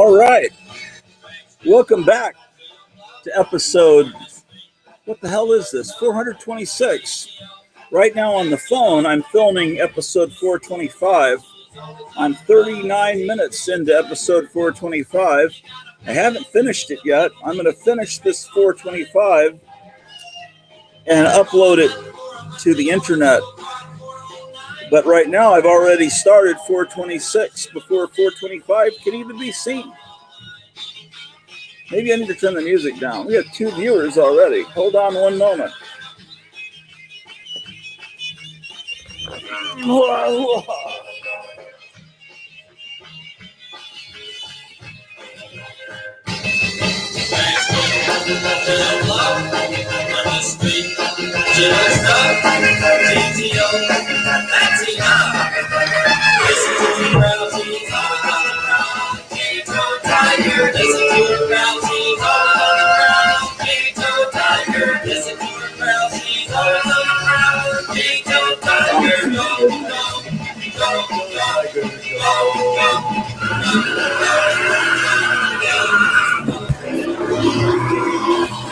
All right. Welcome back to episode, what the hell is this? 426. Right now on the phone, I'm filming episode 425. I'm 39 minutes into episode 425. I haven't finished it yet. I'm going to finish this 425 and upload it to the internet. But right now, I've already started 426 before 425 can even be seen. Maybe I need to turn the music down. We have 2 viewers already. Hold on one moment.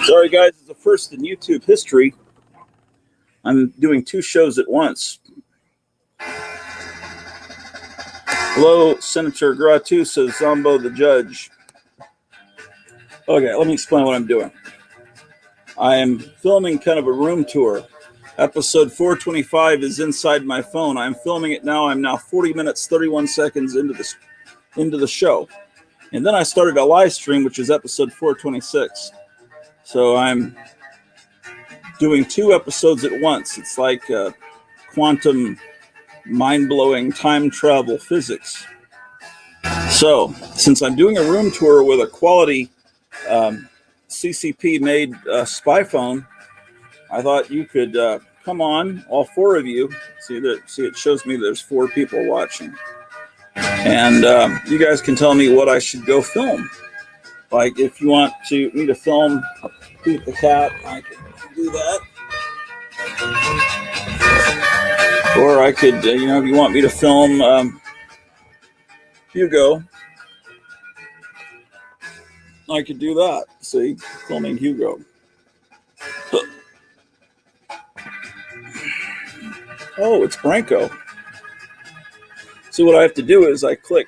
Sorry guys, it's the first in YouTube history. I'm doing 2 shows at once. Hello, Senator Gratu, says Zombo the Judge. Okay, let me explain what I'm doing. I am filming kind of a room tour. Episode 425 is inside my phone. I'm filming it now. I'm now 40 minutes, 31 seconds into the show. And then I started a live stream, which is episode 426. So I'm doing 2 episodes at once. It's like quantum, mind-blowing time travel physics. So since I'm doing a room tour with a quality CCP-made spy phone, I thought you could come on, all 4 of you. See, it shows me there's 4 people watching. And you guys can tell me what I should go film. Like if you want me to film Pete the Cat, I can do that. Or I could, if you want me to film Hugo, I could do that. See, filming Hugo. Oh, it's Branko. See, what I have to do is I click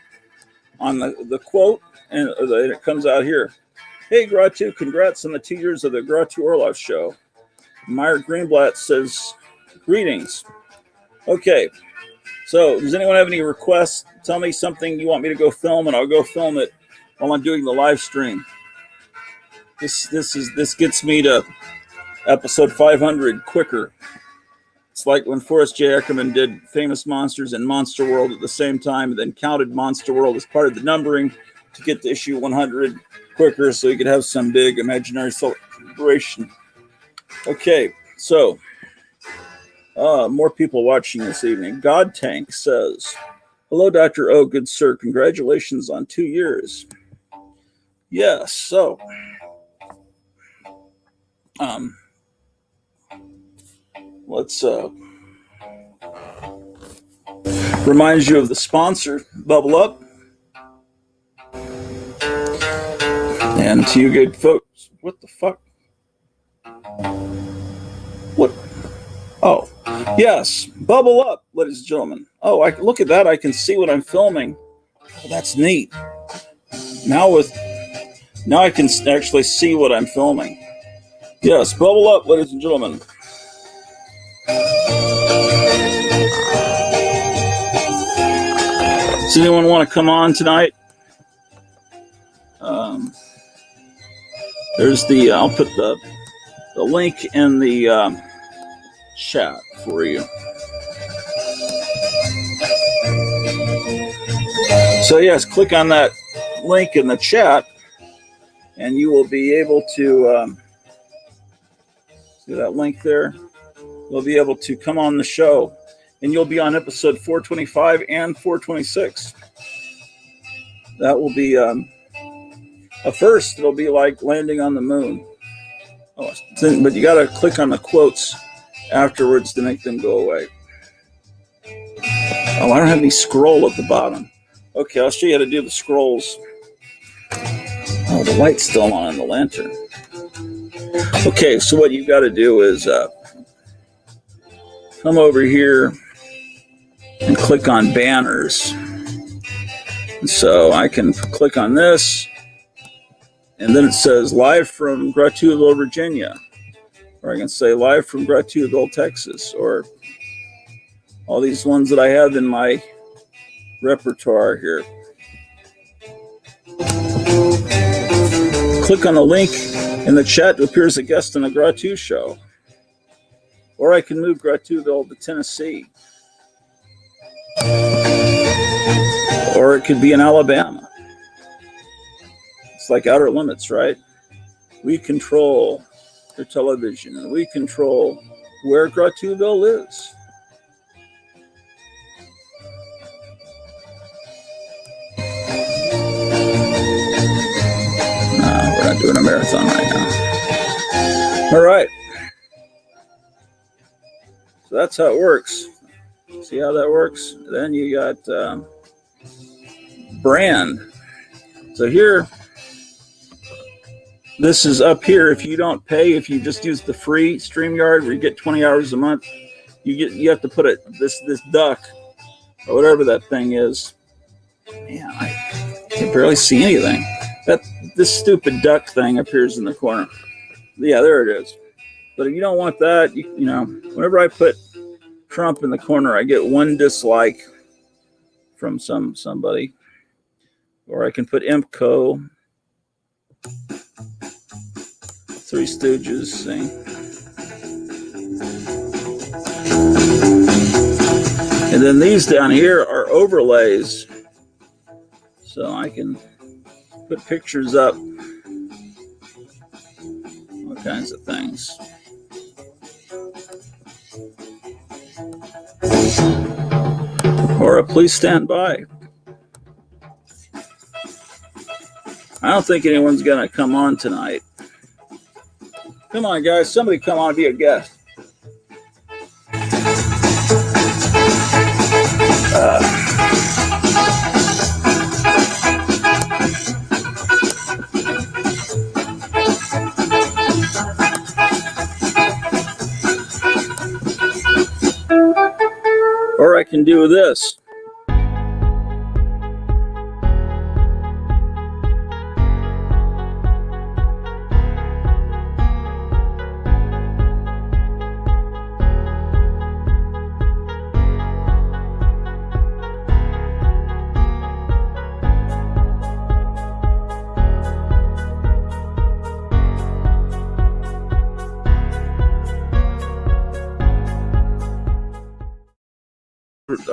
on the quote, and it comes out here. Hey, Gratu, congrats on the 2 years of the Gratu Orlov show. Meyer Greenblatt says, greetings. Okay, so does anyone have any requests? Tell me something you want me to go film, and I'll go film it while I'm doing the live stream. This gets me to episode 500 quicker. It's like when Forrest J. Ackerman did Famous Monsters and Monster World at the same time, and then counted Monster World as part of the numbering to get to issue 100 quicker, so you could have some big imaginary celebration. Okay, so more people watching this evening. God Tank says, hello, Dr. O, good sir. Congratulations on 2 years. Yes, so let's remind you of the sponsor, Bubble Up. And to you good folks, what the fuck? What? Oh, yes, Bubble Up, ladies and gentlemen. Oh, look at that. I can see what I'm filming. Oh, that's neat. Now I can actually see what I'm filming. Yes, Bubble Up, ladies and gentlemen. Does anyone want to come on tonight? There's I'll put the link in the chat for you. So yes, click on that link in the chat and you will be able to see that link there. You'll be able to come on the show, and you'll be on episode 425 and 426. That will be a first. It'll be like landing on the moon. Oh, but you got to click on the quotes afterwards to make them go away. Oh, I don't have any scroll at the bottom. Okay, I'll show you how to do the scrolls. the light's still on in the lantern. Okay, so what you've got to do is come over here and click on banners. And so I can click on this, and then it says live from Gratuiteville, Virginia. Or I can say live from Gratuiteville, Texas, or all these ones that I have in my repertoire here. Click on the link in the chat to appear as a guest on a Gratu show. Or I can move Gratuiteville to Tennessee. Or it could be in Alabama. It's like Outer Limits, right? We control their television, and we control where Gratuiteville is. No, we're not doing a marathon right now. All right. So that's how it works. See how that works? Then you got brand. So here, this is up here. If you don't pay, if you just use the free StreamYard where you get 20 hours a month, you have to put it this duck or whatever that thing is. Man, I can barely see anything. This stupid duck thing appears in the corner. Yeah, there it is. But if you don't want that, you know, whenever I put Trump in the corner, I get one dislike from somebody. Or I can put IMCO, Three Stooges thing. And then these down here are overlays. So I can put pictures up, all kinds of things. Or a please stand by. I don't think anyone's going to come on tonight. Come on, guys. Somebody come on and be a guest. Or I can do this.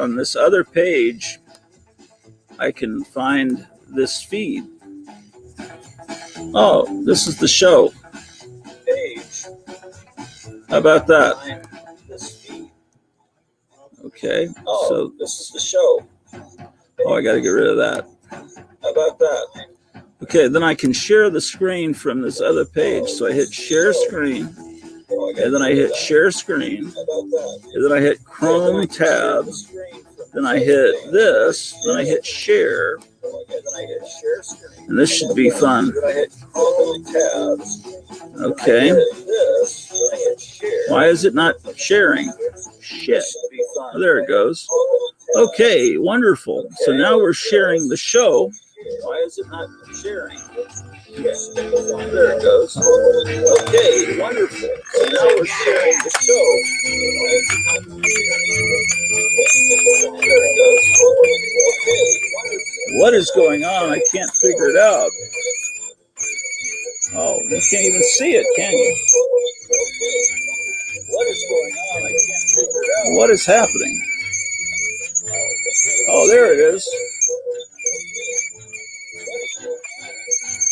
On this other page, I can find this feed. Oh, this is the show page. How about that? Okay. Oh, so this is the show. Oh, I got to get rid of that. How about that? Okay, then I can share the screen from this other page. So I hit share screen. And then I hit share screen, and then I hit Chrome tab, then I hit this, then I hit share, and this should be fun. Okay. Why is it not sharing? Shit. Oh, there it goes. Okay, wonderful. So now we're sharing the show. Why is it not sharing? Yes. There it goes. Okay, wonderful. So now we're sharing the show. There it goes. Okay, what is going on? I can't figure it out. Oh, you can't even see it, can you? What is going on? I can't figure it out. What is happening? Oh, there it is.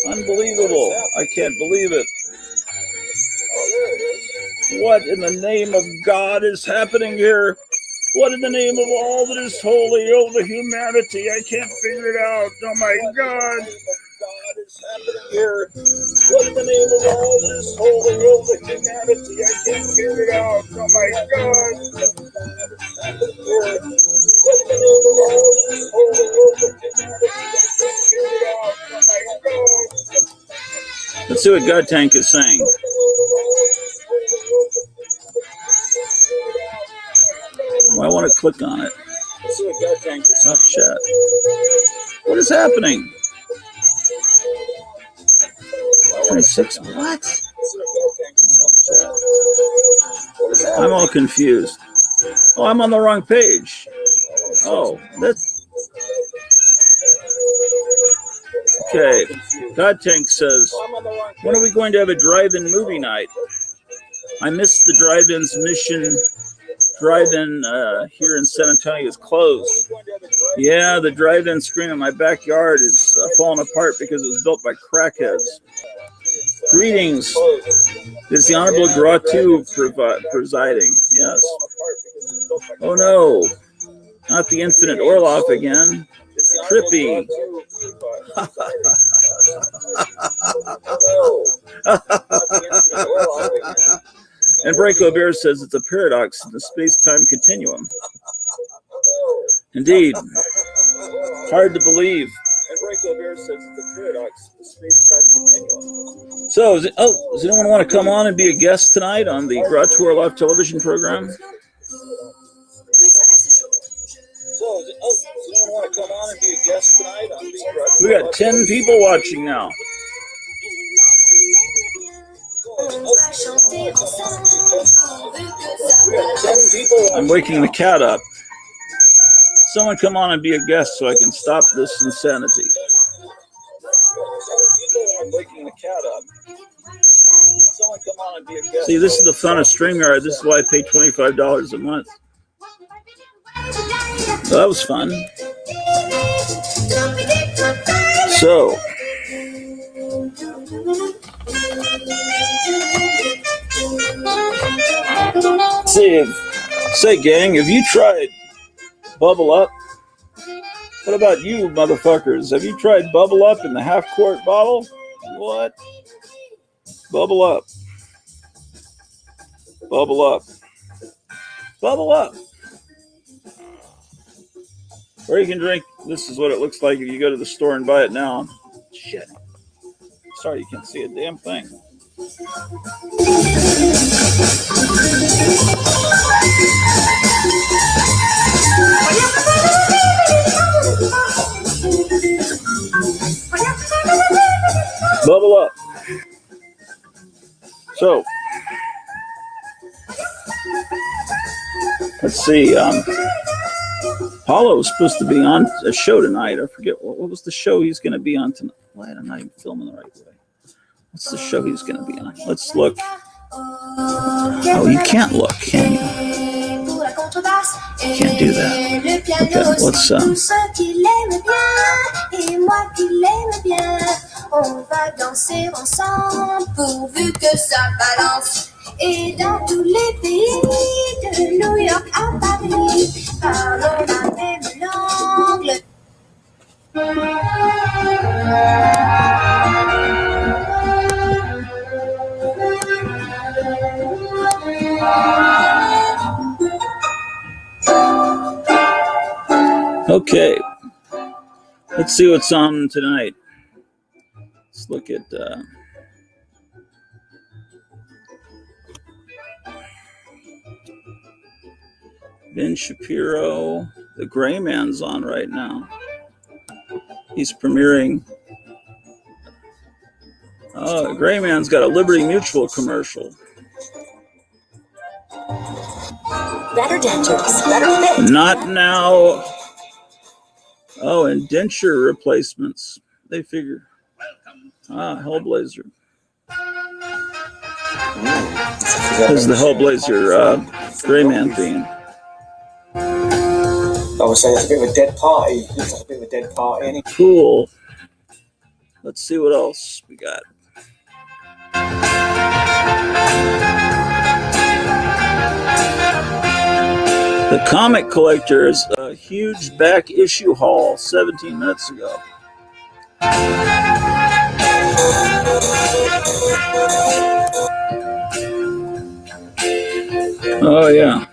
Unbelievable. I can't believe it. What in the name of God is happening here? What in the name of all that is holy, oh, the humanity? I can't figure it out. Oh, my God. What is happening here? What in the name of all that is holy, oh, the humanity? I can't figure it out. Oh, my God. What is happening here? What in the name of all that is holy, oh, the humanity? I can't figure it out. Oh, my God. Let's see what God Tank is saying. Well, I want to click on it. Let's see what God Tank is saying. Chat. What is happening? 26. What? I'm all confused. Oh, I'm on the wrong page. Oh, that's okay. God Tank says, when are we going to have a drive-in movie night? I missed the drive-in's mission. Drive-in here in San Antonio is closed. Yeah, the drive-in screen in my backyard is falling apart because it was built by crackheads. Greetings. Is the Honorable Gratu presiding? Yes. Oh no, not the Infinite Orloff again. Trippy. And Branko Bear says it's a paradox in the space-time continuum. Indeed. Hard to believe. And Branko Bear says it's a paradox in the space-time continuum. So, does anyone want to come on and be a guest tonight on the Gratu Orloff television program? We got 10 people watching now. I'm waking the cat up. Someone come on and be a guest so I can stop this insanity. I'm waking the cat up. Someone come on and be a guest. See, this is the fun of StreamYard. This is why I pay $25 a month. So that was fun. So, say gang, have you tried Bubble Up? What about you motherfuckers? Have you tried Bubble Up in the half-quart bottle? What? Bubble Up. Bubble Up. Bubble Up. Or you can drink, this is what it looks like if you go to the store and buy it now. Shit. Sorry, you can't see a damn thing. Bubble Up. So, let's see. Paulo was supposed to be on a show tonight. I forget what was the show he's going to be on tonight. Why am I not even filming the right way? What's the show he's going to be on? Let's look. Oh, you can't look, can you? Can't do that. Okay, let's On va danser ensemble pourvu que ça balance. Et dans tous les pays, de New York à Paris, parlons la même langue. Okay, let's see what's on tonight. Let's look at Ben Shapiro. The Gray Man's on right now. He's premiering. Oh, the Gray Man's got a Liberty Mutual commercial. Better dentures, better fit. Not now. Oh, and denture replacements. They figure. Ah, Hellblazer. This is the Hellblazer Gray Man theme. I was saying it's a bit of a dead party. Looks like a bit of a dead party. Any cool. Let's see what else we got. The Comic Collector's a huge back issue haul 17 minutes ago. Oh, yeah.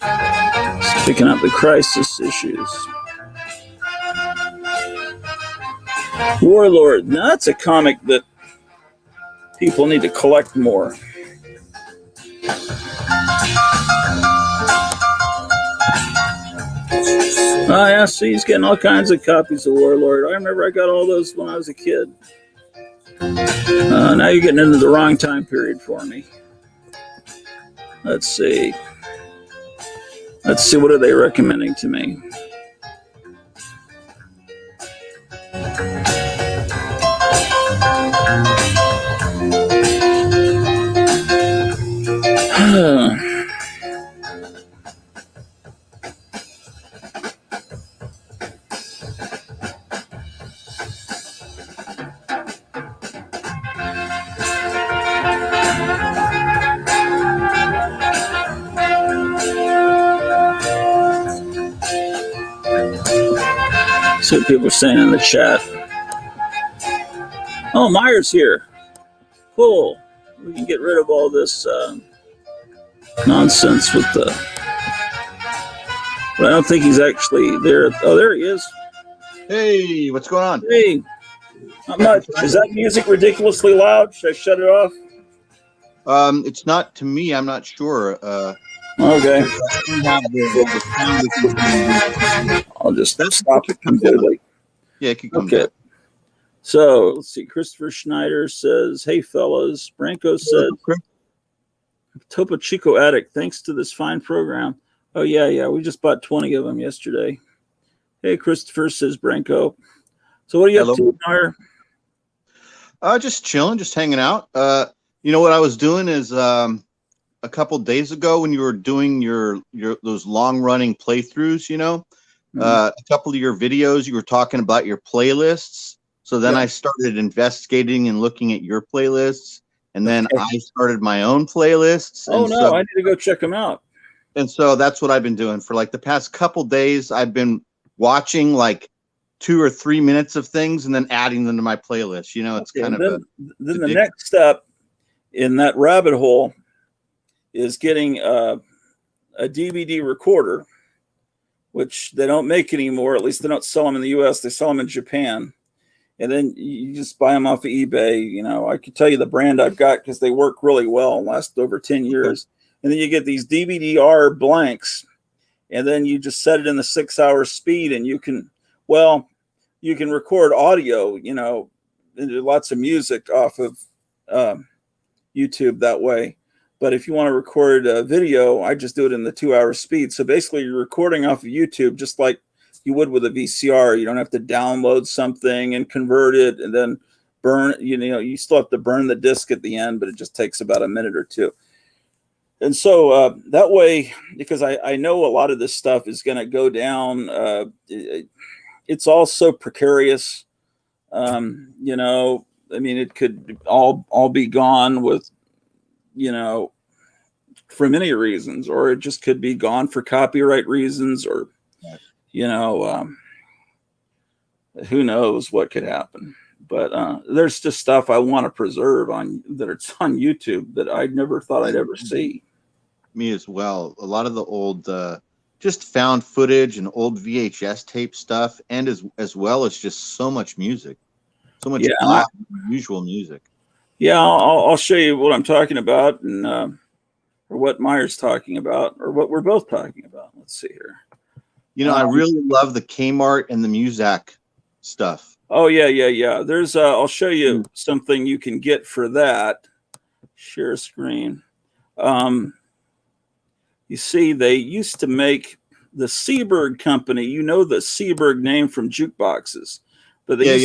It's picking up the Crisis issues. Warlord. Now, that's a comic that People need to collect more. Oh, yeah, see, he's getting all kinds of copies of Warlord. I remember I got all those when I was a kid. Now you're getting into the wrong time period for me. Let's see. What are they recommending to me? See what people are saying in the chat. Oh, Meyer's here. Cool. We can get rid of all this nonsense with the... But I don't think he's actually there. Oh, there he is. Hey, what's going on? Hey, not much. Is that music ridiculously loud? Should I shut it off? It's not to me. I'm not sure. Okay. I'll just stop it completely. Yeah, it could come Okay. down. So let's see. Christopher Schneider says, "Hey fellas," Branko said, "Topo Chico Addict. Thanks to this fine program." Oh yeah. We just bought 20 of them yesterday. Hey, Christopher, says Branko. So what are you Hello. up to, Meyer? Just chilling, just hanging out. You know what I was doing is a couple days ago when you were doing your those long running playthroughs, you know, a couple of your videos, you were talking about your playlists. So then I started investigating and looking at your playlists, and then I started my own playlists. Oh, and no, so, I need to go check them out. And so that's what I've been doing for like the past couple days. I've been watching like 2 or 3 minutes of things and then adding them to my playlist. You know, it's kind of then the next step in that rabbit hole is getting a DVD recorder, which they don't make anymore. At least they don't sell them in the US. They sell them in Japan. And then you just buy them off of eBay. You know, I could tell you the brand I've got because they work really well and last over 10 years. And then you get these DVD-R blanks, and then you just set it in the 6-hour speed, and you can record audio, you know, lots of music off of YouTube that way. But if you want to record a video, I just do it in the 2-hour speed. So basically you're recording off of YouTube just like you would with a VCR. You don't have to download something and convert it and then burn, you know, you still have to burn the disc at the end, but it just takes about a minute or two. And so that way, because I know a lot of this stuff is going to go down, it's all so precarious. You know, I mean, it could all be gone with, you know, for many reasons, or it just could be gone for copyright reasons, or, you know, who knows what could happen. But there's just stuff I want to preserve that it's on YouTube that I never thought I'd ever see. Me as well. A lot of the old just found footage and old VHS tape stuff, and as well as just so much music, so much unusual music. Yeah, I'll show you what I'm talking about, and or what Meyer's talking about, or what we're both talking about. Let's see here. You know, I really love the Kmart and the Muzak stuff. Oh yeah. There's I'll show you something you can get for that. Share screen. You see, they used to make the Seeburg company. You know the Seeburg name from jukeboxes, but they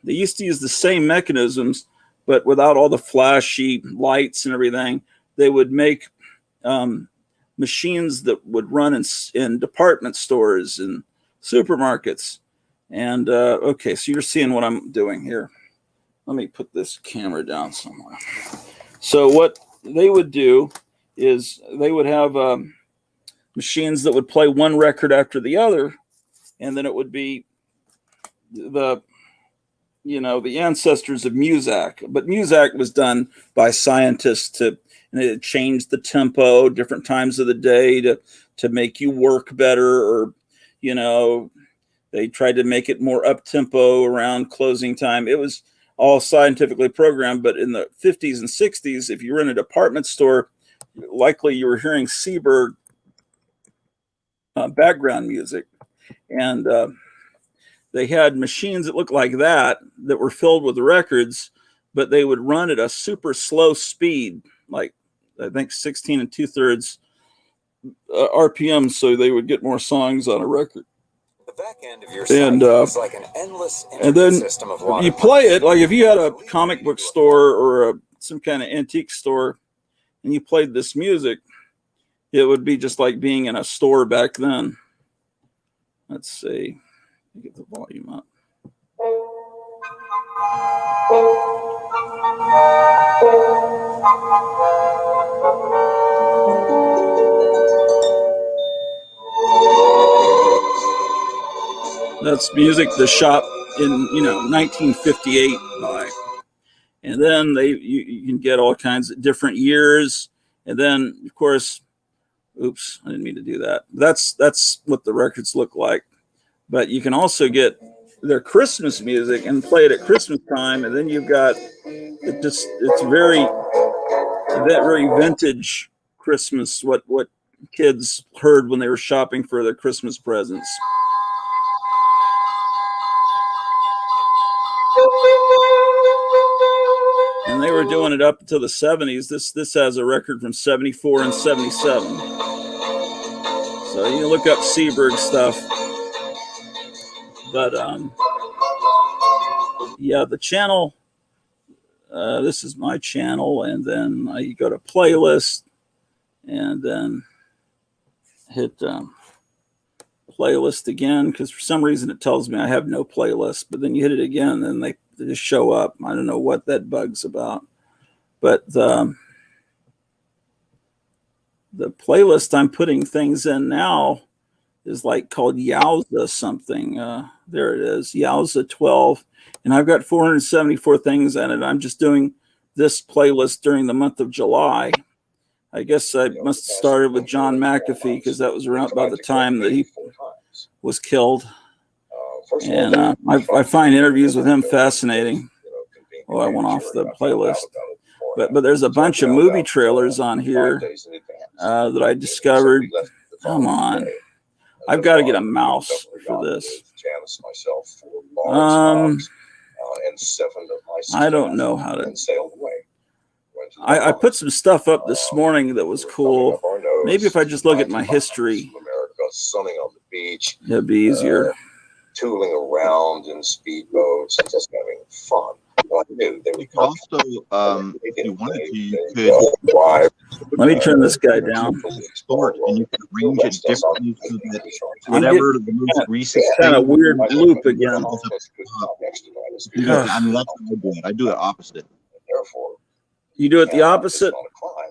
used to use the same mechanisms, but without all the flashy lights and everything. They would make machines that would run in department stores and supermarkets. And okay, so you're seeing what I'm doing here. Let me put this camera down somewhere. So what they would do is they would have machines that would play one record after the other, and then it would be the ancestors of Muzak. But Muzak was done by scientists and it changed the tempo, different times of the day to make you work better, or, you know, they tried to make it more up tempo around closing time. It was, all scientifically programmed. But in the 50s and 60s, if you were in a department store, likely you were hearing Seberg background music. And they had machines that looked like that were filled with records, but they would run at a super slow speed, like I think 16 and 2/3 RPM, so they would get more songs on a record. The back end of your And site is like an endless then system of water. you play it like if you had a comic book store or some kind of antique store, and you played this music, it would be just like being in a store back then. Let's see. Get the volume up. That's music the shop in 1958 by. And then you can get all kinds of different years. And then of course, oops, I didn't mean to do that. That's what the records look like. But you can also get their Christmas music and play it at Christmas time. And then you've got it's very vintage Christmas, what kids heard when they were shopping for their Christmas presents. And they were doing it up until the 70s. This has a record from 74 and 77. So you look up Seberg stuff. But yeah, the channel, this is my channel, and then you go to playlist and then hit playlist again, because for some reason it tells me I have no playlist, but then you hit it again and they just show up. I don't know what that bug's about, but the playlist I'm putting things in now is like called Yowza something. There it is, Yowza 12, and I've got 474 things in it. I'm just doing this playlist during the month of July. I guess I must have started with John McAfee, because that was around about the time that he was killed. And I find interviews with him fascinating. Oh, I went off the playlist. But there's a bunch of movie trailers on here that I discovered. Come on. I've got to get a mouse for this. I don't know how to. I put some stuff up this morning that was cool. Maybe if I just look at my history, it'd be easier. Tooling around in speedboats and just having fun. You could also, if you wanted to, you could. Let me turn this guy down. Sport, and you can arrange it differently so that whatever the most recent kind of weird loop again. I mean, that's how I do it. I do it opposite. You do it the opposite?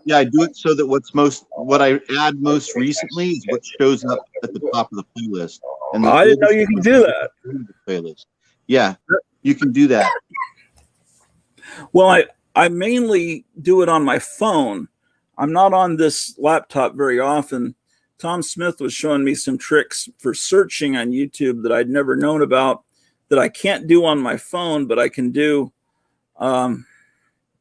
Yeah, I do it so that what I add most recently is what shows up at the top of the playlist. And I didn't know you can do that. Playlist. Yeah, you can do that. Well, I mainly do it on my phone. I'm not on this laptop very often. Tom Smith was showing me some tricks for searching on YouTube that I'd never known about, that I can't do on my phone, but I can do on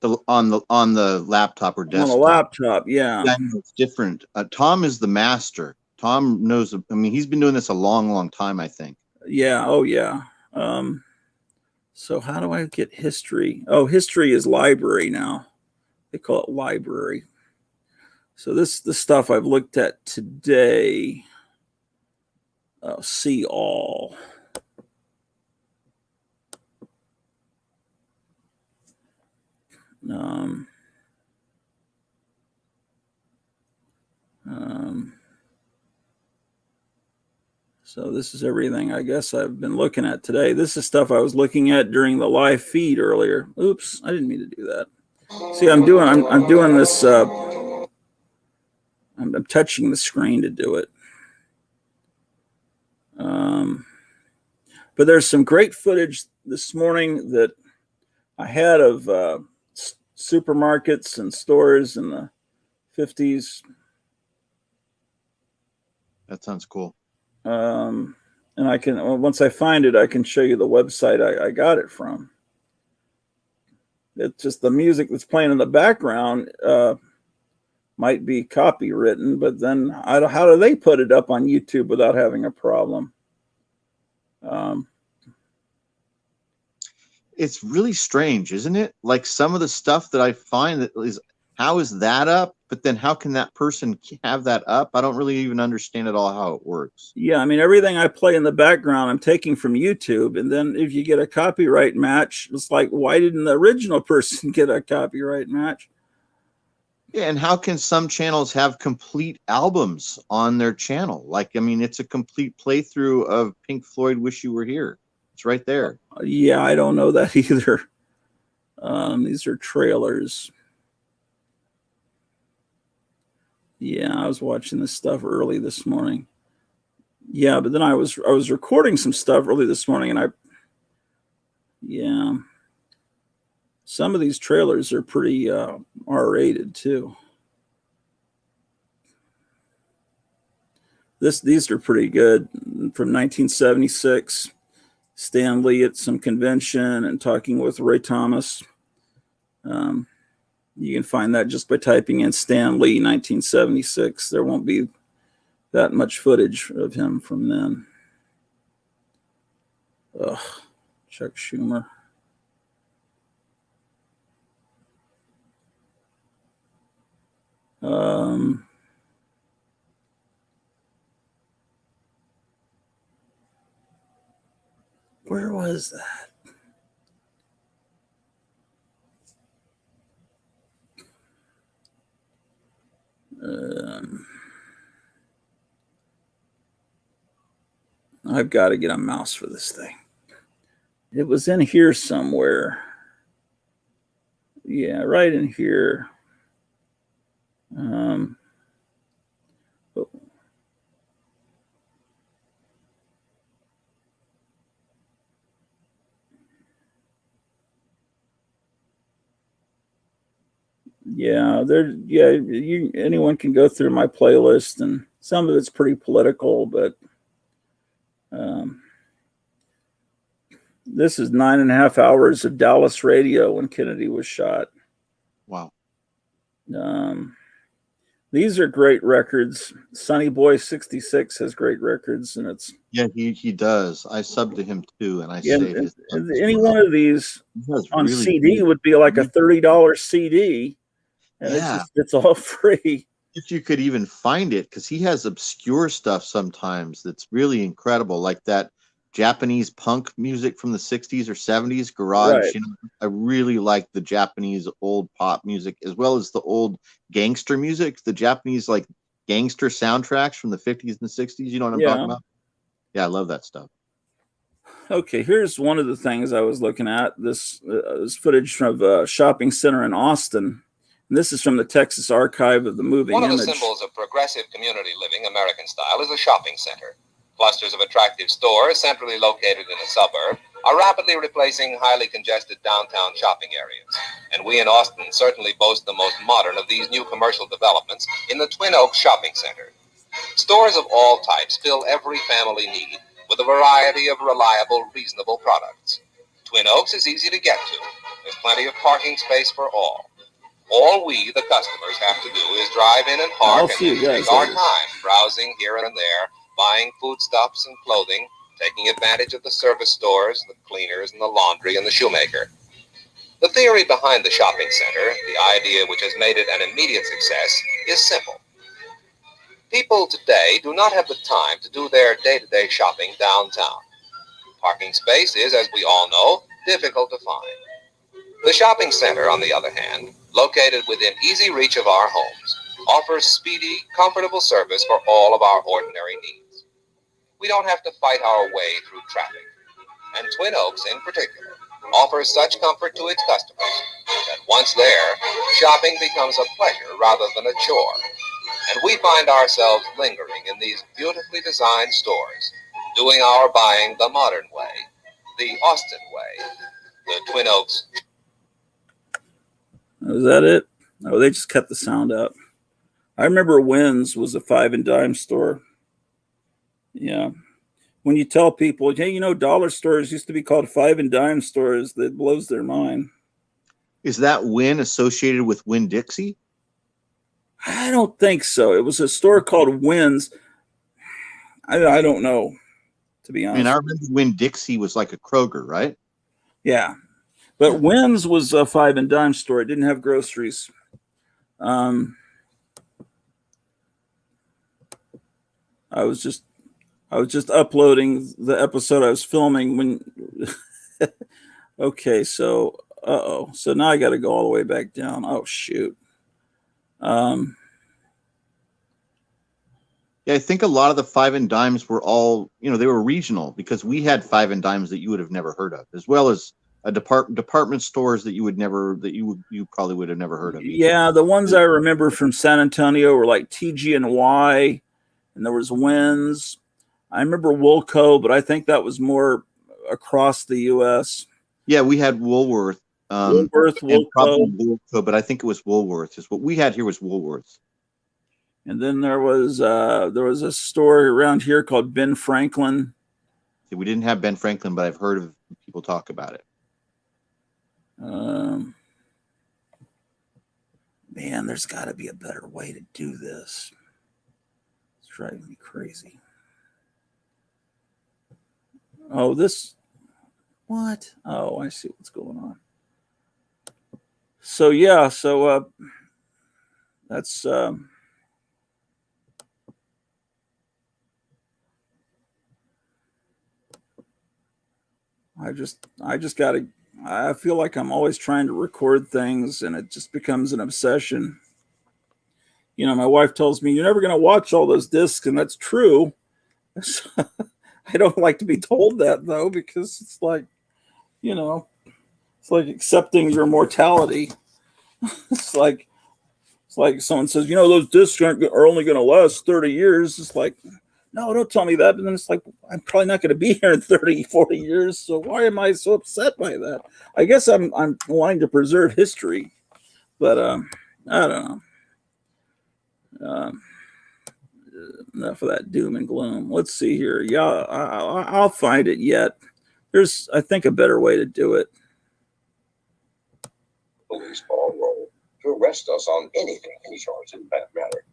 the laptop or desktop. On a laptop, yeah. Yeah, I know, it's different. Tom is the master. Tom knows. I mean, he's been doing this a long, long time, I think. Yeah. Oh, yeah. So how do I get history? Oh, history is library now. They call it library. So this is the stuff I've looked at today. See all. So this is everything I guess I've been looking at today. This is stuff I was looking at during the live feed earlier. Oops, I didn't mean to do that. See, I'm doing this. I'm touching the screen to do it. But there's some great footage this morning that I had of supermarkets and stores in the 50s. That sounds cool. And I can, once I find it, I can show you the website I got it from. It's just the music that's playing in the background might be copywritten, but then how do they put it up on YouTube without having a problem? It's really strange, isn't it? Like some of the stuff that I find that is, how is that up? But then how can that person have that up? I don't really even understand at all how it works. Yeah, I mean, everything I play in the background, I'm taking from YouTube. And then if you get a copyright match, it's like, why didn't the original person get a copyright match? Yeah, and how can some channels have complete albums on their channel? Like, I mean, it's a complete playthrough of Pink Floyd Wish You Were Here. It's right there. Yeah, I don't know that either. These are trailers. Yeah, I was watching this stuff early this morning. Yeah, but then I was recording some stuff early this morning, and some of these trailers are pretty R-rated too. These are pretty good. From 1976, Stan Lee at some convention and talking with Roy Thomas. You can find that just by typing in Stan Lee 1976. There won't be that much footage of him from then. Ugh, Chuck Schumer. Where was that? I've got to get a mouse for this thing. It was in here somewhere. Yeah, right in here. Yeah, anyone can go through my playlist, and some of it's pretty political, but this is 9.5 hours of Dallas radio when Kennedy was shot. Wow. These are great records. Sonny Boy 66 has great records, and it's he does. I sub to him too, and I save his any one of these on really CD good. would be like a $30 CD, and it's all free. If you could even find it, because he has obscure stuff sometimes that's really incredible, like that Japanese punk music from the 60s or 70s garage. Right. You know, I really like the Japanese old pop music as well as the old gangster music, the Japanese like gangster soundtracks from the 50s and 60s. You know what I'm talking about? Yeah, I love that stuff. Okay, here's one of the things I was looking at. This footage from a shopping center in Austin. And this is from the Texas Archive of the Moving Image. One of the symbols of progressive community living, American style, is a shopping center. Clusters of attractive stores, centrally located in a suburb, are rapidly replacing highly congested downtown shopping areas. And we in Austin certainly boast the most modern of these new commercial developments in the Twin Oaks Shopping Center. Stores of all types fill every family need with a variety of reliable, reasonable products. Twin Oaks is easy to get to. There's plenty of parking space for all. All we, the customers, have to do is drive in and park and take our time browsing here and there, buying foodstuffs and clothing, taking advantage of the service stores, the cleaners and the laundry and the shoemaker. The theory behind the shopping center, the idea which has made it an immediate success, is simple. People today do not have the time to do their day-to-day shopping downtown. Parking space is, as we all know, difficult to find. The shopping center, on the other hand, located within easy reach of our homes, offers speedy, comfortable service for all of our ordinary needs. We don't have to fight our way through traffic, and Twin Oaks in particular offers such comfort to its customers that once there, shopping becomes a pleasure rather than a chore, and we find ourselves lingering in these beautifully designed stores, doing our buying the modern way, the Austin way, the Twin Oaks. Is that it? Oh, they just cut the sound out. I remember Wynn's was a 5 and dime store. Yeah. When you tell people, hey, dollar stores used to be called 5 and dime stores, that blows their mind. Is that Win associated with Winn-Dixie? I don't think so. It was a store called Wynn's. I don't know, to be I honest. mean, I remember Winn-Dixie was like a Kroger, right? Yeah, but Wynn's was a five and dime store. It didn't have groceries. I was just uploading the episode I was filming when. Okay, so so now I got to go all the way back down. Oh shoot. Yeah, I think a lot of the five and dimes were all, they were regional because we had five and dimes that you would have never heard of, as well as a department stores that you probably would have never heard of. Yeah, the ones I remember from San Antonio were like TG&Y, and there was Wynn's. I remember Woolco, but I think that was more across the U.S. Yeah, we had Woolworth. Woolco. Probably Woolco, but I think it was Woolworth. Is what we had here was Woolworths. And then there was a store around here called Ben Franklin. Yeah, we didn't have Ben Franklin, but I've heard of people talk about it. Man, there's got to be a better way to do this. It's driving me crazy. Oh, what? Oh, I see what's going on. So yeah, that's I just gotta, I feel like I'm always trying to record things and it just becomes an obsession. My wife tells me you're never going to watch all those discs, and that's true. I don't like to be told that though, because it's like, it's like accepting your mortality. It's like someone says, those discs are only going to last 30 years. It's like, no, don't tell me that. And then it's like, I'm probably not going to be here in 30, 40 years. So why am I so upset by that? I guess I'm wanting to preserve history, but I don't know. Enough of that doom and gloom. Let's see here. Yeah, I'll find it yet. There's, I think, a better way to do it. Police ball roll to arrest us on anything, any charge in that matter.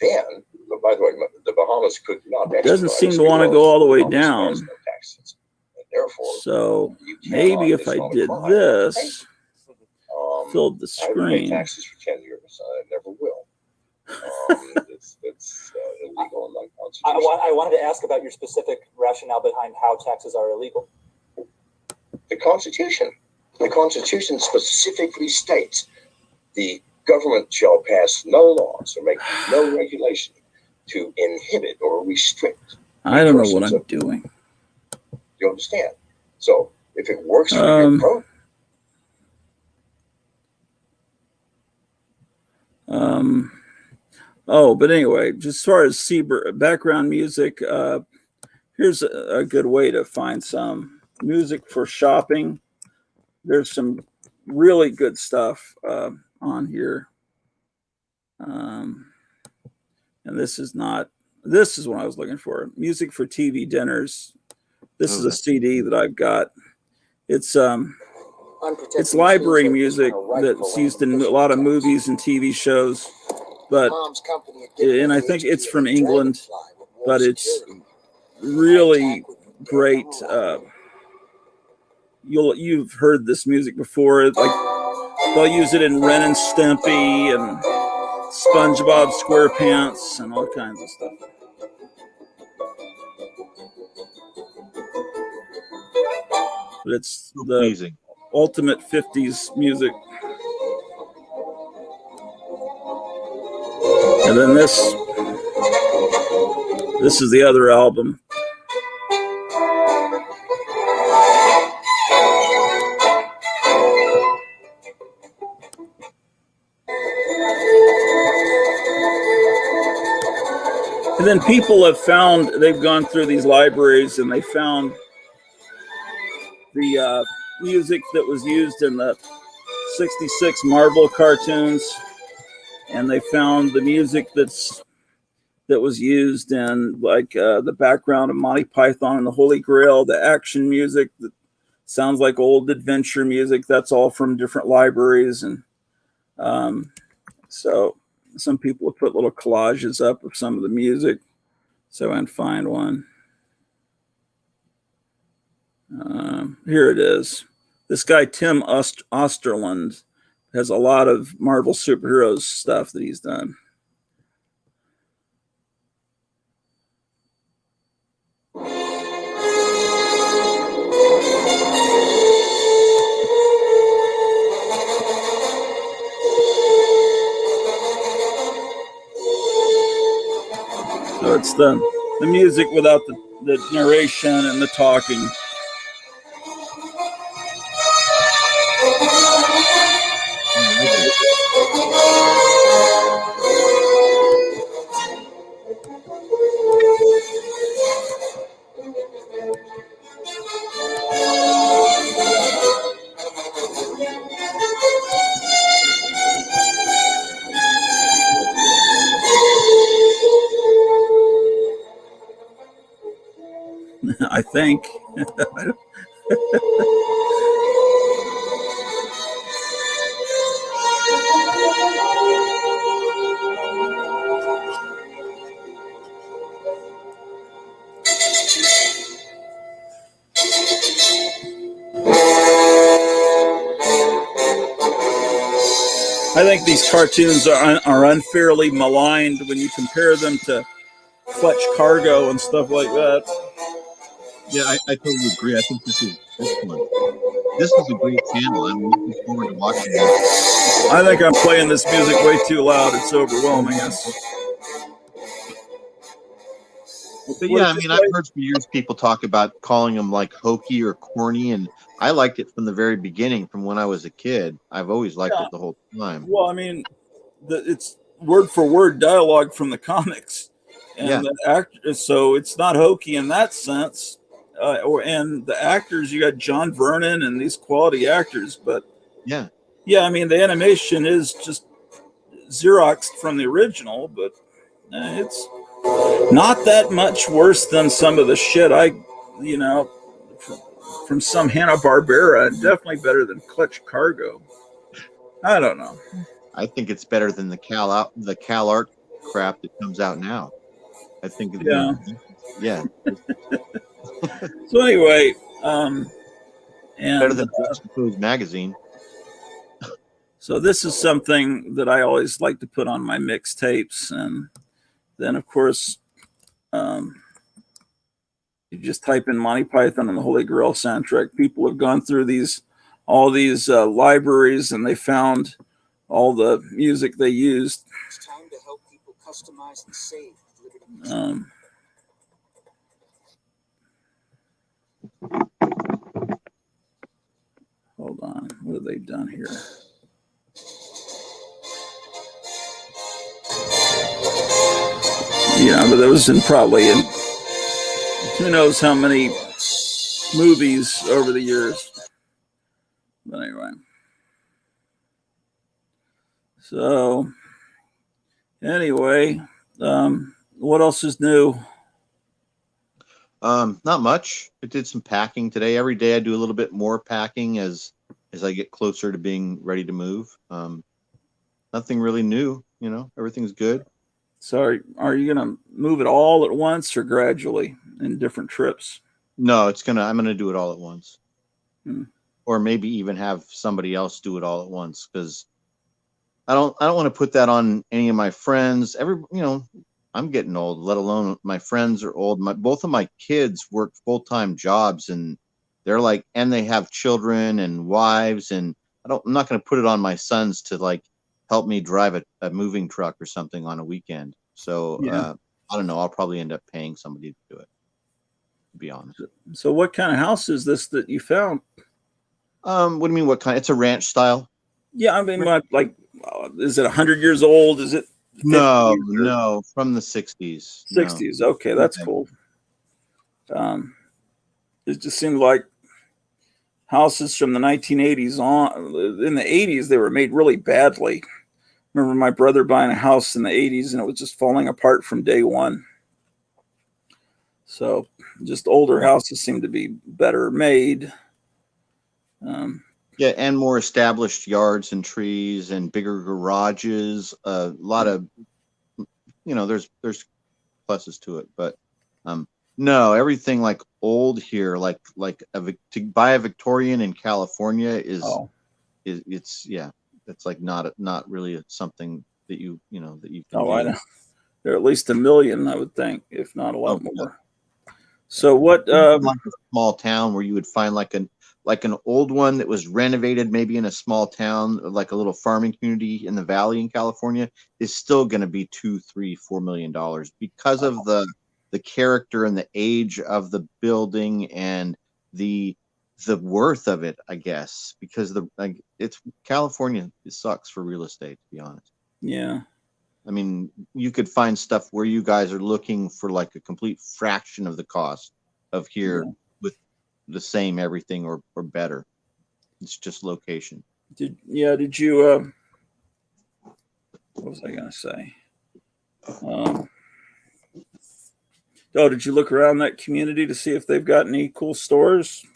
Then, by the way, the Bahamas could not. It doesn't seem to want to go all the way down. No taxes. And therefore, so maybe if I did this, filled the I haven't paid screen. taxes for 10 years. I never will. It's illegal and unconstitutional. I wanted to ask about your specific rationale behind how taxes are illegal. The Constitution specifically states the government shall pass no laws or make no regulation to inhibit or restrict. I don't know what I'm doing. You understand? So if it works for your program, but anyway, just as far as background music, here's a good way to find some music for shopping. There's some really good stuff on here. And this is what I was looking for. Music for TV dinners. This is a CD that I've got. It's library music that's used in a lot of movies and TV shows. And I think it's from England, but it's really great. You've heard this music before. Like they'll use it in Ren and Stimpy and SpongeBob SquarePants and all kinds of stuff. But it's the Amazing. ultimate 50s music. And then this is the other album. And then people they've gone through these libraries and they found the music that was used in the 66 Marvel cartoons. And they found the music that was used in like the background of Monty Python and the Holy Grail, the action music sounds like old adventure music. That's all from different libraries. And so some people have put little collages up of some of the music. So I can find one. Here it is. This guy, Tim Osterland, has a lot of Marvel superheroes stuff that he's done. So it's the music without the narration and the talking. I think. I think these cartoons are unfairly maligned when you compare them to Fletch Cargo and stuff like that. Yeah, I totally agree. I think this is excellent. This is a great channel. I'm looking forward to watching it. I think I'm playing this music way too loud. It's overwhelming us. But yeah, I mean, I've heard for years people talk about calling them like hokey or corny, and I liked it from the very beginning, from when I was a kid. I've always liked it the whole time. Well, I mean, it's word for word dialogue from the comics, and the actors, so it's not hokey in that sense. And the actors, you got John Vernon and these quality actors, but yeah, I mean, the animation is just Xeroxed from the original, but it's not that much worse than some of the shit from some Hanna-Barbera, and definitely better than Clutch Cargo. I don't know. I think it's better than the CalArt crap that comes out now. I think yeah. So anyway, and better than Food magazine. So this is something that I always like to put on my mixtapes, and then of course, you just type in Monty Python and the Holy Grail soundtrack. People have gone through all these libraries, and they found all the music they used. It's time to help people customize and save. Hold on, what have they done here? Yeah, but that was probably in who knows how many movies over the years. But anyway. So anyway, what else is new? Not much. I did some packing today. Every day I do a little bit more packing as I get closer to being ready to move. Nothing really new, everything's good. So are you going to move it all at once or gradually in different trips? No, I'm going to do it all at once. Or maybe even have somebody else do it all at once, because I don't want to put that on any of my friends. I'm getting old, let alone my friends are old. Both of my kids work full-time jobs, and and they have children and wives, and I'm not going to put it on my sons to help me drive a moving truck or something on a weekend. So I don't know. I'll probably end up paying somebody to do it, to be honest. So what kind of house is this that you found? What do you mean? What kind? It's a ranch style. Yeah, I mean, is it 100 years old? Is it? No, from the 60s. 60s. No. Okay, that's cool. It just seemed like houses from the 1980s on. In the 80s, they were made really badly. I remember my brother buying a house in the 80s, and it was just falling apart from day one. So just older houses seem to be better made. Yeah, and more established yards and trees and bigger garages. A lot of, there's pluses to it, but no, everything like old here, to buy a Victorian in California is Oh, it's that's like not really something that you can I do. know. They're at least $1 million, I would think, if not a lot Oh, more. So what? Like a small town where you would find like an old one that was renovated, maybe in a small town, like a little farming community in the valley in California, is still going to be $2, $3, $4 million because of the character and the age of the building and the worth of it, I guess, because it's California. It sucks for real estate, to be honest. Yeah. I mean, you could find stuff where you guys are looking for like a complete fraction of the cost of here with the same everything or better. It's just location. Did you what was I going to say? Did you look around that community to see if they've got any cool stores?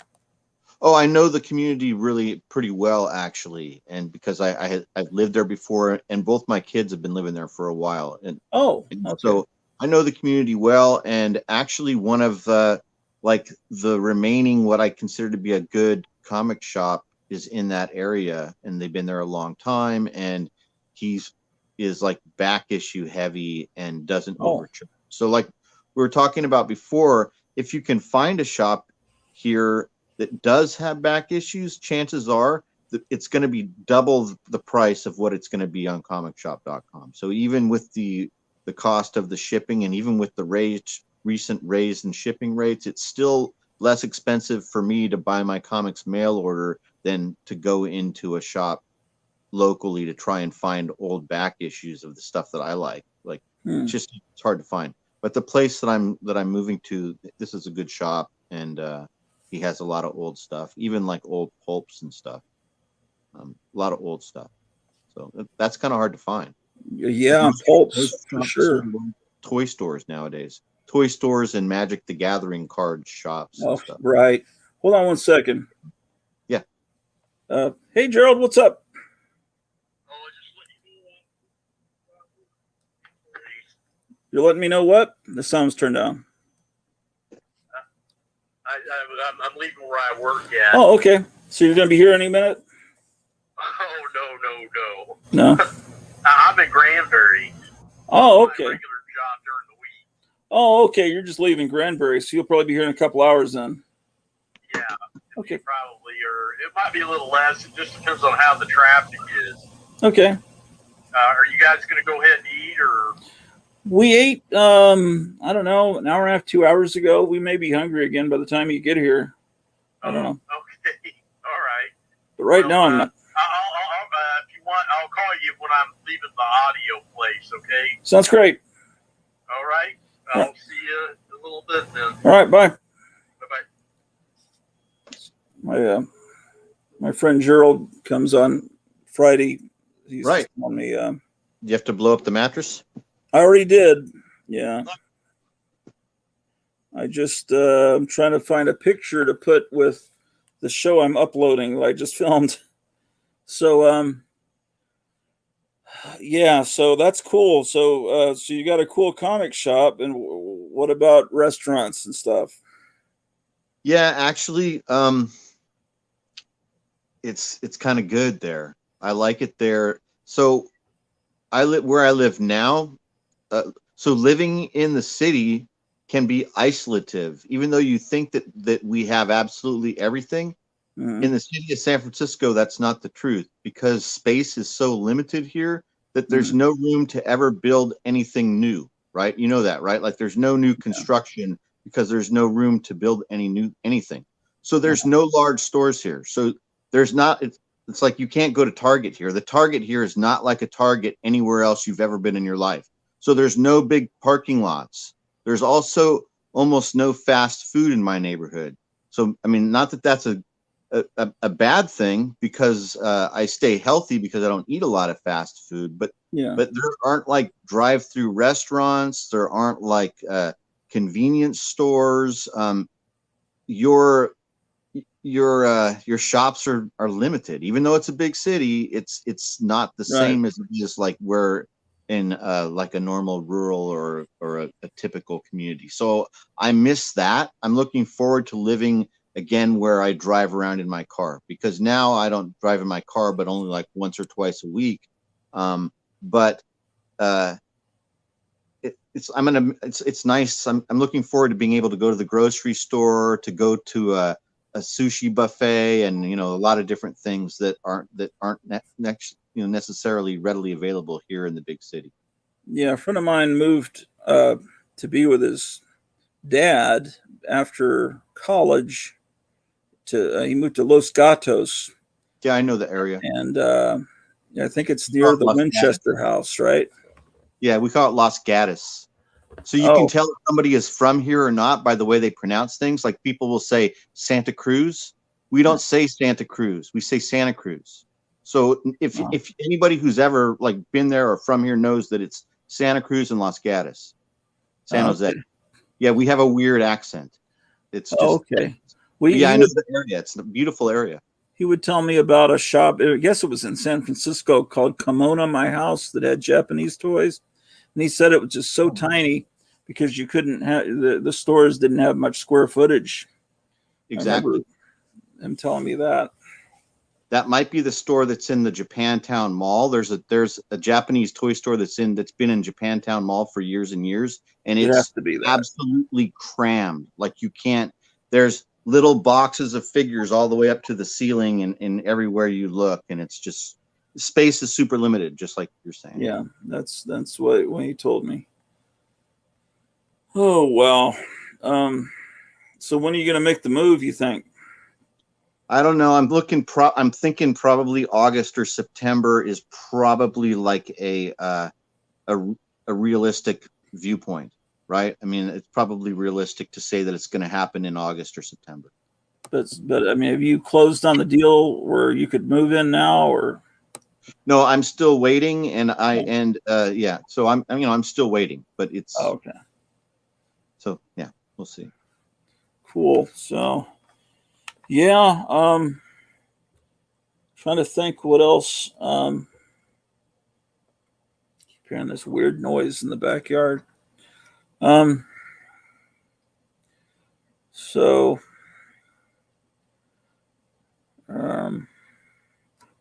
Oh, I know the community really pretty well, actually, and because I've lived there before, and both my kids have been living there for a while, and Okay. so I know the community well. And actually, one of the remaining what I consider to be a good comic shop is in that area, and they've been there a long time. And is like back issue heavy and doesn't overcharge. So, like we were talking about before, if you can find a shop here that does have back issues, chances are that it's going to be double the price of what it's going to be on comicshop.com. So even with the cost of the shipping, and even with the recent raise in shipping rates, it's still less expensive for me to buy my comics mail order than to go into a shop locally to try and find old back issues of the stuff that I like. It's hard to find. But the place that I'm moving to, this is a good shop, and he has a lot of old stuff, even like old pulps and stuff. A lot of old stuff. So that's kind of hard to find. Yeah, pulps for sure. Toy stores nowadays. Toy stores and Magic the Gathering card shops. Oh, and stuff. right. Hold on one second. Yeah. Hey, Gerald, what's up? You're letting me know what? The sound's turned down. I'm leaving where I work at. Oh, okay. So you're going to be here any minute? Oh, No? I'm in Granbury. Oh, My okay. regular job during the week. Oh, okay. You're just leaving Granbury, so you'll probably be here in a couple hours then. Yeah. Okay. Probably, or it might be a little less. It just depends on how the traffic is. Okay. Are you guys going to go ahead and eat, or? We ate, I don't know, an hour and a half, 2 hours ago. We may be hungry again by the time you get here. I don't know. Okay. All right. But right now, I'm not. If you want, I'll call you when I'm leaving the audio place, okay? Sounds great. All right. I'll see you in a little bit then. All right, bye. Bye-bye. My friend Gerald comes on Friday. He's right. telling me. You have to blow up the mattress? I already did. Yeah. I just I'm trying to find a picture to put with the show I'm uploading that I just filmed. So yeah, so that's cool. So so you got a cool comic shop, and what about restaurants and stuff? Yeah, actually, it's kind of good there. I like it there. So I live where I live now. So living in the city can be isolative, even though you think that we have absolutely everything. Mm-hmm. In the city of San Francisco, that's not the truth, because space is so limited here that there's no room to ever build anything new, right? You know that, right? Like there's no new construction because there's no room to build anything. So there's no large stores here. So there's not, it's like you can't go to Target here. The Target here is not like a Target anywhere else you've ever been in your life. So there's no big parking lots. There's also almost no fast food in my neighborhood. So, I mean, not that that's a bad thing, because I stay healthy because I don't eat a lot of fast food, but there aren't like drive-through restaurants. There aren't like convenience stores. your shops are limited. Even though it's a big city, it's not the Right. same as just like we're in like a normal rural or a typical community. So I miss that. I'm looking forward to living again where I drive around in my car, because now I don't drive in my car but only like once or twice a week. But it's nice. I'm looking forward to being able to go to the grocery store, to go to a sushi buffet, and a lot of different things that aren't necessarily readily available here in the big city. Yeah, a friend of mine moved to be with his dad after college. He moved to Los Gatos, Yeah, I know the area. and I think it's near the Los Winchester House, right? Yeah, we call it Los Gatos. So you Oh. can tell if somebody is from here or not by the way they pronounce things. Like people will say Santa Cruz. We don't say Santa Cruz. We say Santa Cruz. So if anybody who's ever like been there or from here knows that it's Santa Cruz and Los Gatos, San Jose. Okay. Yeah, we have a weird accent. It's just Okay. Yeah, I know the area. It's a beautiful area. He would tell me about a shop, I guess it was in San Francisco, called Kimona My House, that had Japanese toys. And he said it was just so tiny because you couldn't have, the stores didn't have much square footage. Exactly. I remember him telling me that. That might be the store that's in the Japantown Mall. There's a Japanese toy store that's been in Japantown Mall for years and years, and It it's has to be that. absolutely crammed. Like you can't. There's little boxes of figures all the way up to the ceiling, and everywhere you look, and it's just space is super limited, just like you're saying. Yeah, that's what he told me. Oh well. So when are you going to make the move, you think? I don't know. I'm thinking probably August or September is probably like a realistic viewpoint, right? I mean, it's probably realistic to say that it's going to happen in August or September. But I mean, have you closed on the deal where you could move in now, or? No, I'm still waiting, yeah. So I'm still waiting, but it's Okay. So yeah, we'll see. Cool. So, yeah. Trying to think what else. Keep hearing this weird noise in the backyard.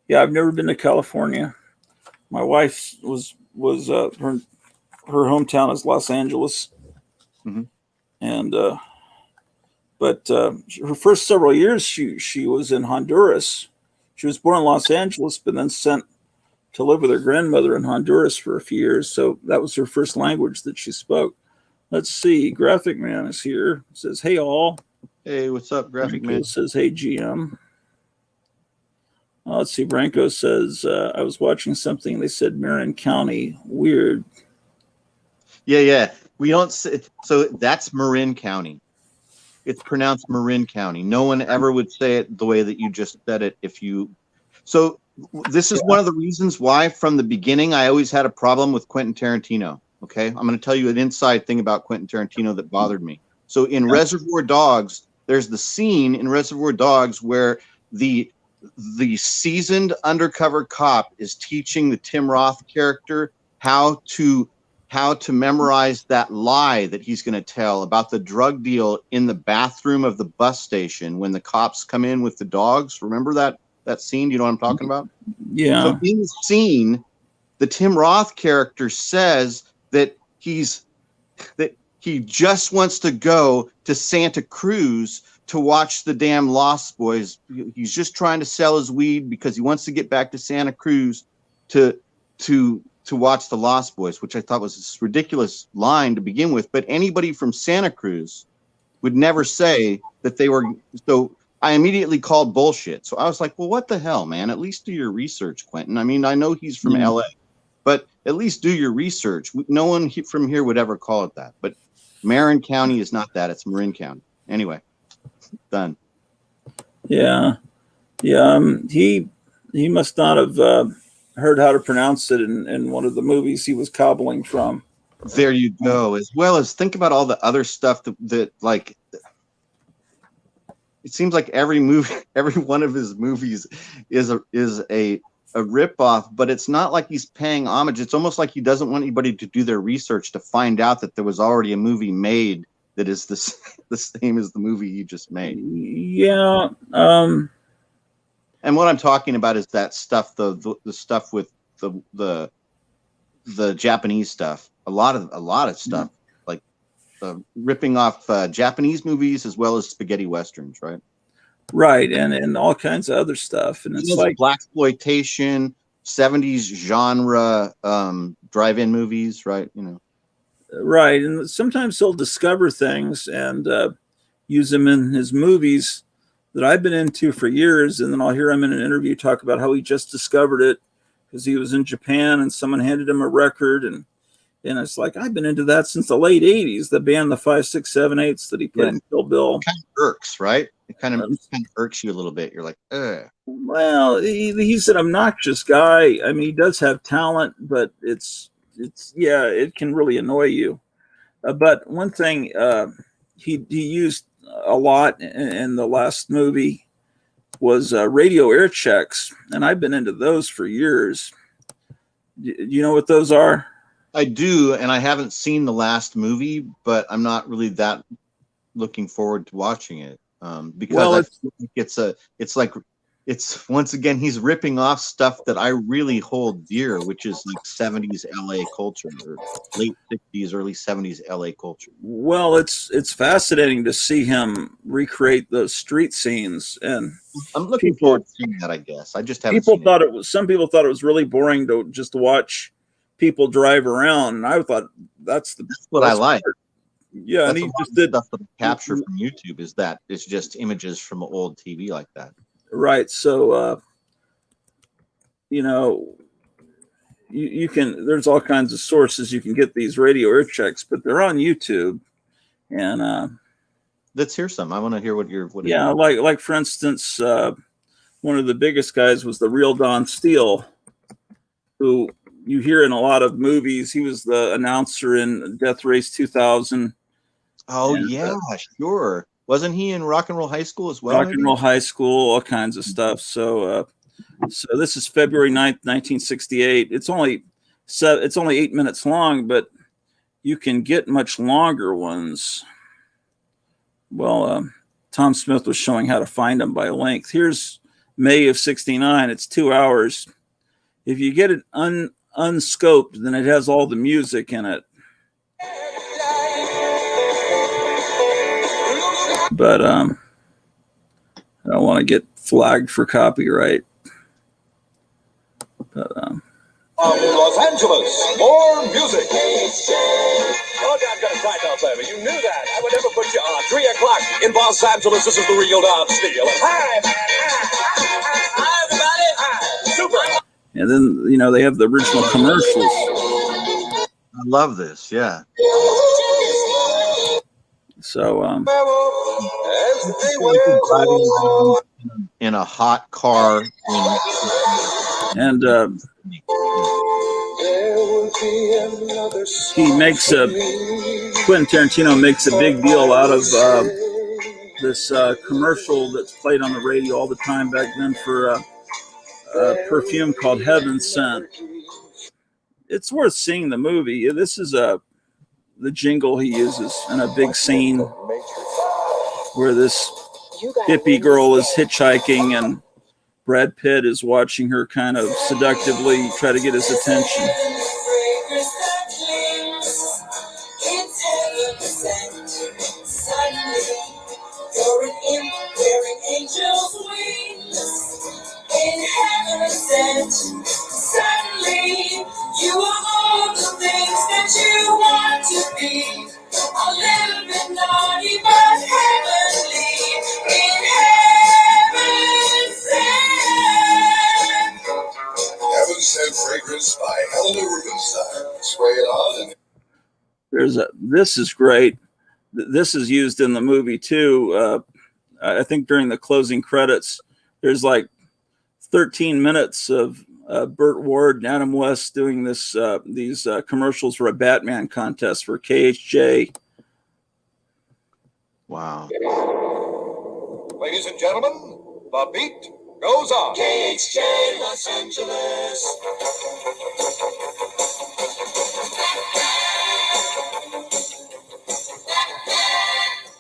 Yeah, I've never been to California. My wife was her hometown is Los Angeles, Mhm. and but her first several years she was in Honduras. She was born in Los Angeles, but then sent to live with her grandmother in Honduras for a few years. So that was her first language that she spoke. Let's see. Graphic Man is here. Says, "Hey all." Hey, what's up, Graphic Branko Man? says, "Hey GM." Let's see. Branko says, "I was watching something. They said Marin County. Weird." Yeah. We don't say, so that's Marin County. It's pronounced Marin County. No one ever would say it the way that you just said it. So this is one of the reasons why from the beginning I always had a problem with Quentin Tarantino. Okay, I'm going to tell you an inside thing about Quentin Tarantino that bothered me. So in Reservoir Dogs, there's the scene in Reservoir Dogs where the seasoned undercover cop is teaching the Tim Roth character how to memorize that lie that he's going to tell about the drug deal in the bathroom of the bus station when the cops come in with the dogs. Remember that scene? Do you know what I'm talking about? Yeah. So in the scene, the Tim Roth character says that he just wants to go to Santa Cruz to watch the damn Lost Boys. He's just trying to sell his weed because he wants to get back to Santa Cruz to watch the Lost Boys, which I thought was this ridiculous line to begin with. But anybody from Santa Cruz would never say that they were. So I immediately called bullshit. So I was like, well, what the hell, man? At least do your research, Quentin. I mean, I know he's from LA, but at least do your research. No one from here would ever call it that. But Marin County is not that. It's Marin County. Anyway, done. Yeah. He must not have heard how to pronounce it in one of the movies he was cobbling from. There you go. As well as think about all the other stuff that like it seems like every movie, every one of his movies is a ripoff, but it's not like he's paying homage. It's almost like he doesn't want anybody to do their research to find out that there was already a movie made that is the same as the movie he just made. Yeah. And what I'm talking about is that stuff, the stuff with the Japanese stuff. A lot of stuff, like ripping off Japanese movies as well as spaghetti westerns, right? Right, and all kinds of other stuff, and it's like blaxploitation, 70s genre drive-in movies, right? Right, and sometimes he'll discover things and use them in his movies that I've been into for years, and then I'll hear him in an interview talk about how he just discovered it because he was in Japan and someone handed him a record, and it's like, I've been into that since the late 80s, the band, the 5, 6, 7, 8s that he played in Kill Bill. It kind of irks, right? It kind of irks you a little bit. You're like, ugh. Well, he's an obnoxious guy. I mean, he does have talent, but it's it can really annoy you. But one thing he used a lot in the last movie was radio air checks, and I've been into those for years. Do you know what those are? I do, and I haven't seen the last movie, but I'm not really that looking forward to watching it because it's once again he's ripping off stuff that I really hold dear, which is like 70s LA culture or late 60s, early 70s LA culture. Well, it's fascinating to see him recreate those street scenes, and I'm looking forward to seeing that. I guess I just haven't. Some people thought it was really boring to just watch people drive around, and I thought that's what I like. Yeah, and he just did stuff that I capture from YouTube. Is that it's just images from old TV like that. Right. So, you can. There's all kinds of sources you can get these radio air checks, but they're on YouTube, and let's hear some. I want to hear what you're. Like for instance, one of the biggest guys was the real Don Steele, who you hear in a lot of movies. He was the announcer in Death Race 2000. Oh, and, sure. Wasn't he in Rock and Roll High School as well? Rock and Roll High School, all kinds of stuff. So this is February 9th, 1968. It's only 8 minutes long, but you can get much longer ones. Well, Tom Smith was showing how to find them by length. Here's May of 69. It's 2 hours. If you get it unscoped, then it has all the music in it. But I don't want to get flagged for copyright. But Los Angeles, more music. Oh, I've got a fight out there, but you knew that. I would never put you on. 3 o'clock in Los Angeles. This is the real Don Steele. Hi, man. Hi, everybody. Hi. Super. And then, they have the original commercials. I love this. Yeah. So, in a hot car, and Quentin Tarantino makes a big deal out of this commercial that's played on the radio all the time back then for a perfume called Heaven Scent. It's worth seeing the movie. This is the jingle he uses in a big scene where this hippie girl is hitchhiking and Brad Pitt is watching her kind of seductively try to get his attention. Suddenly, you are all the things that you want to be. A little bit naughty, but heavenly. In heaven sent. Heaven Sent Fragrance by Helena Rubinstein. Spray it on and This is great. This is used in the movie too. I think during the closing credits, there's like 13 minutes of Burt Ward and Adam West doing these commercials for a Batman contest for KHJ. Wow. Ladies and gentlemen, the beat goes on. KHJ Los Angeles.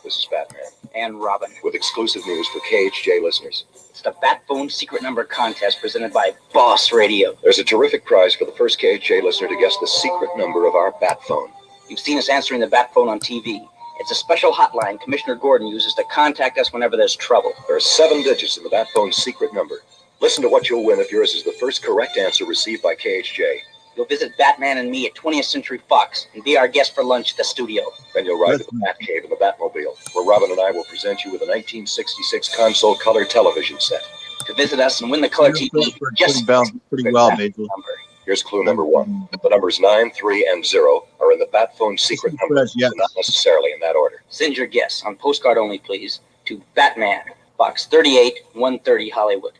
This is Batman And Robin. with exclusive news for KHJ listeners. It's the Bat Phone Secret Number Contest presented by Boss Radio. There's a terrific prize for the first KHJ listener to guess the secret number of our Bat phone. You've seen us answering the Bat Phone on TV. It's a special hotline Commissioner Gordon uses to contact us whenever there's trouble. There are 7 digits in the Bat phone's secret number. Listen to what you'll win if yours is the first correct answer received by KHJ. You'll visit Batman and me at 20th Century Fox and be our guest for lunch at the studio. Then you'll ride to the Bat Cave in the Batmobile, where Robin and I will present you with a 1966 console color television set. To visit us and win the color TV, just pretty well, Basil. number. Here's clue number 1. The numbers 9, 3, and 0 are in the Bat phone secret number, Yes. not necessarily in that order. Send your guess on postcard only, please, to Batman, Box 38, 130, Hollywood.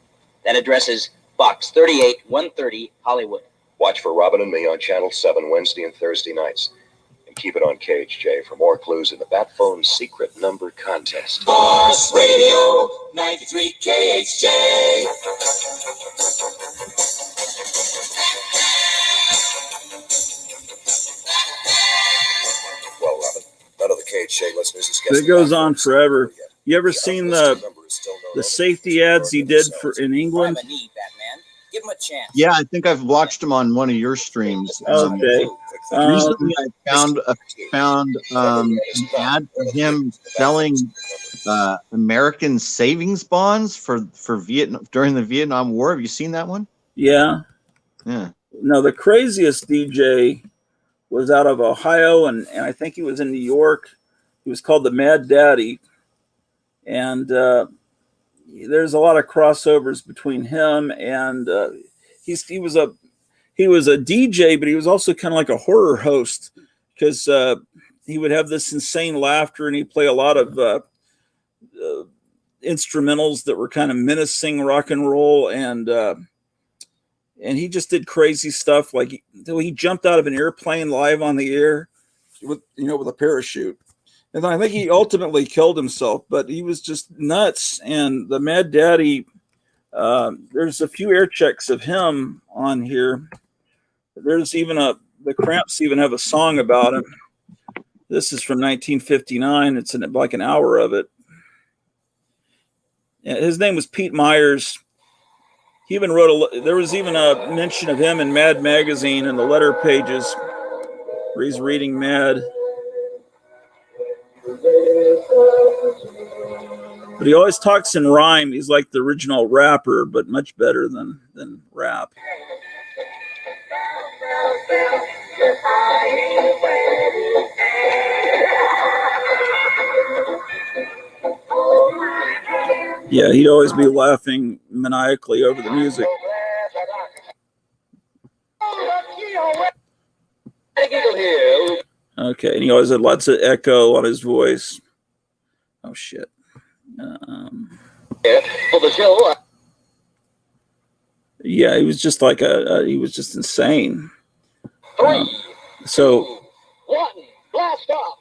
That address is Box 38, 130, Hollywood. Watch for Robin and me on Channel 7 Wednesday and Thursday nights. And keep it on KHJ for more clues in the Bat phone secret number contest. Boss Radio 93 KHJ. Well, Robin, none of the KHJ listeners has guessed. It goes on forever. You ever seen the safety ads he did for in England? Grab a knee, Batman. Give him a chance. Yeah, I think I've watched him on one of your streams. Okay. Recently, I found an ad for him selling American savings bonds for Vietnam during the Vietnam War. Have you seen that one? Yeah. Yeah. No, the craziest DJ was out of Ohio, and I think he was in New York. He was called the Mad Daddy. And there's a lot of crossovers between him and he was a DJ, but he was also kind of like a horror host because he would have this insane laughter and he'd play a lot of instrumentals that were kind of menacing rock and roll, and he just did crazy stuff. Like he jumped out of an airplane live on the air with a parachute. And I think he ultimately killed himself, but he was just nuts. And the Mad Daddy, there's a few air checks of him on here. There's even the Cramps even have a song about him. This is from 1959. It's like an hour of it. His name was Pete Myers. He even there was even a mention of him in Mad Magazine in the letter pages where he's reading Mad. But he always talks in rhyme. He's like the original rapper, but much better than rap. Yeah, he'd always be laughing maniacally over the music. Okay, and he always had lots of echo on his voice. Oh shit. For the show. Yeah, he was just like he was just insane. 3, So 1, blast off.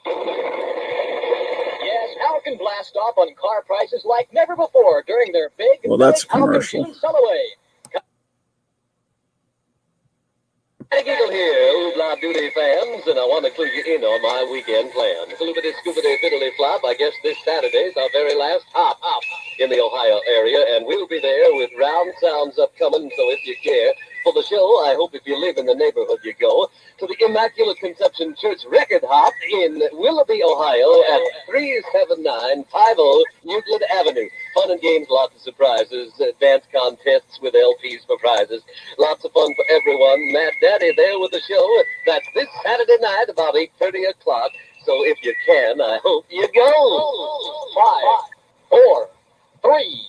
Yes, Alkin blast off on car prices like never before during their big, Well, that's a Alkin commercial. June sell-away. Giggle here, Oobla Doody fans, and I want to clue you in on my weekend plans. Loopity scoopity fiddly flop, I guess this Saturday's our very last hop in the Ohio area, and we'll be there with Round Sounds upcoming, so if you care for the show, I hope if you live in the neighborhood you go to the Immaculate Conception Church Record Hop in Willoughby, Ohio at 37950 Euclid Avenue. Fun and games, lots of surprises, dance contests with LPs for prizes. Lots of fun for everyone. Mad Daddy there with the show. That's this Saturday night about 8:30 o'clock. So if you can, I hope you go. 5, 4, 3,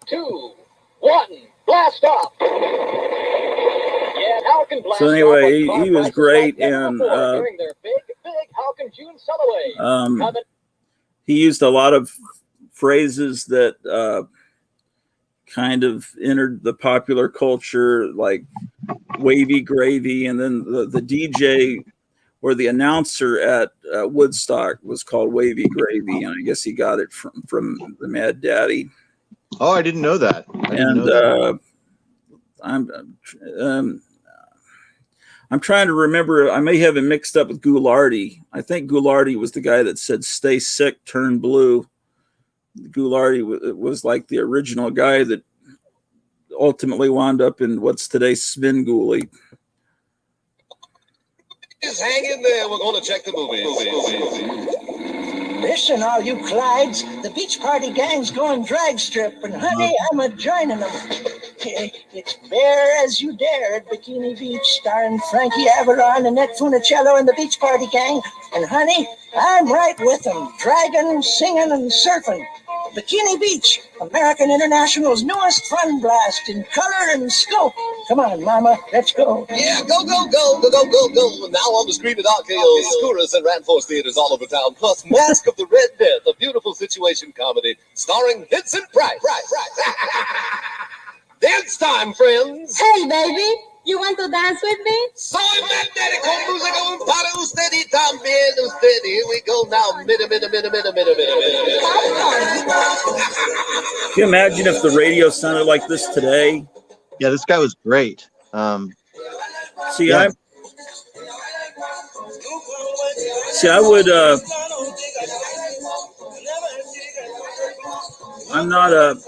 2, 1, blast off. Yeah, Halkin blast So anyway, off on he was car great, prices like never and before during their big Halkin June sell-away. he used a lot of phrases that kind of entered the popular culture, like wavy gravy, and then the DJ or the announcer at Woodstock was called Wavy Gravy, and I guess he got it from the Mad Daddy. Oh, I didn't know that. I'm trying to remember. I may have it mixed up with Ghoulardi. I think Ghoulardi was the guy that said "Stay sick, turn blue." Ghoulardi was like the original guy that ultimately wound up in what's today Svengoolie. Just hang in there. We're going to check the movies. Listen, all you Clydes, the beach party gang's going drag strip, and honey, I'm a-joining them. It's Bear As You Dare at Bikini Beach, starring Frankie Avalon, Annette Funicello, and the beach party gang. And honey, I'm right with them, dragging, singing, and surfing. Bikini Beach, American International's newest fun blast in color and scope. Come on, Mama, let's go. Yeah, go, go, go, go, go, go, go. Now on the screen at RKO, Skouras and Ranforce theaters all over town, plus Mask of the Red Death, a beautiful situation comedy starring Vincent Price. Dance time, friends. Hey, baby, you want to dance with me? Soy magnético, música, un para usted y también usted. Here we go now. Minute. Can you imagine if the radio sounded like this today? Yeah, this guy was great. I would. I'm not a.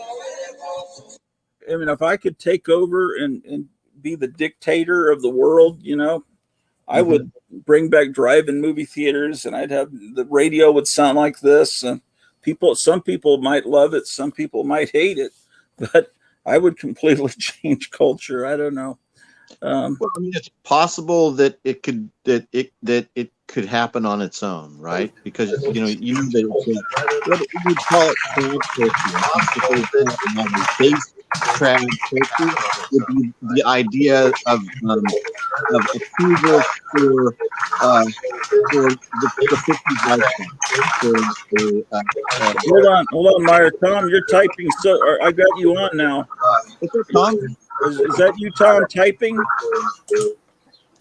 I mean, if I could take over and be the dictator of the world, I would bring back drive-in movie theaters, and I'd have the radio would sound like this. And some people might love it, some people might hate it, but I would completely change culture. I don't know. Well, I mean, it's possible that it could happen on its own, right? Because that what you call it base trad culture would be the idea of approval for the 50s lifestyle. Hold on, Meyer. Tom, you're typing. So I got you on now. Is that Tom? Is that you, Tom, typing?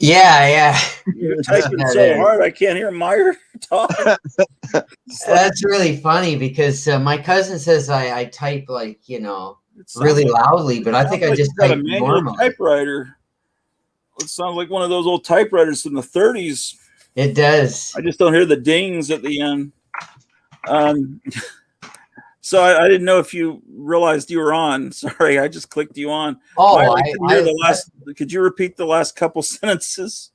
Yeah. You're typing so hard I can't hear Meyer talk. That's really funny because my cousin says I type like really loudly, but I think I just got type a manual normally. typewriter. It sounds like one of those old typewriters from the 30s. It does. I just don't hear the dings at the end. So I didn't know if you realized you were on. Sorry, I just clicked you on. Oh, I couldn't hear the last. Could you repeat the last couple sentences?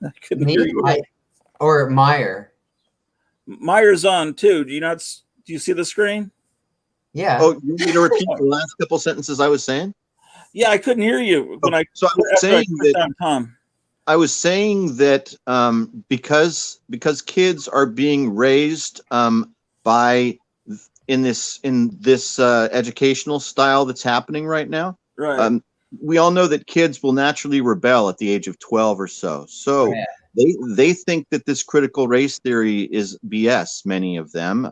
I couldn't hear you. Or Meyer. Meyer's on too. Do you see the screen? Yeah. Oh, you need to repeat the last couple sentences I was saying? Yeah, I couldn't hear you when I. So I was saying that. Tom. I was saying that because kids are being raised by in this educational style that's happening right now. Right. We all know that kids will naturally rebel at the age of 12 or so. So they think that this critical race theory is BS. Many of them.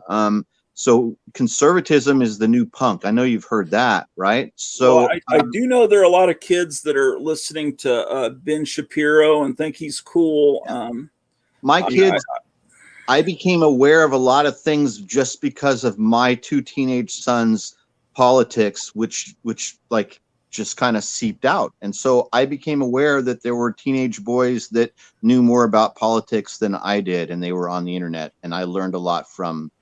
So conservatism is the new punk. I know you've heard that, right? So I do know there are a lot of kids that are listening to Ben Shapiro and think he's cool. My kids. I became aware of a lot of things just because of my two teenage sons' politics, which like just kind of seeped out. And so I became aware that there were teenage boys that knew more about politics than I did, and they were on the internet. And I learned a lot from,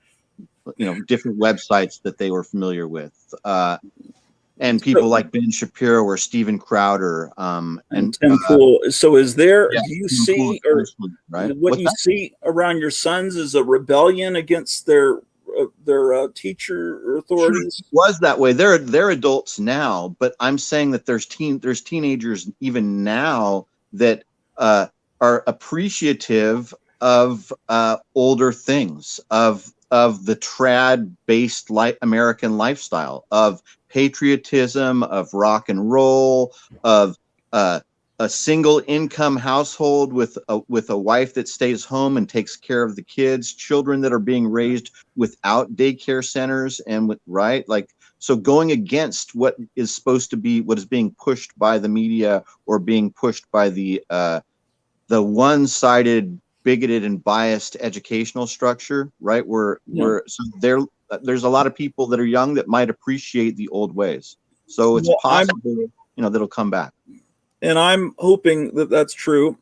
different websites that they were familiar with. And people like Ben Shapiro or Steven Crowder. And Tim Pool. So is there, yeah, do you see, or right? what you see around your sons is a rebellion against their teacher authorities? It was that way. They're adults now, but I'm saying that there's teenagers even now that are appreciative of older things, of the trad-based American lifestyle, of patriotism, of rock and roll, of a single income household with a wife that stays home and takes care of the kids, children that are being raised without daycare centers, and so going against what is supposed to be, what is being pushed by the media or being pushed by the one-sided, bigoted and biased educational structure, right? So there's a lot of people that are young that might appreciate the old ways. So it's possible, that'll come back. And I'm hoping that that's true.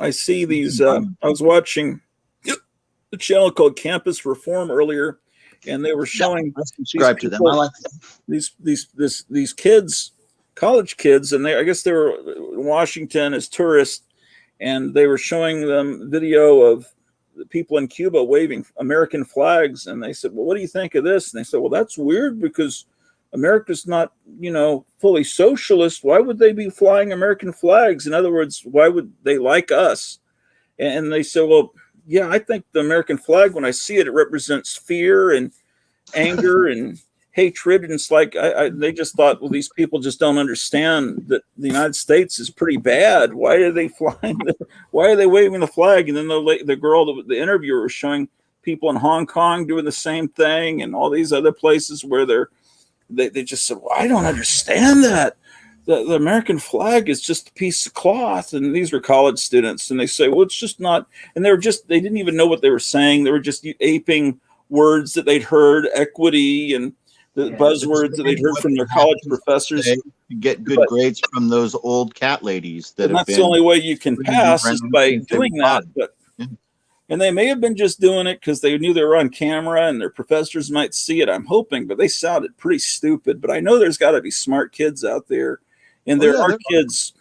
I see these. I was watching the channel called Campus Reform earlier, and they were showing subscribe to them. I like these kids, college kids, and I guess they were in Washington as tourists, and they were showing them video of the people in Cuba waving American flags, and they said, "Well, what do you think of this?" And they said, "Well, that's weird because America's not, fully socialist. Why would they be flying American flags? In other words, why would they like us?" And they said, "Well, yeah, I think the American flag, when I see it, it represents fear and anger and hatred." And it's like they just thought, well, these people just don't understand that the United States is pretty bad. Why are they flying? Why are they waving the flag? And then the girl, the interviewer, was showing people in Hong Kong doing the same thing, and all these other places where they just said, "Well, I don't understand that. The American flag is just a piece of cloth." And these were college students, and they say, "Well, it's just not." And they didn't even know what they were saying. They were just aping words that they'd heard, equity and the buzzwords that they'd heard from their college professors. You get good grades from those old cat ladies. That's the only way you can pass is by doing that. But and they may have been just doing it because they knew they were on camera and their professors might see it, I'm hoping, but they sounded pretty stupid. But I know there's got to be smart kids out there. And there are kids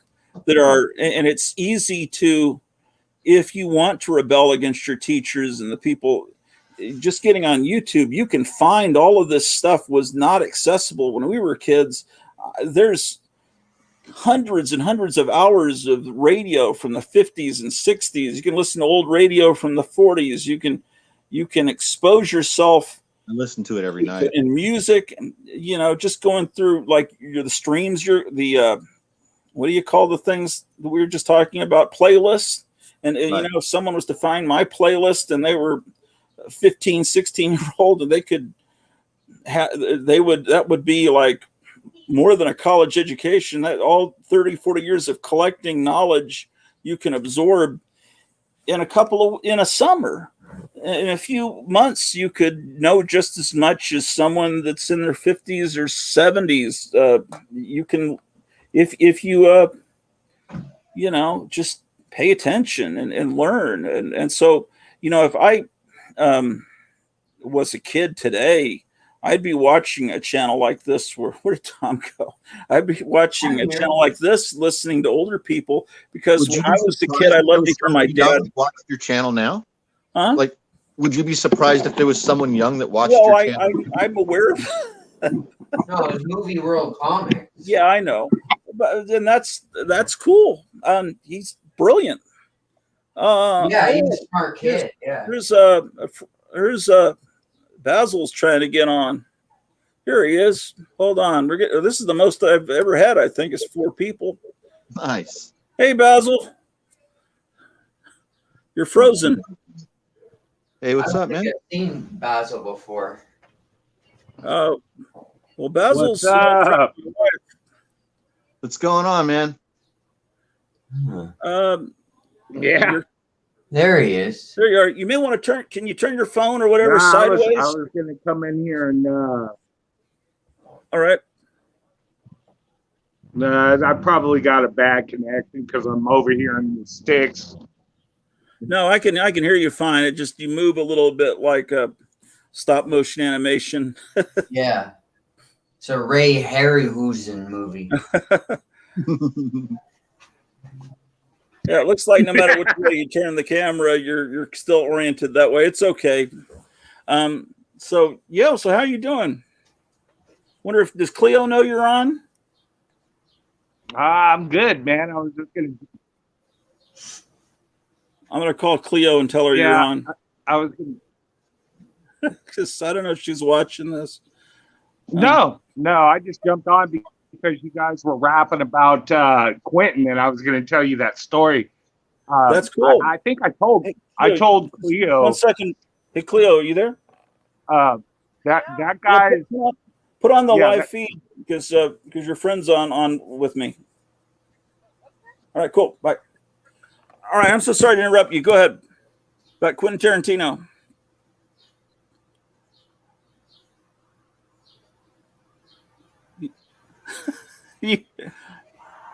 that are, and it's easy to, if you want to rebel against your teachers and the people, just getting on YouTube, you can find all of this stuff was not accessible when we were kids. There's hundreds and hundreds of hours of radio from the 50s and 60s. You can listen to old radio from the 40s. You can expose yourself and listen to it every night in music, and just going through like the streams, what do you call the things that we were just talking about, playlists. And right. If someone was to find my playlist and they were 15, 16-year-old, and that would be like more than a college education. That all 30, 40 years of collecting knowledge you can absorb in a summer. In a few months, you could know just as much as someone that's in their 50s or 70s. You can, if you, just pay attention and learn. And so, if I was a kid today, I'd be watching a channel like this. Where did Tom go? I'd be watching a channel like this, listening to older people, because when I was a kid, I loved to hear my dad watch your channel now. Huh? Like, would you be surprised if there was someone young that watched your channel? I'm aware of No, it's Movie World Comics. Yeah, I know. But then that's cool. He's brilliant. Yeah, he's a smart kid. Yeah. Here's Basil's trying to get on. Here he is. Hold on. This is the most I've ever had, I think, is 4 people. Nice. Hey, Basil. You're frozen. Hey, what's up, man? I've seen Basil before. Well, Basil's what's going on, man? Yeah. There he is. There you are. You may want to can you turn your phone or whatever sideways? I was going to come in here and. All right. I probably got a bad connection because I'm over here in the sticks. No, I can hear you fine. It just, you move a little bit like a stop motion animation. Yeah. It's a Ray Harryhausen movie. Yeah, it looks like no matter which way you turn the camera, you're still oriented that way. It's okay. So how you doing? Wonder if does Cleo know you're on? I'm good, man. I was just gonna call Cleo and tell her you're on. I was because I don't know if she's watching this. No, I just jumped on because you guys were rapping about Quentin, and I was going to tell you that story. That's cool. I think I told Cleo. 1 second. Hey, Cleo, are you there? That guy. Put on the live feed because your friend's on with me. All right, cool. Bye. All right, I'm so sorry to interrupt you. Go ahead. About Quentin Tarantino.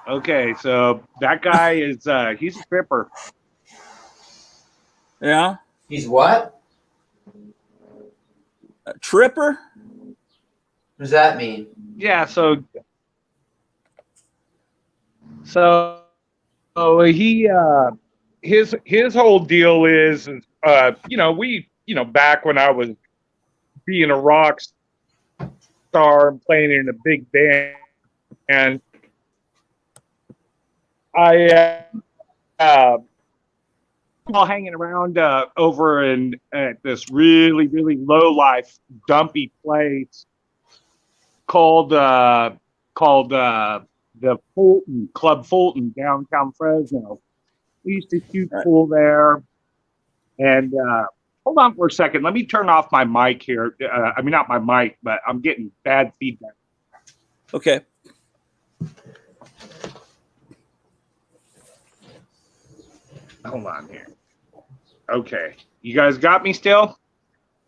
Okay, so that guy is he's a stripper. Yeah. He's what? A tripper? What does that mean? Yeah, so he his whole deal is back when I was being a rock star and playing in a big band, and I all hanging around over in at this really, really low life dumpy place called the Fulton Club Fulton downtown Fresno. We used to shoot pool there, and hold on for a second. Let me turn off my mic here. I mean, not my mic, but I'm getting bad feedback. Okay. Hold on here. Okay. You guys got me still?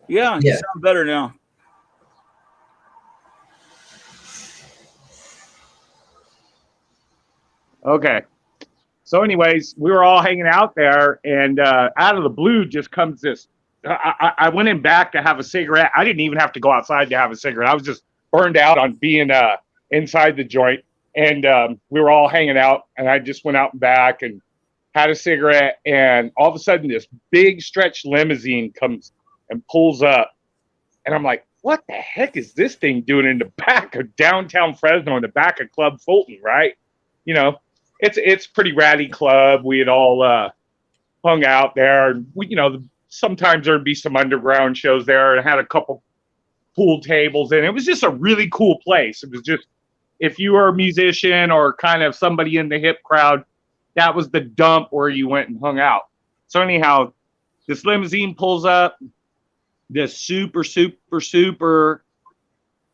Yeah, you sound better now. Okay. So anyways, we were all hanging out there, and out of the blue just comes this. I went in back to have a cigarette. I didn't even have to go outside to have a cigarette. I was just burned out on being inside the joint. And we were all hanging out, and I just went out and back and had a cigarette. And all of a sudden, this big stretch limousine comes and pulls up. And I'm like, what the heck is this thing doing in the back of downtown Fresno, in the back of Club Fulton, right? You know, it's pretty ratty club. We had all hung out there. And we, sometimes there'd be some underground shows there, and had a couple pool tables. And it was just a really cool place. It was just, if you were a musician or kind of somebody in the hip crowd, that was the dump where you went and hung out. So anyhow, this limousine pulls up. This super, super, super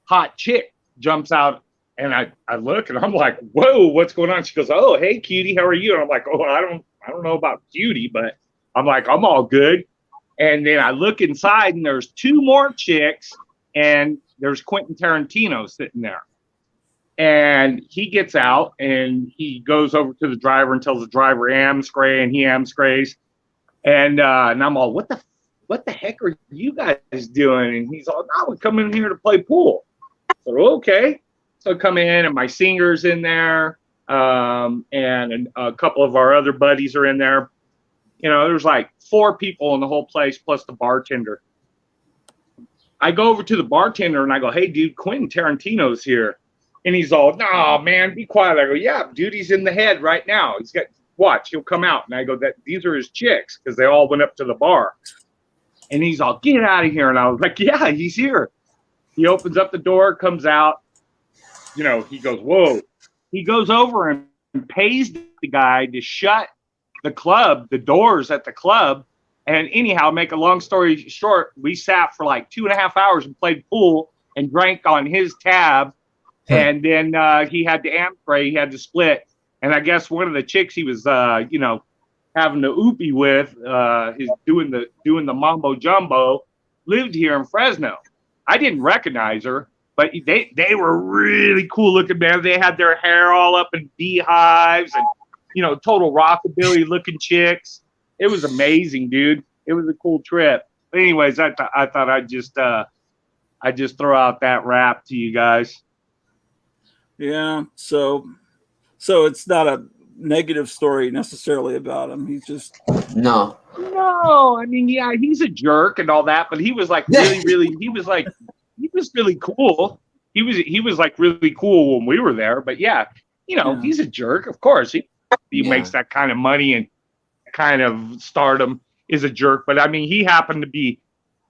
hot chick jumps out, and I look, and I'm like, whoa, what's going on? She goes, oh, hey, cutie, how are you? And I'm like, oh, I don't know about cutie, but I'm like, I'm all good. And then I look inside, and there's two more chicks, and there's Quentin Tarantino sitting there. And he gets out, and he goes over to the driver and tells the driver amscray, and he amscrays. And I'm all, what the heck are you guys doing? And he's all, no, we're coming here to play pool. So, okay. So I come in, and my singer's in there, and a couple of our other buddies are in there. There's like 4 people in the whole place, plus the bartender. I go over to the bartender, and I go, hey, dude, Quentin Tarantino's here. And he's all, no, man, be quiet. I go, yeah, dude, he's in the head right now. He's got, watch, he'll come out. And I go, these are his chicks, because they all went up to the bar. And he's all, get out of here. And I was like, yeah, he's here. He opens up the door, comes out. He goes, whoa. He goes over and pays the guy to shut the doors at the club. And anyhow, make a long story short, we sat for like 2.5 hours and played pool and drank on his tab. And then he had to amspray, he had to split. And I guess one of the chicks he was, having the oopie with, is doing the mambo jumbo, lived here in Fresno. I didn't recognize her, but they were really cool looking, man. They had their hair all up in beehives and, total rockabilly looking chicks. It was amazing, dude. It was a cool trip. But anyways, I thought I'd just throw out that rap to you guys. Yeah. So it's not a negative story necessarily about him. He's just no. I mean, yeah, he's a jerk and all that, but he was like really he was really cool. He was like really cool when we were there. But yeah, he's a jerk. Of course, he makes that kind of money and kind of stardom, is a jerk. But I mean, he happened to be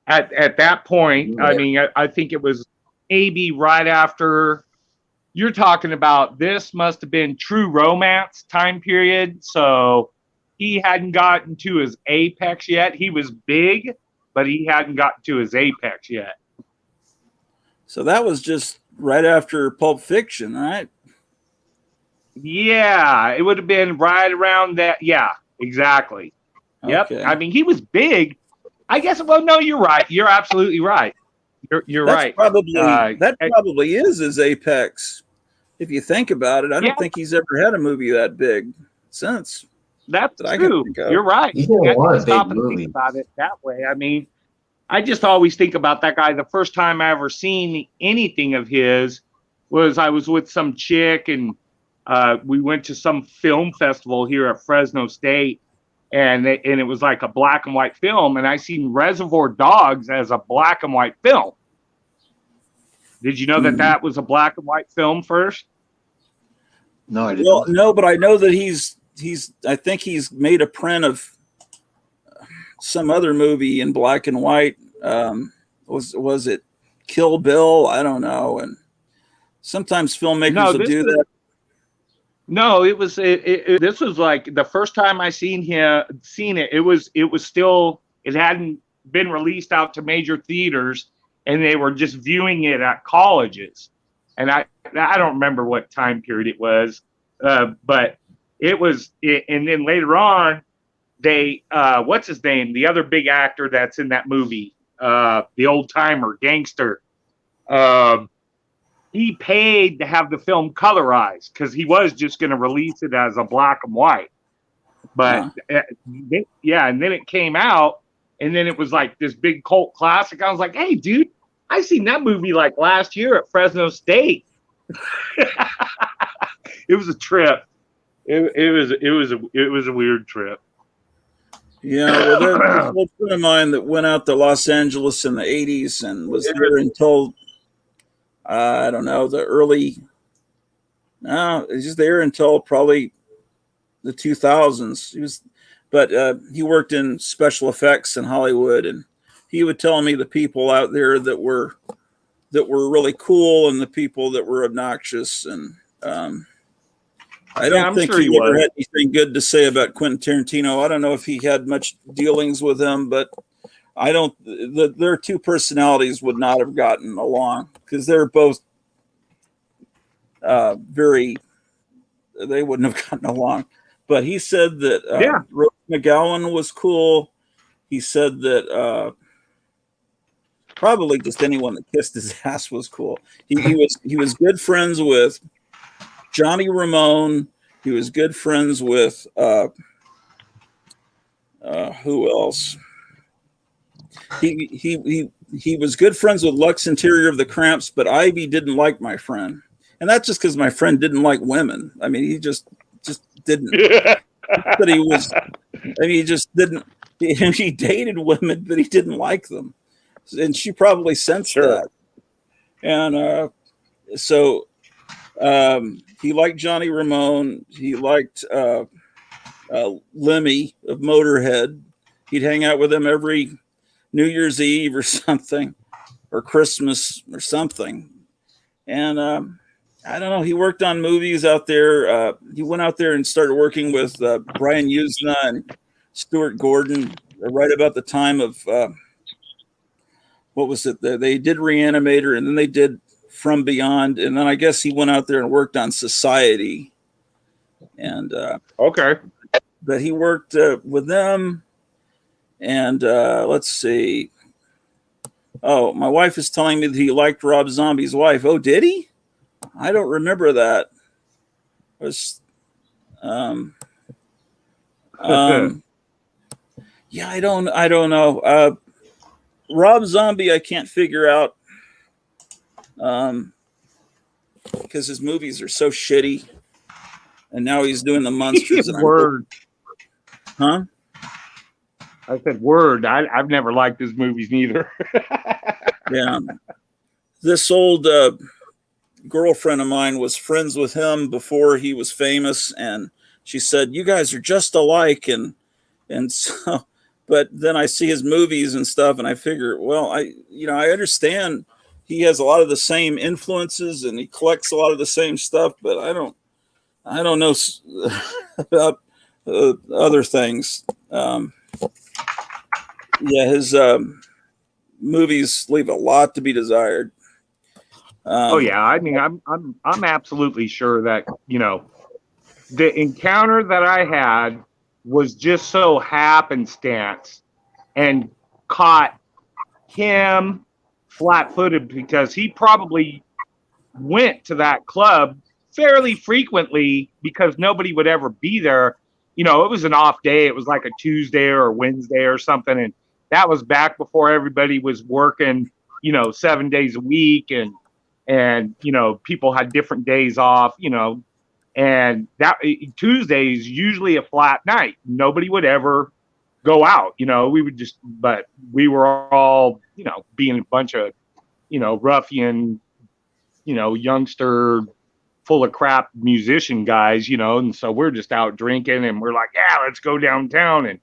at that point. I mean, I think it was maybe right after. You're talking about, this must have been True Romance time period. So he hadn't gotten to his apex yet. He was big, but he hadn't gotten to his apex yet. So that was just right after Pulp Fiction, right? Yeah, it would have been right around that. Yeah, exactly. Yep. Okay. I mean, he was big. I guess, well, no, you're right. You're absolutely right. You're That's right. Probably is his apex. If you think about it, I don't Yeah. think he's ever had a movie that big since. That's that I can true. think of. You're right. He's You done a have lot to of stop big and movies. think about it that way. I mean, I just always think about that guy. The first time I ever seen anything of his was I was with some chick, and we went to some film festival here at Fresno State, and it was like a black and white film, and I seen Reservoir Dogs as a black and white film. Did you know that that was a black and white film first? No, I didn't. Well, no, but I know that he's. I think he's made a print of some other movie in black and white. Was it Kill Bill? I don't know. And sometimes filmmakers will do that. No, it was. This was like the first time I seen it. It was still. It hadn't been released out to major theaters, and they were just viewing it at colleges. And I don't remember what time period it was, but it was. And then later on, they what's his name? The other big actor that's in that movie, the old timer gangster. He paid to have the film colorized because he was just going to release it as a black and white. But yeah, and then it came out, and then it was like this big cult classic. I was like, hey, dude, I seen that movie like last year at Fresno State. It was a trip. It was a weird trip. Yeah, well, there's a old friend of mine that went out to Los Angeles in the 80s and was there until, I don't know, he was just there until probably the 2000s. He worked in special effects in Hollywood, and he would tell me the people out there that were really cool and the people that were obnoxious. And I don't think he ever had anything good to say about Quentin Tarantino. I don't know if he had much dealings with him, but their two personalities would not have gotten along because they're both they wouldn't have gotten along. But he said that Rose McGowan was cool. He said that probably just anyone that kissed his ass was cool. He was good friends with Johnny Ramone. He was good friends with who else? He was good friends with Lux Interior of the Cramps, but Ivy didn't like my friend, and that's just because my friend didn't like women. I mean, he just didn't. But he was. I mean, he just didn't. He dated women, but he didn't like them, and she probably sensed that. And so he liked Johnny Ramone. He liked Lemmy of Motorhead. He'd hang out with him every New Year's Eve or something, or Christmas or something. And I don't know. He worked on movies out there. He went out there and started working with Brian Usna and Stuart Gordon right about the time of what was it? They did Reanimator, and then they did From Beyond, and then I guess he went out there and worked on Society. And but he worked with them. And let's see. Oh, my wife is telling me that he liked Rob Zombie's wife. Oh, did he? I don't remember that. It was yeah, I don't know. Rob Zombie, I can't figure out because his movies are so shitty, and now he's doing the monsters. Word. Huh? I said word. I've never liked his movies neither. Yeah. This old girlfriend of mine was friends with him before he was famous, and she said, "You guys are just alike." And so, but then I see his movies and stuff, and I figure, well, I understand he has a lot of the same influences and he collects a lot of the same stuff, but I don't know about other things. Yeah, his movies leave a lot to be desired. Oh yeah, I mean, I'm absolutely sure that the encounter that I had was just so happenstance and caught him flat-footed because he probably went to that club fairly frequently because nobody would ever be there. You know, it was an off day. It was like a Tuesday or a Wednesday or something. And that was back before everybody was working, you know, 7 days a week. And, you know, people had different days off, you know, and that Tuesday is usually a flat night. Nobody would ever go out, you know, but we were all, you know, being a bunch of, you know, ruffian, you know, youngster, full of crap musician guys, you know, and so we're just out drinking and we're like, yeah, let's go downtown and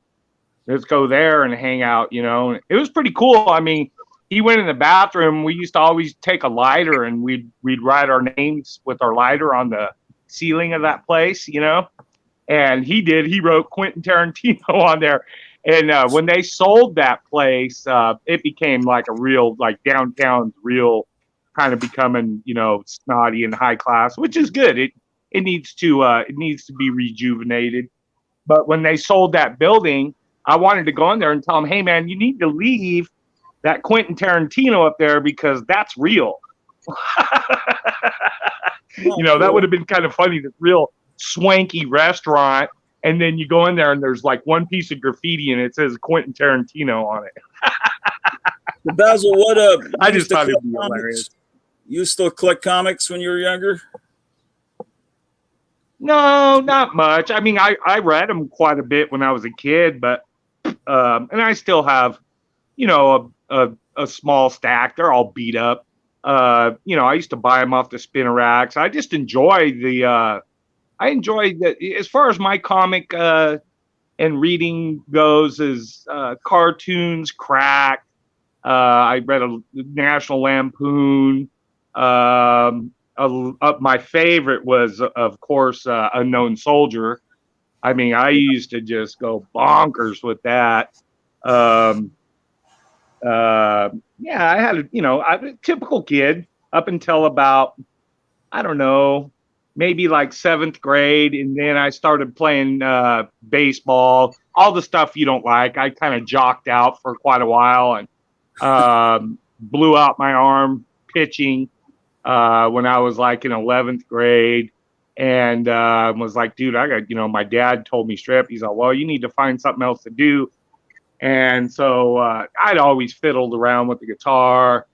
let's go there and hang out, you know. And it was pretty cool. I mean, he went in the bathroom. We used to always take a lighter and we'd write our names with our lighter on the ceiling of that place, you know. And he wrote Quentin Tarantino on there. And when they sold that place, it became like a real, like downtown's real kind of becoming, you know, snotty and high class, which is good. It needs to be rejuvenated. But when they sold that building, I wanted to go in there and tell them, hey man, you need to leave that Quentin Tarantino up there because that's real. You know, that would have been kind of funny. This real swanky restaurant, and then you go in there and there's like one piece of graffiti and it says Quentin Tarantino on it. Basil, what I just thought it'd be hilarious. You still collect comics when you were younger? No, not much. I mean, I read them quite a bit when I was a kid, but and I still have, you know, a small stack. They're all beat up. You know, I used to buy them off the spinner racks. I just enjoy as far as my comic and reading goes, is cartoons, crack. I read a National Lampoon. My favorite was, of course, Unknown Soldier. I mean, I used to just go bonkers with that. Yeah, I had a typical kid up until about, I don't know, maybe like 7th grade. And then I started playing baseball, all the stuff you don't like. I kind of jocked out for quite a while and blew out my arm pitching when I was like in 11th grade. And was like, dude, I got, my dad told me straight up, he's like, well, you need to find something else to do. And so I'd always fiddled around with the guitar,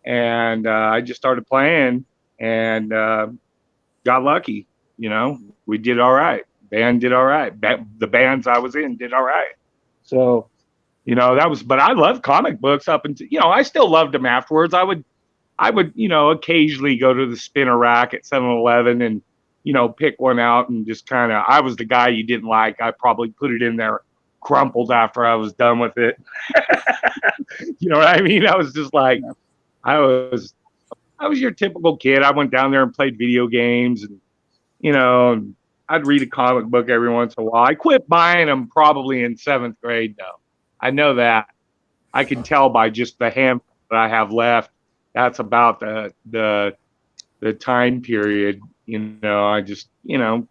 and I just started playing and got lucky. We did all right. Band did all right. The bands I was in did all right. So, but I loved comic books up until, I still loved them afterwards. I would, occasionally go to the spinner rack at 7-Eleven and, pick one out and just kind of, I was the guy you didn't like. I probably put it in there crumpled after I was done with it. You know what I mean? I was just like, I was your typical kid. I went down there and played video games and, I'd read a comic book every once in a while. I quit buying them probably in 7th grade though. I know that. I can tell by just the handful that I have left. That's about the time period. I just,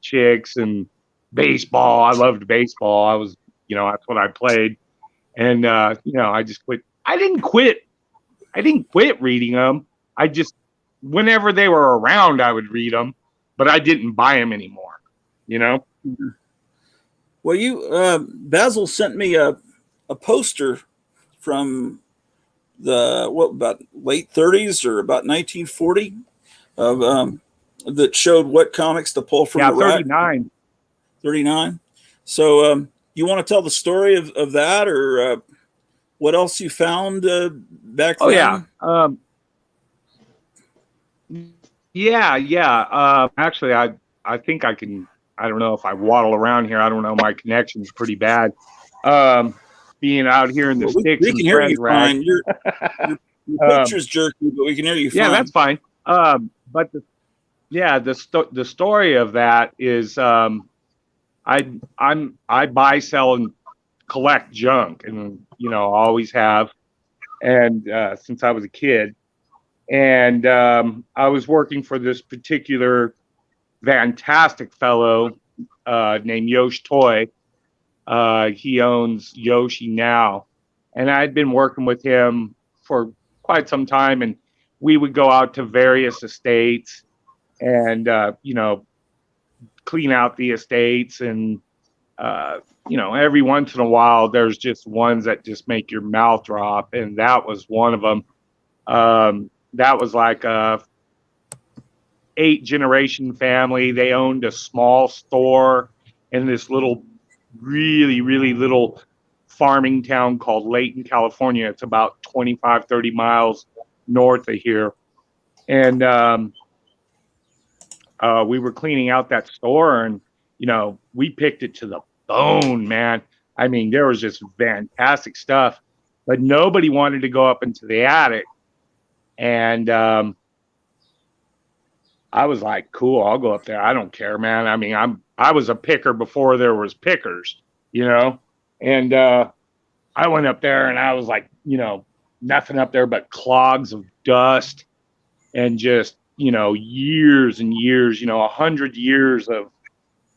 chicks and baseball. I loved baseball. I was, that's what I played. And, I just quit. I didn't quit reading them. I just, whenever they were around, I would read them, but I didn't buy them anymore, Well, Basil sent me a poster from about late 30s or about 1940 of, that showed what comics to pull from the rack. 39. 39. So, you want to tell the story of that, or what else you found back then? Yeah. Actually, I think I can. I don't know if I waddle around here. I don't know. My connection's pretty bad. Being out here in the sticks. We can hear you fine. Your picture's jerky, but we can hear you fine. Yeah, that's fine. But the story of that is I buy, sell, and collect junk, and always have, and since I was a kid, and I was working for this particular fantastic fellow named Yosh Toy. He owns Yoshi now, and I'd been working with him for quite some time, and we would go out to various estates and clean out the estates. And every once in a while there's just ones that just make your mouth drop, and that was one of them. That was like a 8-generation family. They owned a small store in this little, really, really little farming town called Layton, California. It's about 25, 30 miles north of here. And we were cleaning out that store, and, we picked it to the bone, man. I mean, there was just fantastic stuff, but nobody wanted to go up into the attic. And I was like, cool, I'll go up there. I don't care, man. I mean, I was a picker before there was pickers, and I went up there, and I was like, nothing up there but clogs of dust and just, years and years, 100 years of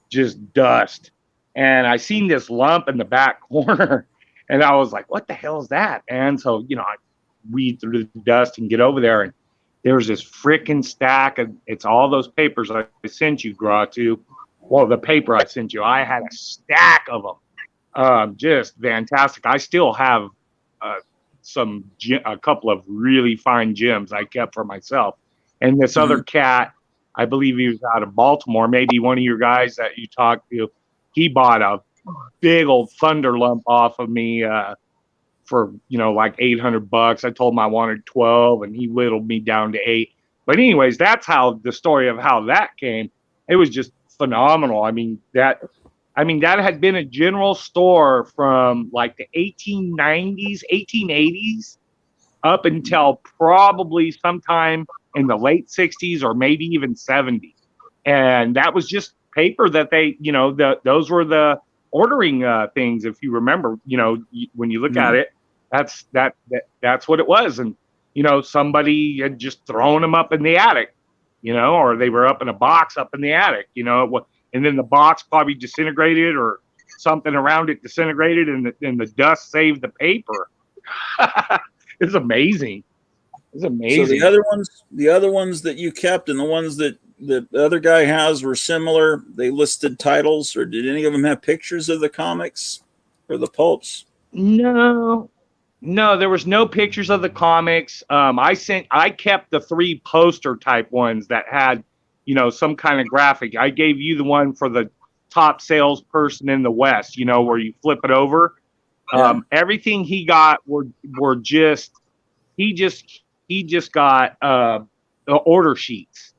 just dust. And I seen this lump in the back corner, and I was like, what the hell is that? And so, I weed through the dust and get over there, and there was this freaking stack of, it's all those papers I sent you, Gratu. Well, the paper I sent you, I had a stack of them. Just fantastic. I still have a couple of really fine gems I kept for myself. And this other cat, I believe he was out of Baltimore, maybe one of your guys that you talked to, he bought a big old thunder lump off of me for, like $800. I told him I wanted 12, and he whittled me down to 8. But anyways, that's how the story of how that came. It was just phenomenal. I mean, that had been a general store from like the 1890s, 1880s up until probably sometime in the late 60s or maybe even 70s. And that was just paper that they, those were the ordering things. If you remember, when you look at it, that's what it was. And, somebody had just thrown them up in the attic, or they were up in a box up in the attic, and then the box probably disintegrated or something around it disintegrated, and the dust saved the paper. It's amazing. It's amazing. So the other ones that you kept and the ones that the other guy has were similar. They listed titles, or did any of them have pictures of the comics or the pulps? No, there was no pictures of the comics. I kept the 3 poster type ones that had, some kind of graphic. I gave you the one for the top salesperson in the West, where you flip it over. Yeah. Everything he got were just, he just got the order sheets,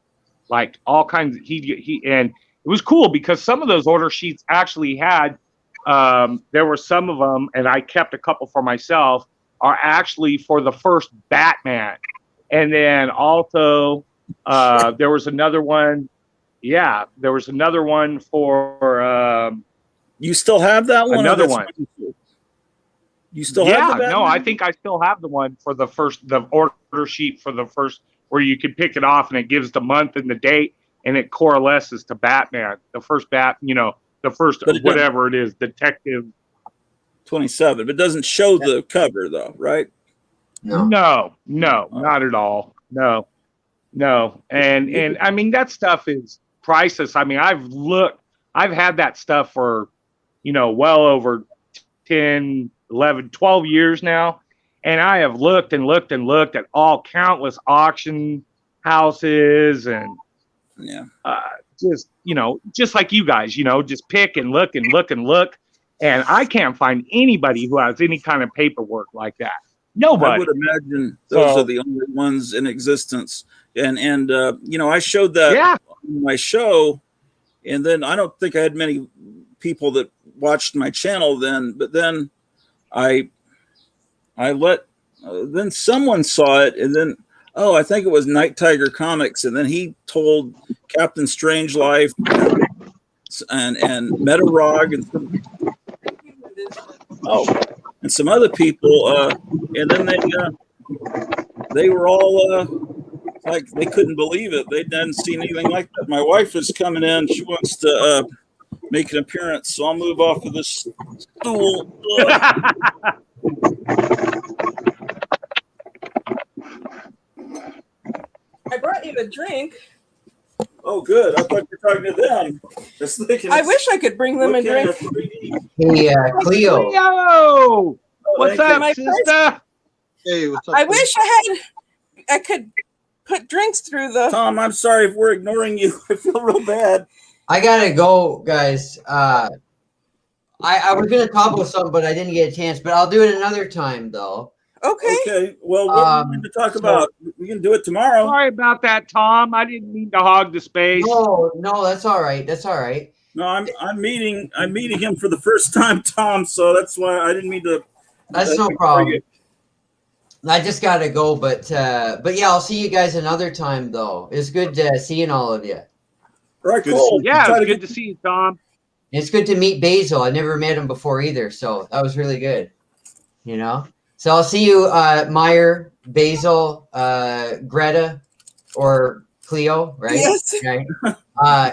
like all kinds of, and it was cool because some of those order sheets actually had, there were some of them, and I kept a couple for myself, are actually for the first Batman. And then also, there was another one. Yeah, there was another one for. You still have that one? Another one. You still have the Batman? No, I think I still have the one for the order sheet for the first, where you can pick it off and it gives the month and the date, and it coalesces to Batman, the first the first whatever it is, Detective 27. But it doesn't show the cover though, right? No, not at all. No. And I mean, that stuff is priceless. I mean, I've had that stuff for, well over 10, 11, 12 years now. And I have looked and looked and looked at all countless auction houses and just like you guys, just pick and look and look and look. And I can't find anybody who has any kind of paperwork like that. Nobody. I would imagine those are the only ones in existence. And I showed that on my show, and then I don't think I had many people that watched my channel then, but then I let then someone saw it, and then I think it was Night Tiger Comics, and then he told Captain Strangelove and Metarog and some other people, and then they were all like they couldn't believe it. They hadn't seen anything like that. My wife is coming in; she wants to make an appearance, so I'll move off of this stool. I brought you a drink. Oh, good. I thought you were talking to them. Just thinking, I wish I could bring them a looking drink. at 3D. Hey, Cleo. Cleo! What's thank up, you. sister? Hey, what's up? I Cleo? wish I could put drinks through the. Tom, I'm sorry if we're ignoring you. I feel real bad. I gotta go, guys. I was gonna talk about something, but I didn't get a chance. But I'll do it another time, though. Okay. Okay. Well, what are we going to talk about? We can do it tomorrow. Sorry about that, Tom. I didn't mean to hog the space. No, that's all right. That's all right. No, I'm meeting him for the first time, Tom. So that's why I didn't mean to. That's no problem. I just gotta go, but yeah, I'll see you guys another time, though. It's good seeing all of you. Right, cool. Yeah, it's good to see you, Tom. It's good to meet Basil. I never met him before either, so that was really good. You know. So I'll see you, Meyer, Basil, Greta, or Cleo, right? Yes. Right.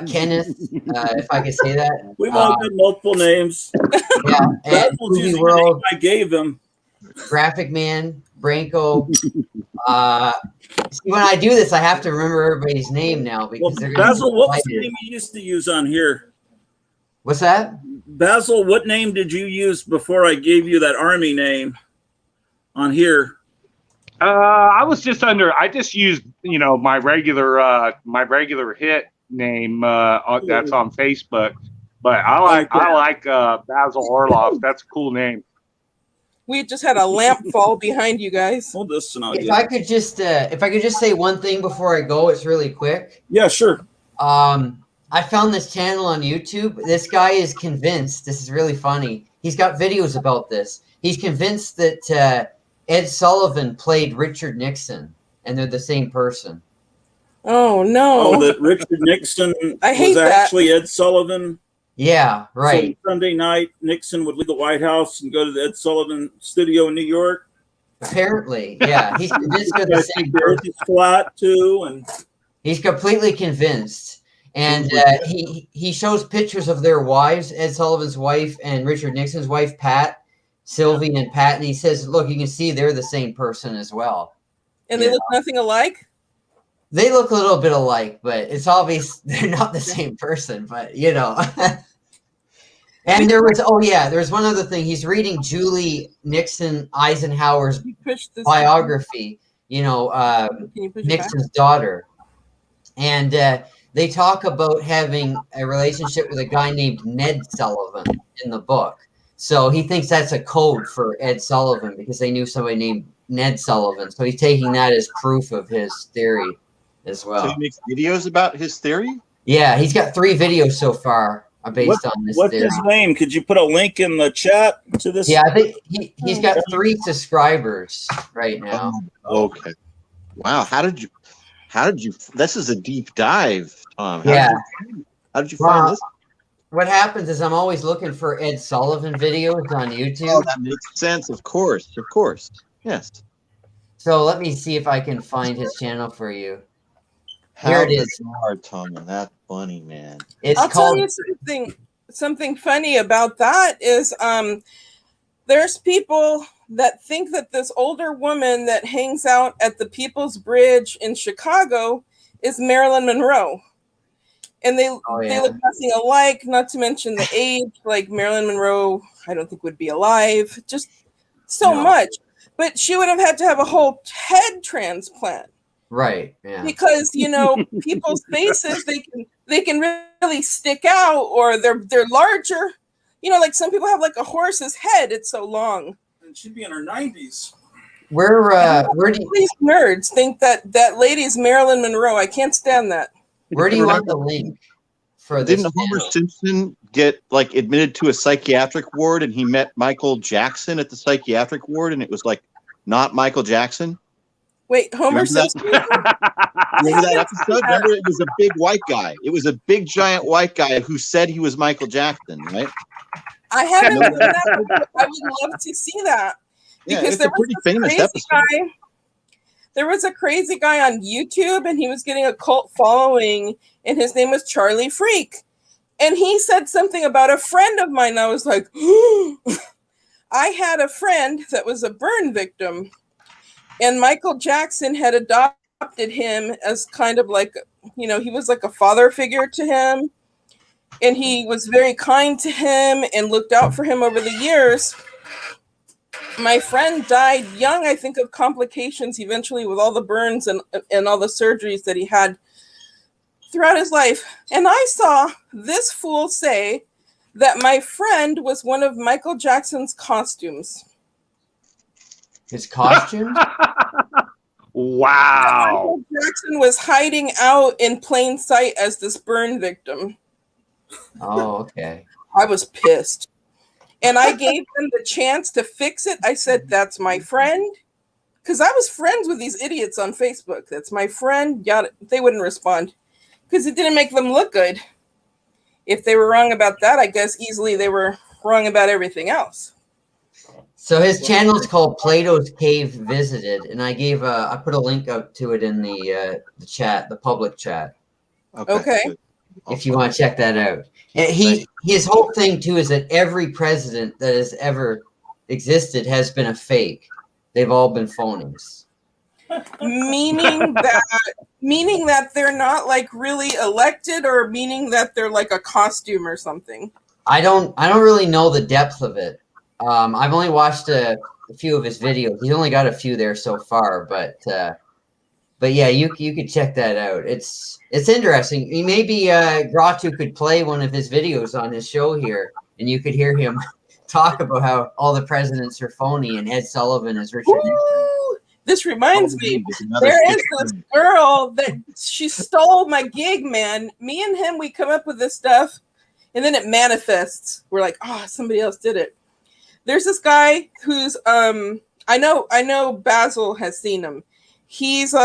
Kenneth, if I could say that. We've all got multiple names. Yeah. And Basil's Movie using the World, name I gave him. Graphic Man, Branko. See, when I do this, I have to remember everybody's name now because Well, they're going to Basil, what was the name you used to use on here? What's that? Basil, what name did you use before I gave you that army name on here? I was just I just used, my regular hit name that's on Facebook. But I like Basil Orloff. That's a cool name. We just had a lamp fall behind you guys. Hold this and If I could just say one thing before I go, it's really quick. Yeah, sure. I found this channel on YouTube. This guy is convinced. This is really funny. He's got videos about this. He's convinced that Ed Sullivan played Richard Nixon, and they're the same person. Oh no! Oh, that Richard Nixon I hate was that. actually Ed Sullivan. Yeah, right. So Sunday night, Nixon would leave the White House and go to the Ed Sullivan studio in New York. Apparently, yeah. He's convinced they're the same person. Dorothy's flat too, and He's completely convinced. And he shows pictures of their wives, Ed Sullivan's wife and Richard Nixon's wife, Pat, Sylvie and Pat. And he says, look, you can see they're the same person as well. And they look nothing alike? They look a little bit alike, but it's obvious they're not the same person, but And there was one other thing. He's reading Julie Nixon Eisenhower's biography, Nixon's daughter. And they talk about having a relationship with a guy named Ned Sullivan in the book. So he thinks that's a code for Ed Sullivan because they knew somebody named Ned Sullivan. So he's taking that as proof of his theory as well. So he makes videos about his theory? Yeah, he's got 3 videos so far based on this what's theory. his name? Could you put a link in the chat to this? Yeah, I think he's got 3 subscribers right now. Okay. Wow. How did you? This is a deep dive, Tom. Yeah. How did you find this? What happens is I'm always looking for Ed Sullivan videos on YouTube. Oh, that makes sense. Of course. Yes. So let me see if I can find his channel for you. Here it is. Bizarre, Tom. That's funny, man. I'll tell you something funny about that is there's people that think that this older woman that hangs out at the People's Bridge in Chicago is Marilyn Monroe. And they look nothing alike, not to mention the age. Like Marilyn Monroe, I don't think would be alive. Just so much. But she would have had to have a whole head transplant. Right. Yeah. Because people's faces they can really stick out, or they're larger. Like some people have like a horse's head. It's so long. And she'd be in her 90s. Where do these nerds think that lady's Marilyn Monroe? I can't stand that. Where do you want the link for this? Didn't Homer Simpson get admitted to a psychiatric ward, and he met Michael Jackson at the psychiatric ward, and it was not Michael Jackson? Wait, Homer Simpson? Remember that episode? Remember, it was a big white guy. It was a big, giant white guy who said he was Michael Jackson, right? I haven't seen that, but I would love to see that. Because it's a pretty famous episode. There was a crazy guy on YouTube, and he was getting a cult following, and his name was Charlie Freak. And he said something about a friend of mine. I was like, I had a friend that was a burn victim, and Michael Jackson had adopted him as kind of like you know, he was like a father figure to him, and he was very kind to him and looked out for him over the years. My friend died young, I think, of complications eventually with all the burns and all the surgeries that he had throughout his life. And I saw this fool say that my friend was one of Michael Jackson's costumes. His costume? Wow. Michael Jackson was hiding out in plain sight as this burn victim. Oh, okay. I was pissed. And I gave them the chance to fix it. I said, that's my friend. Because I was friends with these idiots on Facebook. That's my friend. They wouldn't respond. Because it didn't make them look good. If they were wrong about that, I guess easily they were wrong about everything else. So his channel is called Plato's Cave Visited, and I put a link up to it in the chat, the public chat. Okay. If you want to check that out. And his whole thing too is that every president that has ever existed has been a fake. They've all been phonies. Meaning that they're not like really elected, or meaning that they're like a costume or something. I don't really know the depth of it. I've only watched a few of his videos. He's only got a few there so far, but yeah, you could check that out. It's interesting. Maybe Gratu could play one of his videos on his show here, and you could hear him talk about how all the presidents are phony and Ed Sullivan is Richard Nixon. This reminds me, there is this girl that she stole my gig, man. Me and him, we come up with this stuff, and then it manifests. We're like, oh, somebody else did it. There's this guy who's I know Basil has seen him. He's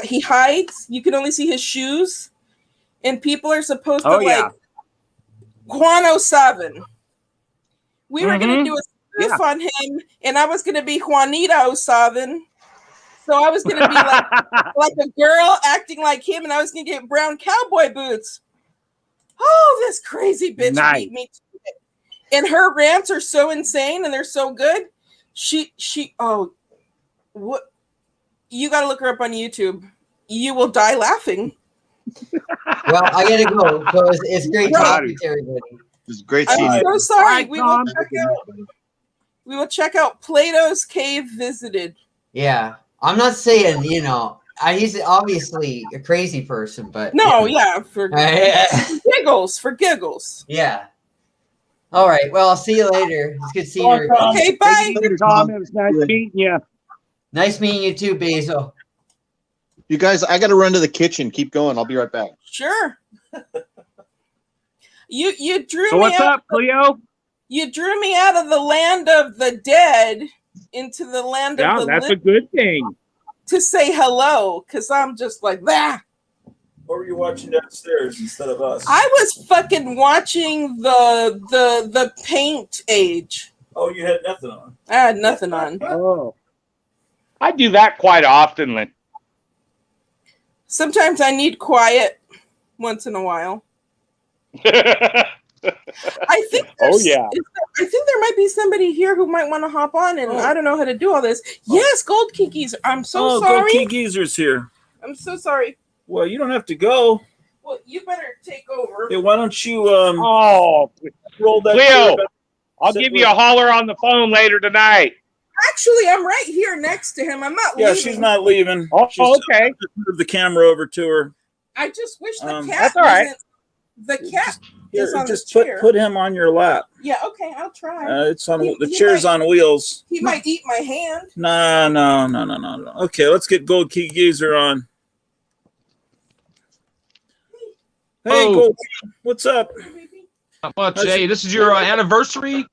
he hides. You can only see his shoes, and people are supposed to like Juan 07. We were gonna do a spoof on him, and I was gonna be Juanita 07. So I was gonna be like a girl acting like him, and I was gonna get brown cowboy boots. Oh, this crazy bitch beat me to it. And her rants are so insane and they're so good. What? You got to look her up on YouTube. You will die laughing. Well, I gotta go. So it's great talking to everybody. It's great seeing I'm you. so sorry. We will check out Plato's Cave Visited. Yeah, I'm not saying he's obviously a crazy person, but no, for giggles. Yeah. All right. Well, I'll see you later. It's good seeing you. Okay, bye. Tom, it was nice meeting you. Nice meeting you too, Basil. You guys, I got to run to the kitchen. Keep going. I'll be right back. Sure. You drew so me what's out up, Cleo? You drew me out of the land of the dead into the land of the that's living a good thing. to say hello, because I'm just like that. What were you watching downstairs instead of us? I was fucking watching the Paint Age. Oh, you had nothing on. I had nothing on. Oh, I do that quite often, Lynn. Sometimes I need quiet once in a while. I think I think there might be somebody here who might want to hop on, and I don't know how to do all this. Yes, Gold Kiki's. I'm so sorry. Gold Geezer's here. I'm so sorry. Well, you don't have to go. Well, you better take over. Hey, why don't you roll that? Leo, I'll give you a holler on the phone later tonight. Actually, I'm right here next to him. I'm not leaving. Yeah, she's not leaving. Oh, okay. Just move the camera over to her. I just wish the cat that's all right. The cat Here, is on just the chair. put him on your lap. Yeah, okay, I'll try. It's on the chair's on wheels. He might eat my hand. No. Okay, let's get Gold Key Geezer on. Hey, Gold, what's up? Not much. Hey, this is your anniversary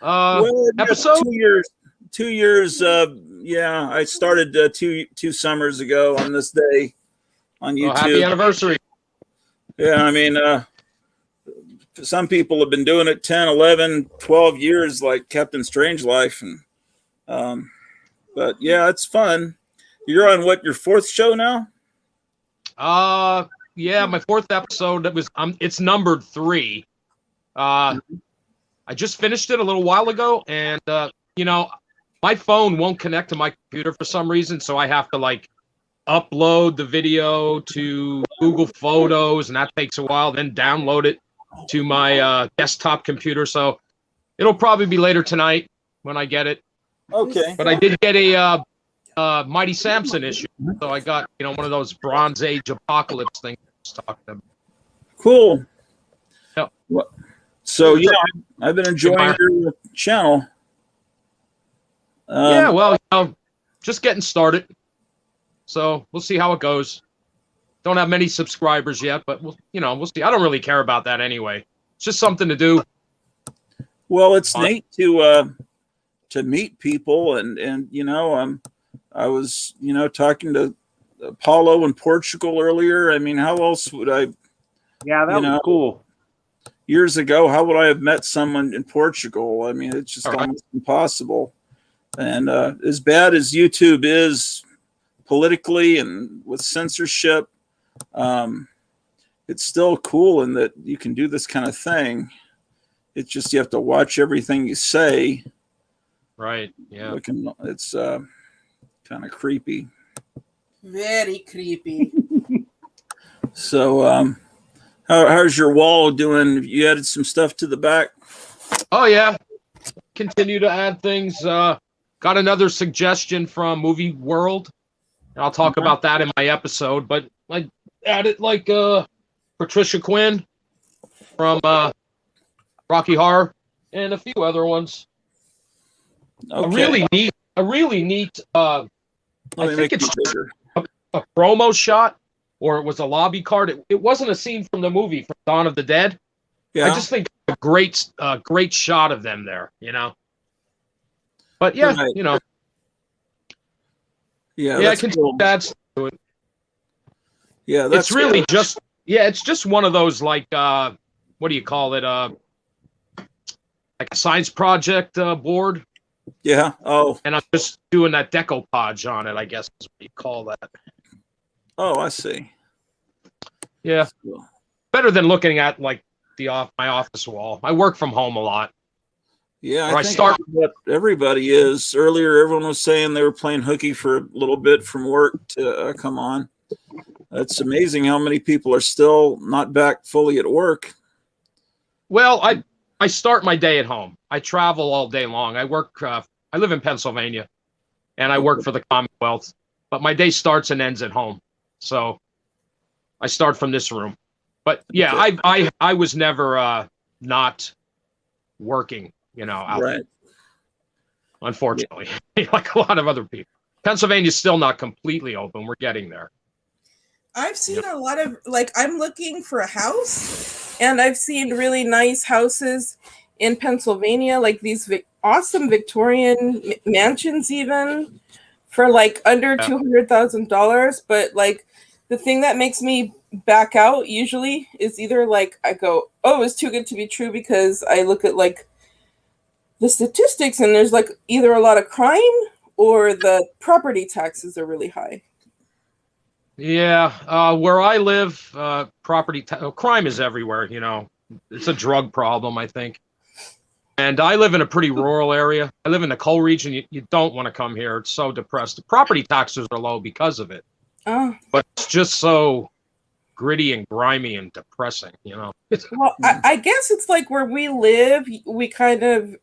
episode. 2 years. Yeah, I started two summers ago on this day on YouTube. Oh, happy anniversary. Yeah, I mean, some people have been doing it 10, 11, 12 years, like Captain Strangelove, and but yeah, it's fun. You're on what, your fourth show now? Yeah, my fourth episode. That was it's numbered 3. I just finished it a little while ago, and my phone won't connect to my computer for some reason, so I have to upload the video to Google Photos, and that takes a while. Then download it to my desktop computer. So it'll probably be later tonight when I get it. Okay. But I did get a Mighty Samson issue, so I got one of those Bronze Age apocalypse things I was talking about. Cool. Yep. So I've been enjoying your channel. Yeah, well, just getting started. So we'll see how it goes. Don't have many subscribers yet, but we'll see. I don't really care about that anyway. It's just something to do. Well, it's neat to meet people, and I was talking to Paulo in Portugal earlier. I mean, how else would I? Yeah, that was cool. Years ago, how would I have met someone in Portugal? I mean, it's just almost impossible. And as bad as YouTube is politically and with censorship, it's still cool in that you can do this kind of thing. It's just you have to watch everything you say. Right. Yeah. It's kind of creepy. Very creepy. So, how's your wall doing? You added some stuff to the back? Oh yeah. Continue to add things. Got another suggestion from Movie World. I'll talk about that in my episode, but I added like Patricia Quinn from Rocky Horror and a few other ones. Okay. A really neat I think it's bigger. A promo shot, or it was a lobby card. It wasn't a scene from the movie from Dawn of the Dead. Yeah. I just think a great shot of them there, But yeah, Right. Yeah, I can add to it. Yeah, that's it's really cool. it's just one of those like what do you call it? Like a science project board. Yeah. Oh. And I'm just doing that decoupage on it, I guess is what you call that. Oh, I see. Yeah. Better than looking at like my office wall. I work from home a lot. Yeah, Or I think what everybody is. Earlier, everyone was saying they were playing hooky for a little bit from work to come on. It's amazing how many people are still not back fully at work. Well, I start my day at home. I travel all day long. I work. I live in Pennsylvania, and I work for the Commonwealth. But my day starts and ends at home. So I start from this room. But yeah, Okay. I was never not working. Out there, Right. unfortunately, like a lot of other people. Pennsylvania's still not completely open. We're getting there. I've seen a lot of I'm looking for a house, and I've seen really nice houses in Pennsylvania, like these awesome Victorian mansions, even for under $200,000. But the thing that makes me back out usually is either I go, oh, it's too good to be true, because I look at the statistics and there's either a lot of crime or the property taxes are really high. Yeah, where I live, crime is everywhere. It's a drug problem, I think. And I live in a pretty rural area. I live in the coal region. You don't want to come here. It's so depressed. The property taxes are low because of it. Oh. But it's just so gritty and grimy and depressing, Well, I guess it's where we live, we kind of,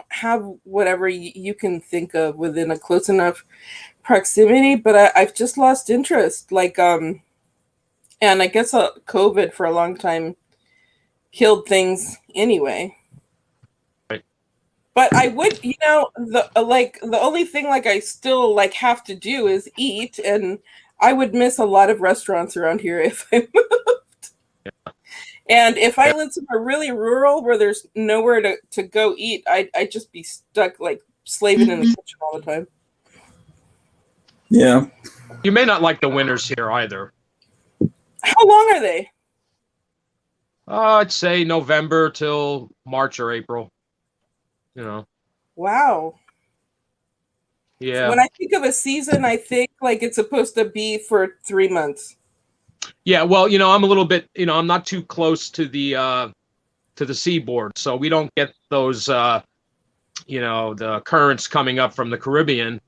have whatever you can think of within a close enough proximity, but I've just lost interest. And I guess COVID for a long time killed things anyway. Right. But I would, the only thing I still have to do is eat, and I would miss a lot of restaurants around here if I moved. Yeah. And if I lived somewhere really rural where there's nowhere to go eat, I'd just be stuck slaving in the kitchen all the time. Yeah. You may not like the winters here either. How long are they? I'd say November till March or April. Wow. Yeah. When I think of a season, I think it's supposed to be for 3 months. Yeah, well, I'm a little bit, I'm not too close to the seaboard, so we don't get those, the currents coming up from the Caribbean.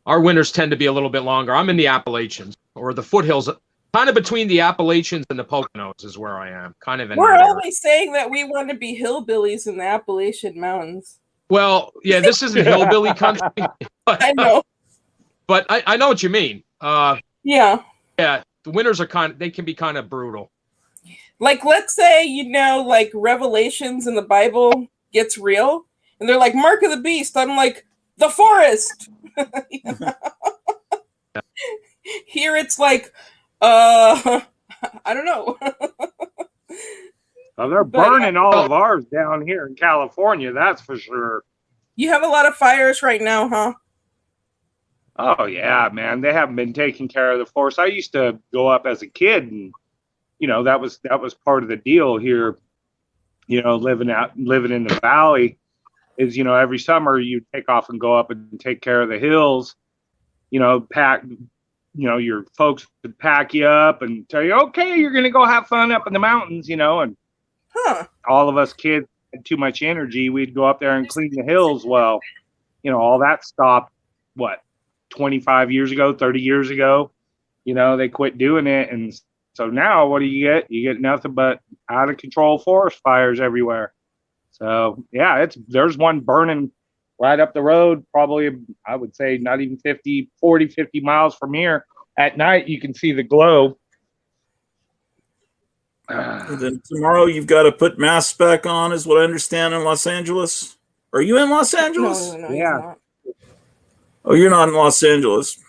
our winters tend to be a little bit longer. I'm in the Appalachians or the foothills, kind of between the Appalachians and the Poconos is where I am. Kind of in We're that area. always saying that we want to be hillbillies in the Appalachian Mountains. Well, yeah, this isn't hillbilly country. I know. But I know what you mean. Yeah. Yeah, the winters are they can be kind of brutal. Like, let's say, like Revelations in the Bible gets real, and they're like, Mark of the Beast. I'm like, the forest. Here it's like, I don't know. Well, they're burning all of ours down here in California, that's for sure. You have a lot of fires right now, huh? Oh yeah, man. They haven't been taking care of the forest. I used to go up as a kid, and that was part of the deal here. Living in the valley is every summer you take off and go up and take care of the hills. Pack. Your folks would pack you up and tell you, okay, you're gonna go have fun up in the mountains. And all of us kids had too much energy. We'd go up there and clean the hills. Well, all that stopped. What? 25 years ago, 30 years ago, they quit doing it. And so now what do you get? You get nothing but out of control forest fires everywhere. So yeah, there's one burning right up the road, probably, I would say not even 50 miles from here. At night, you can see the glow. And then tomorrow you've got to put masks back on, is what I understand, in Los Angeles. Are you in Los Angeles? No, yeah. Oh, you're not in Los Angeles.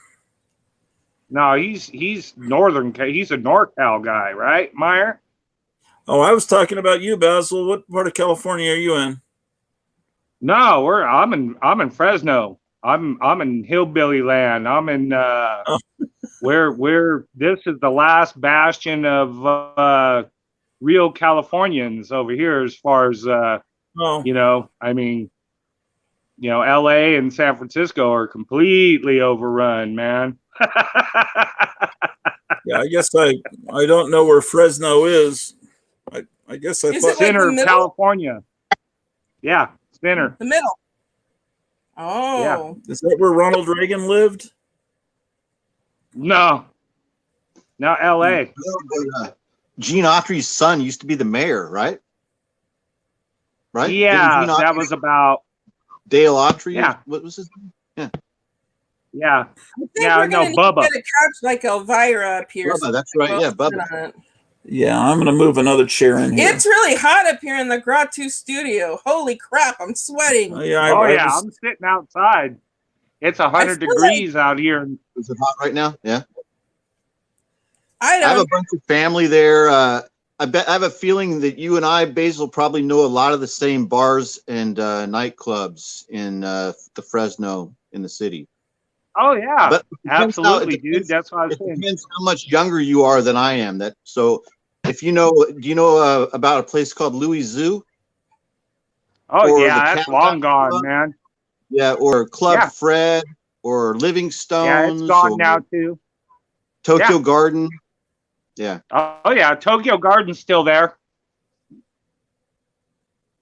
No, he's northern. He's a NorCal guy, right, Meyer? Oh, I was talking about you, Basil. What part of California are you in? No, I'm in Fresno. I'm in hillbilly land. I'm in where this is the last bastion of real Californians over here, as far as LA and San Francisco are completely overrun, man. Yeah, I guess I don't know where Fresno is. I guess I thought center of California. Yeah, center. The middle. Oh. Yeah. Is that where Ronald Reagan lived? No. Not LA. Gene Autry's son used to be the mayor, right? Right? Yeah, that was about Dale Autry. Yeah. What was his name? Yeah. Yeah. I think we're gonna need Bubba. to get a couch like Elvira up here. Bubba, that's right. Yeah, Bubba. Yeah, I'm going to move another chair in here. It's really hot up here in the Gratu studio. Holy crap, I'm sweating. I'm sitting outside. It's 100 degrees out here. Is it hot right now? Yeah. I have a bunch of family there. I have a feeling that you and I, Basil, probably know a lot of the same bars and nightclubs in the Fresno in the city. Oh yeah, but absolutely, dude. That's what I was saying. It depends how much younger you are than I am. If do you know about a place called Louis Zoo? Oh yeah, that's long gone, Club? Man. Yeah, or Club Fred, or Livingstone's. Yeah, it's gone now too. Tokyo Garden. Yeah. Oh yeah, Tokyo Garden's still there.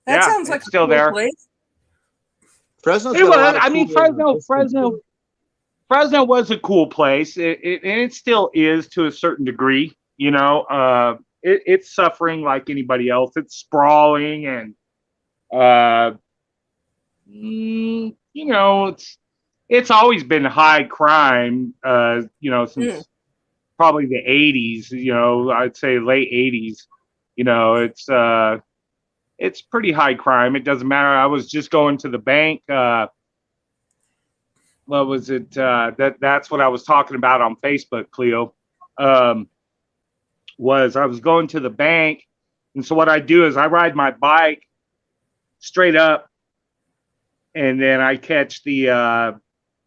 That sounds like still there. Place. Fresno's Fresno was a cool place. It still is to a certain degree. It's suffering like anybody else. It's sprawling and, it's always been high crime, since probably the 80s, I'd say late 80s. It's pretty high crime. It doesn't matter. I was just going to the bank. What was it? That's what I was talking about on Facebook, Cleo. Was I was going to the bank, and so what I do is I ride my bike straight up, and then I catch the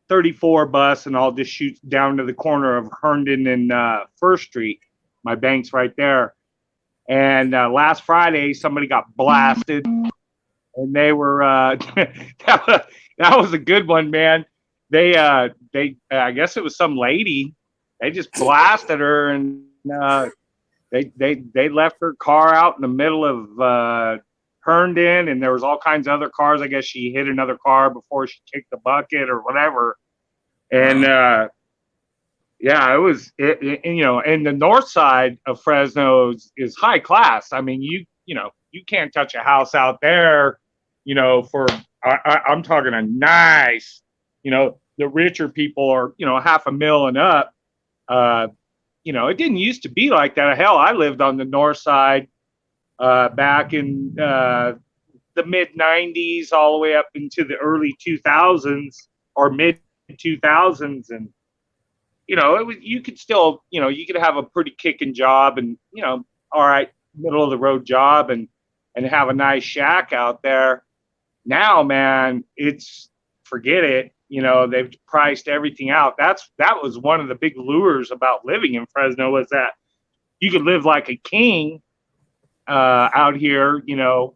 34 bus, and I'll just shoot down to the corner of Herndon and First Street. My bank's right there. And last Friday, somebody got blasted, and they were that was a good one, man. They I guess it was some lady. They just blasted her, and they left her car out in the middle of Herndon, and there was all kinds of other cars. I guess she hit another car before she kicked the bucket or whatever. And yeah, it was you know, and the north side of Fresno is high class. I mean, you know, you can't touch a house out there, you know, for I'm talking a nice, you know, the richer people are, you know, $500,000 and up. You know, it didn't used to be like that. Hell, I lived on the north side back in the mid 90s all the way up into the early 2000s or mid 2000s. And, you know, it was, you could still, you know, you could have a pretty kicking job and, you know, all right, middle of the road job and have a nice shack out there. Now, man, it's, forget it. You know, they've priced everything out. That was one of the big lures about living in Fresno, was that you could live like a king out here, you know,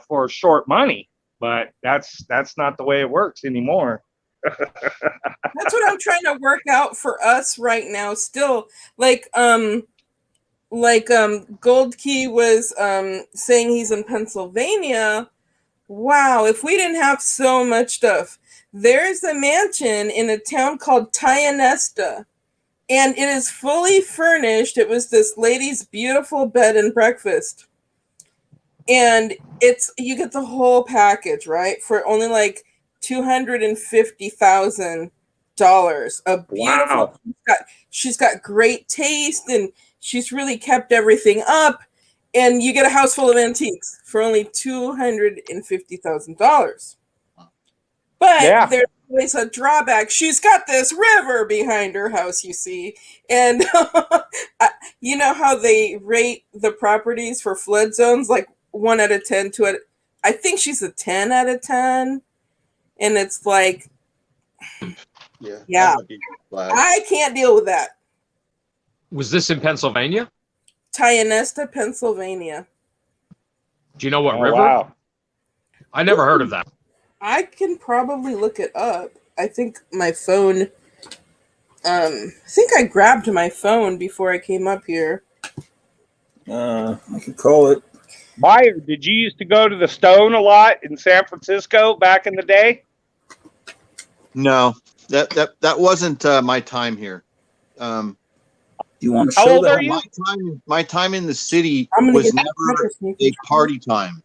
for short money. But that's not the way it works anymore. That's what I'm trying to work out for us right now. Still, like Gold Key was saying he's in Pennsylvania. Wow, if we didn't have so much stuff. There's a mansion in a town called Tionesta, and it is fully furnished. It was this lady's beautiful bed and breakfast. And you get the whole package, right? For only like $250,000. A beautiful. Wow. She's got great taste, and she's really kept everything up. And you get a house full of antiques for only $250,000. But yeah, there's always a drawback. She's got this river behind her house, you see. And you know how they rate the properties for flood zones, like 1 out of 10, 2 out of, I think she's a 10 out of 10. And it's like, yeah, I can't deal with that. Was this in Pennsylvania? Tionesta, Pennsylvania. Do you know what river? Wow. I never heard of that. I can probably look it up. I think my phone, I think I grabbed my phone before I came up here. I could call it. Meyer, did you used to go to the Stone a lot in San Francisco back in the day? No, that wasn't my time here. You want to How show old that? are you? My time in the city I'm gonna was get never that a party time.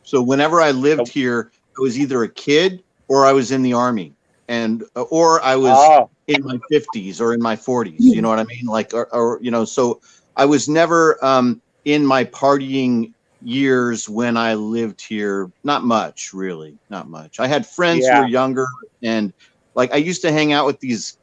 So whenever I lived here, I was either a kid or I was in the army, and or I was in my 50s or in my 40s. You know what I mean? Like, or you know, so I was never in my partying years when I lived here. Not much, really, not much. I had friends who were younger, and like I used to hang out with these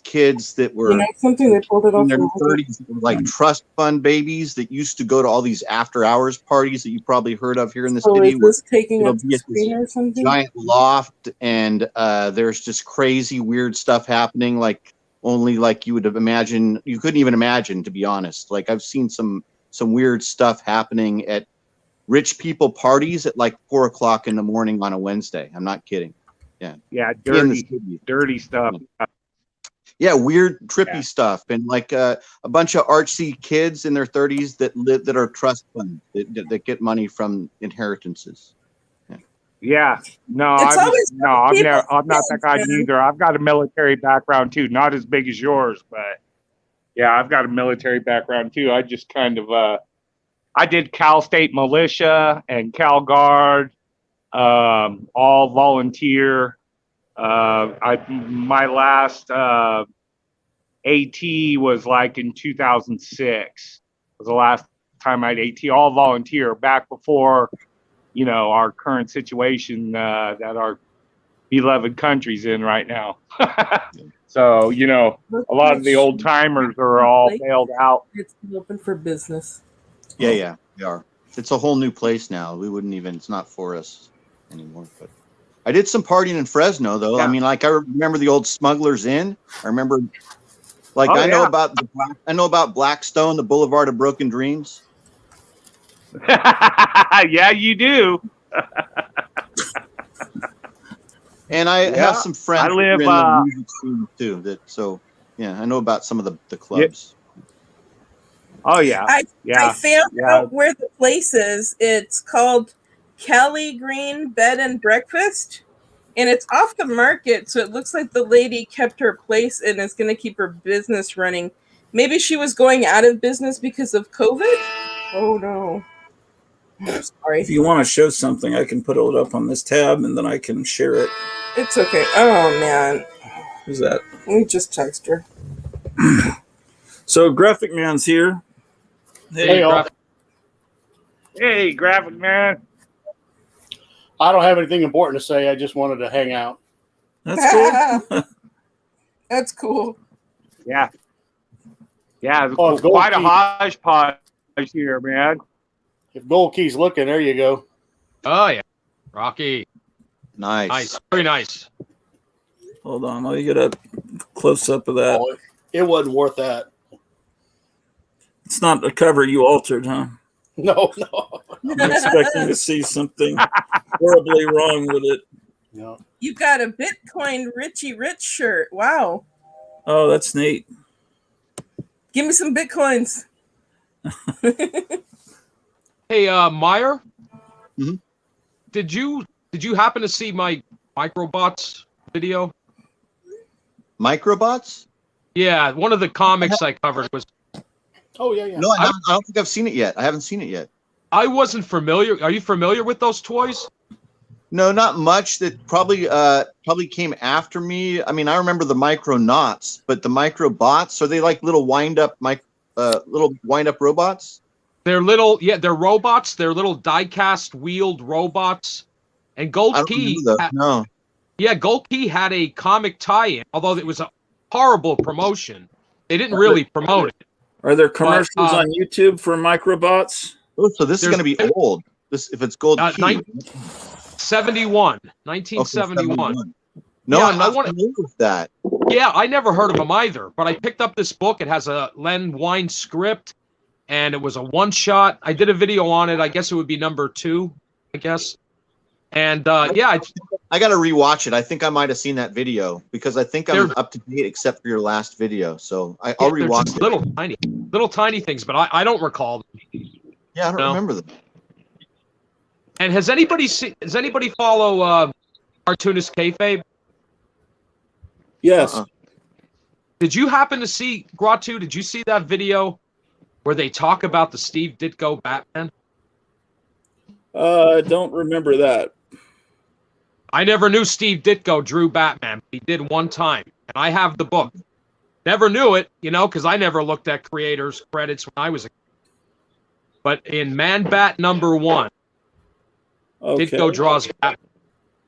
kids that were, you know, something they pulled it off in their 30s, like trust fund babies that used to go to all these after hours parties that you probably heard of here in the city. Is this taking up Be at screen or this something? giant loft, and there's just crazy weird stuff happening, like only like you would have imagined. You couldn't even imagine, to be honest. Like I've seen some weird stuff happening at rich people parties at like 4 o'clock in the morning on a Wednesday. I'm not kidding. Yeah, In the dirty stuff. Yeah, weird, trippy stuff, and like a bunch of artsy kids in their 30s that are trust funds that get money from inheritances. Yeah, no, It's always I'm people not that guy man. either. I've got a military background too, not as big as yours, but yeah, I've got a military background too. I just kind of I did Cal State Militia and Cal Guard, all volunteer. My last AT was like in 2006. Was the last time I'd AT, all volunteer, back before, you know, our current situation that our beloved country's in right now. So, you know, a lot of the old timers are all bailed out. It's open for business. Yeah, we are. It's a whole new place now. We wouldn't even. It's not for us anymore. But I did some partying in Fresno, though. Yeah. I mean, like I remember the old Smugglers Inn. I remember, like I know about Blackstone, the Boulevard of Broken Dreams. Yeah, you do. And I have some friends I live, that are in the music scene too. I know about some of the clubs. Oh yeah, I found out where the place is. It's called Kelly Green Bed and Breakfast, And it's off the market, so it looks like the lady kept her place and is going to keep her business running. Maybe she was going out of business because of COVID? Oh, no. I'm sorry. If you want to show something, I can put it up on this tab and then I can share it. It's okay. Oh, man. Who's that? Let me just text her. So Graphic Man's here. Hey, all. Hey, Graphic Man. I don't have anything important to say. I just wanted to hang out. That's cool. That's cool. Yeah. Yeah, Oh, it's quite a hodgepodge here, man. If Gold Key's looking, there you go. Oh, yeah. Rocky. Nice. Nice. Very nice. Hold on, let me get a close up of that. Oh, it wasn't worth that. It's not a cover you altered, huh? No. I'm expecting to see something horribly wrong with it. No. You got a Bitcoin Richie Rich shirt. Wow. Oh, that's neat. Give me some Bitcoins. Hey, Meyer. Mhm. Did you happen to see my Microbots video? Microbots? Yeah, one of the comics I covered was. Oh, yeah. No, I don't think I've seen it yet. I haven't seen it yet. I wasn't familiar. Are you familiar with those toys? No, not much. That probably came after me. I mean, I remember the Micronauts, but the Microbots, are they like little wind up robots? They're little, yeah, they're robots. They're little die-cast wheeled robots. And Gold Key, no. Yeah, Gold Key had a comic tie-in, although it was a horrible promotion. They didn't really promote it. Are there commercials on YouTube for Microbots? Oh, so this is going to be old. This, if it's Gold Key. 1971. Okay, 71. No, Yeah, I'm not familiar with that. Yeah, I never heard of him either, but I picked up this book. It has a Len Wein script, and it was a one-shot. I did a video on it. I guess it would be number 2, I guess. And, yeah. I got to rewatch it. I think I might have seen that video because I think I'm up to date except for your last video. So I'll rewatch it. Little tiny things, but I don't recall them. Yeah, I don't remember them. And does anybody follow Cartoonist Kayfabe? Yes. Did you happen to see, Gratu, did you see that video where they talk about the Steve Ditko Batman? I don't remember that. I never knew Steve Ditko drew Batman. He did one time, and I have the book. Never knew it, because I never looked at creators' credits when I was a kid. But in Man-Bat #1, Ditko draws Batman.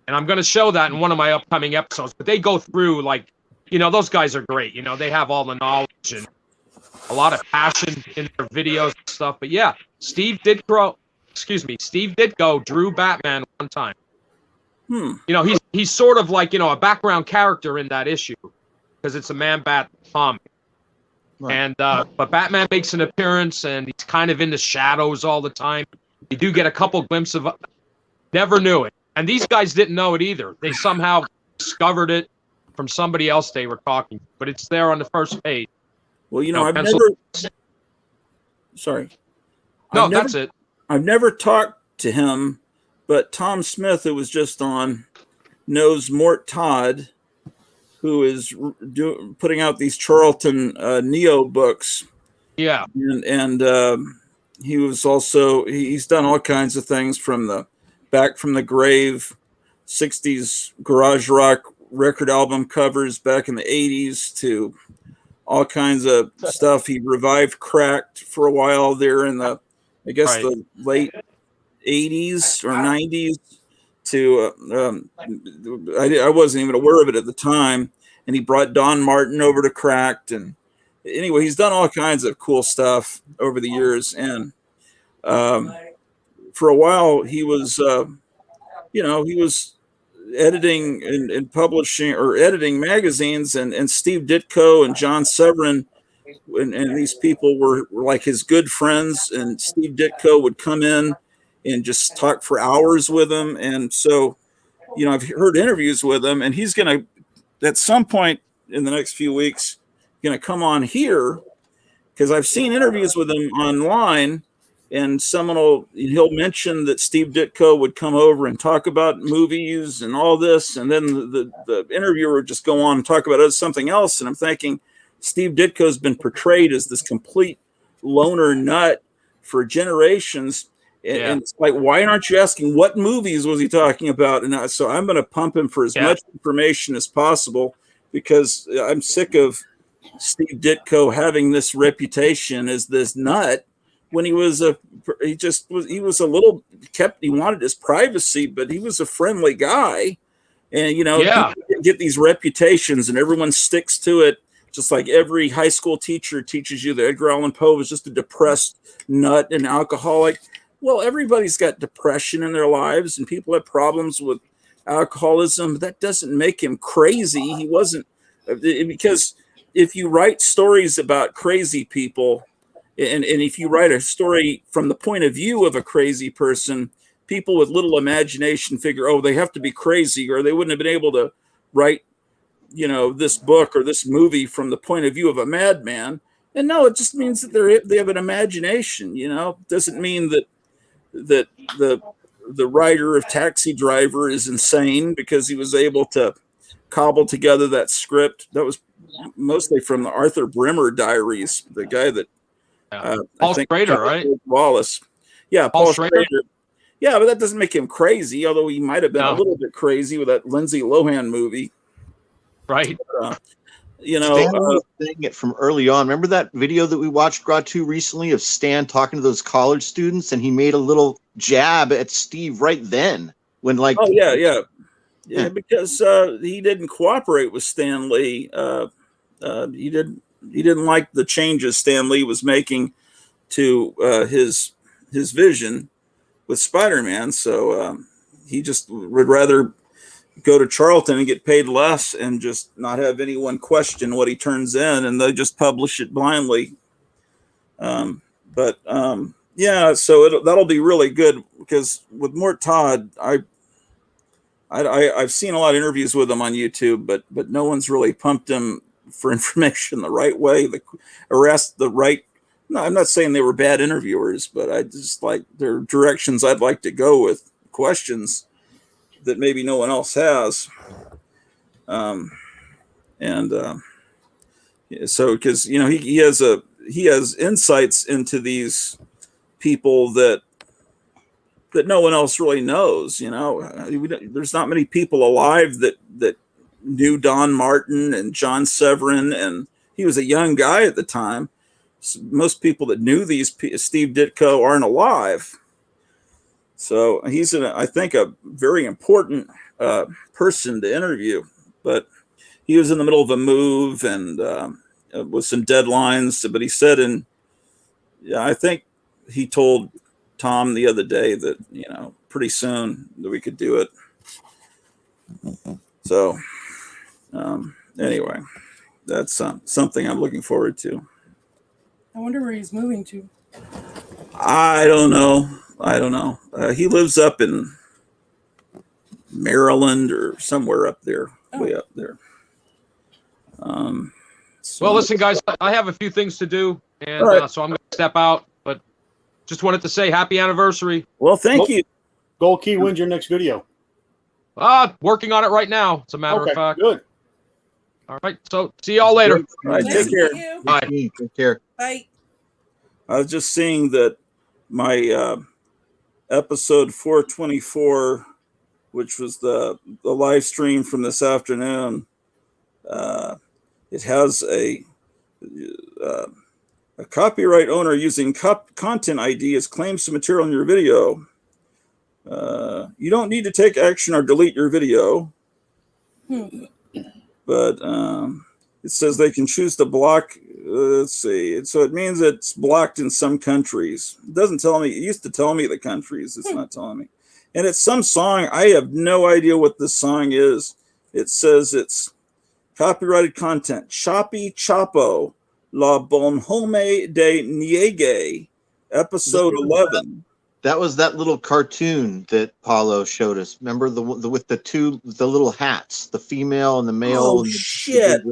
And I'm going to show that in one of my upcoming episodes. But they go through, those guys are great. They have all the knowledge and a lot of passion in their videos and stuff. But yeah, Steve Ditko drew Batman one time. He's sort of like, a background character in that issue because it's a Man-Bat comic. Right. And but Batman makes an appearance and he's kind of in the shadows all the time. You do get a couple glimpses of never knew it. And these guys didn't know it either. They somehow discovered it from somebody else they were talking. But it's there on the first page. Well, that's it. I've never talked to him, but Tom Smith, who was just on, knows Mort Todd, who is putting out these Charlton Neo books. Yeah. And he was also, he's done all kinds of things from the Back from the Grave, 60s garage rock record album covers back in the 80s to all kinds of stuff. He revived Cracked for a while there in the, the late 80s or 90s to, I wasn't even aware of it at the time. And he brought Don Martin over to Cracked. And anyway, he's done all kinds of cool stuff over the years. And for a while, he was, he was editing and publishing or editing magazines, and Steve Ditko and John Severin and these people were like his good friends, and Steve Ditko would come in and just talk for hours with him. And so, I've heard interviews with him, and he's going to, at some point in the next few weeks, going to come on here because I've seen interviews with him online. and he'll mention that Steve Ditko would come over and talk about movies and all this, and then the interviewer would just go on and talk about something else. And I'm thinking, Steve Ditko's been portrayed as this complete loner nut for generations. And it's like, why aren't you asking what movies was he talking about? And so I'm going to pump him for as much information as possible, because I'm sick of Steve Ditko having this reputation as this nut when he was he wanted his privacy, but he was a friendly guy. And, people get these reputations and everyone sticks to it. Just like every high school teacher teaches you that Edgar Allan Poe was just a depressed nut and alcoholic. Well, everybody's got depression in their lives, and people have problems with alcoholism. That doesn't make him crazy. He wasn't, because if you write stories about crazy people, and if you write a story from the point of view of a crazy person, people with little imagination figure, oh, they have to be crazy, or they wouldn't have been able to write, this book or this movie from the point of view of a madman. And no, it just means that they have an imagination. It doesn't mean that the writer of Taxi Driver is insane because he was able to cobble together that script. That was mostly from the Arthur Brimmer diaries, the guy that Paul Schrader, right? Wallace. Yeah, Paul Schrader. Yeah, but that doesn't make him crazy, although he might have been a little bit crazy with that Lindsay Lohan movie. Right. Stan was saying it from early on. Remember that video that we watched, Gratu, recently of Stan talking to those college students, and he made a little jab at Steve right then when because he didn't cooperate with Stan Lee. He didn't like the changes Stan Lee was making to his vision with Spider-Man, so he just would rather go to Charlton and get paid less and just not have anyone question what he turns in, and they just publish it blindly. So that'll be really good, because with Mort Todd, I've seen a lot of interviews with him on YouTube, but no one's really pumped him for information the right way, No, I'm not saying they were bad interviewers, but I just like their directions. I'd like to go with questions that maybe no one else has. So because he has insights into these people that no one else really knows. There's not many people alive that knew Don Martin and John Severin, and he was a young guy at the time. So most people that knew Steve Ditko aren't alive. So he's I think a very important person to interview, but he was in the middle of a move and with some deadlines. But he said, I think he told Tom the other day that pretty soon that we could do it. So anyway, that's something I'm looking forward to. I wonder where he's moving to. I don't know. He lives up in Maryland or somewhere up there, way up there. Well, listen, guys, I have a few things to do, and so I'm going to step out. But just wanted to say happy anniversary. Well, thank you. Gold Key, when's your next video? Working on it right now, as a matter of fact. Good. All right, so see y'all later. All right, take care. Bye. Take care. Bye. I was just seeing that my episode 424, which was the live stream from this afternoon, it has a copyright owner using content ID as claims to material in your video. You don't need to take action or delete your video, but it says they can choose to block. Let's see. So it means it's blocked in some countries. It doesn't tell me. It used to tell me the countries. It's not telling me. And it's some song. I have no idea what this song is. It says it's copyrighted content. Choppy Chapo, La Bonhome de Niege, episode 11. That was that little cartoon that Paulo showed us. Remember the with the little hats, the female and the male. Oh, and shit.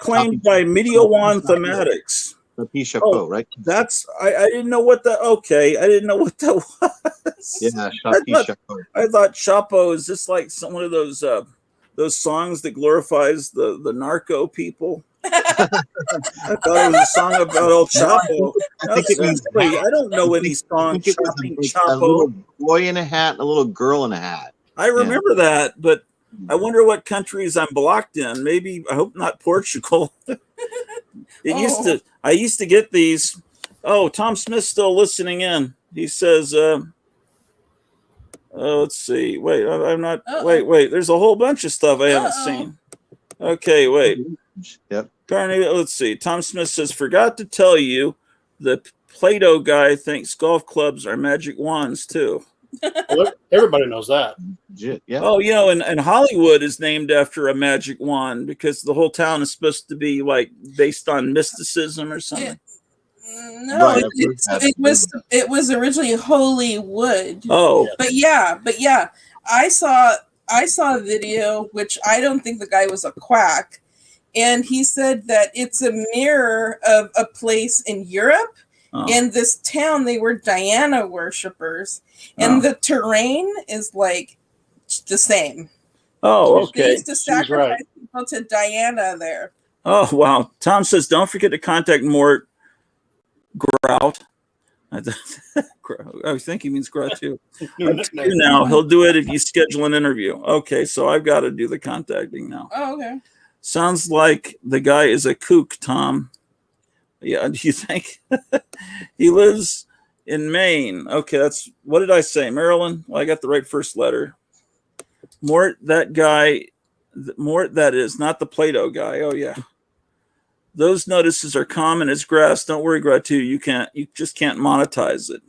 Claimed by Mediowan Thematics. Chapeau, right? That's I didn't know what that. Okay, I didn't know what that was. Yeah, I thought Chapo is just like one of those songs that glorifies the narco people. I thought it was a song about El Chapo. I think it means I don't know any song chopping a little Chapo. boy in a hat and a little girl in a hat. I remember that, but I wonder what countries I'm blocked in. Maybe I hope not Portugal. I used to get these. Oh, Tom Smith's still listening in. He says, let's see. Wait, I'm not. Wait. There's a whole bunch of stuff I haven't seen. Okay, wait. Yep. Let's see. Tom Smith says, forgot to tell you, the Play-Doh guy thinks golf clubs are magic wands too. Well, everybody knows that. Yeah. Oh, and Hollywood is named after a magic wand because the whole town is supposed to be like based on mysticism or something. No, Right, it was originally Hollywood. Oh, but yeah, I saw a video, which I don't think the guy was a quack, and he said that it's a mirror of a place in Europe. In this town, they were Diana worshippers, and the terrain is like the same. Oh, okay. They used to sacrifice people to Diana there. Oh, wow. Tom says, don't forget to contact Mort Grout. I think he means Grout too. Now he'll do it if you schedule an interview. Okay, so I've got to do the contacting now. Oh, okay. Sounds like the guy is a kook, Tom. Yeah, do you think? He lives in Maine. Okay, what did I say? Maryland? Well, I got the right first letter. Mort, that guy. Mort, that is, not the Play-Doh guy. Oh, yeah. Those notices are common as grass. Don't worry, Gratu. You just can't monetize it.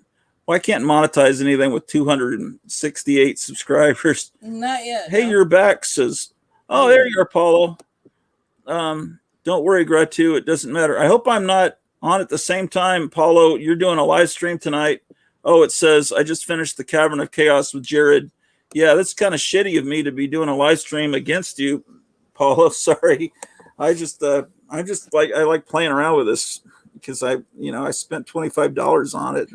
Well, I can't monetize anything with 268 subscribers. Not yet. Hey, you're back, says. Oh, there you are, Paulo. Don't worry, Gratu. It doesn't matter. I hope I'm not on at the same time. Paulo, you're doing a live stream tonight. Oh, it says, I just finished the Cavern of Chaos with Jared. Yeah, that's kind of shitty of me to be doing a live stream against you, Paulo. Sorry. I like playing around with this because I spent $25 on it.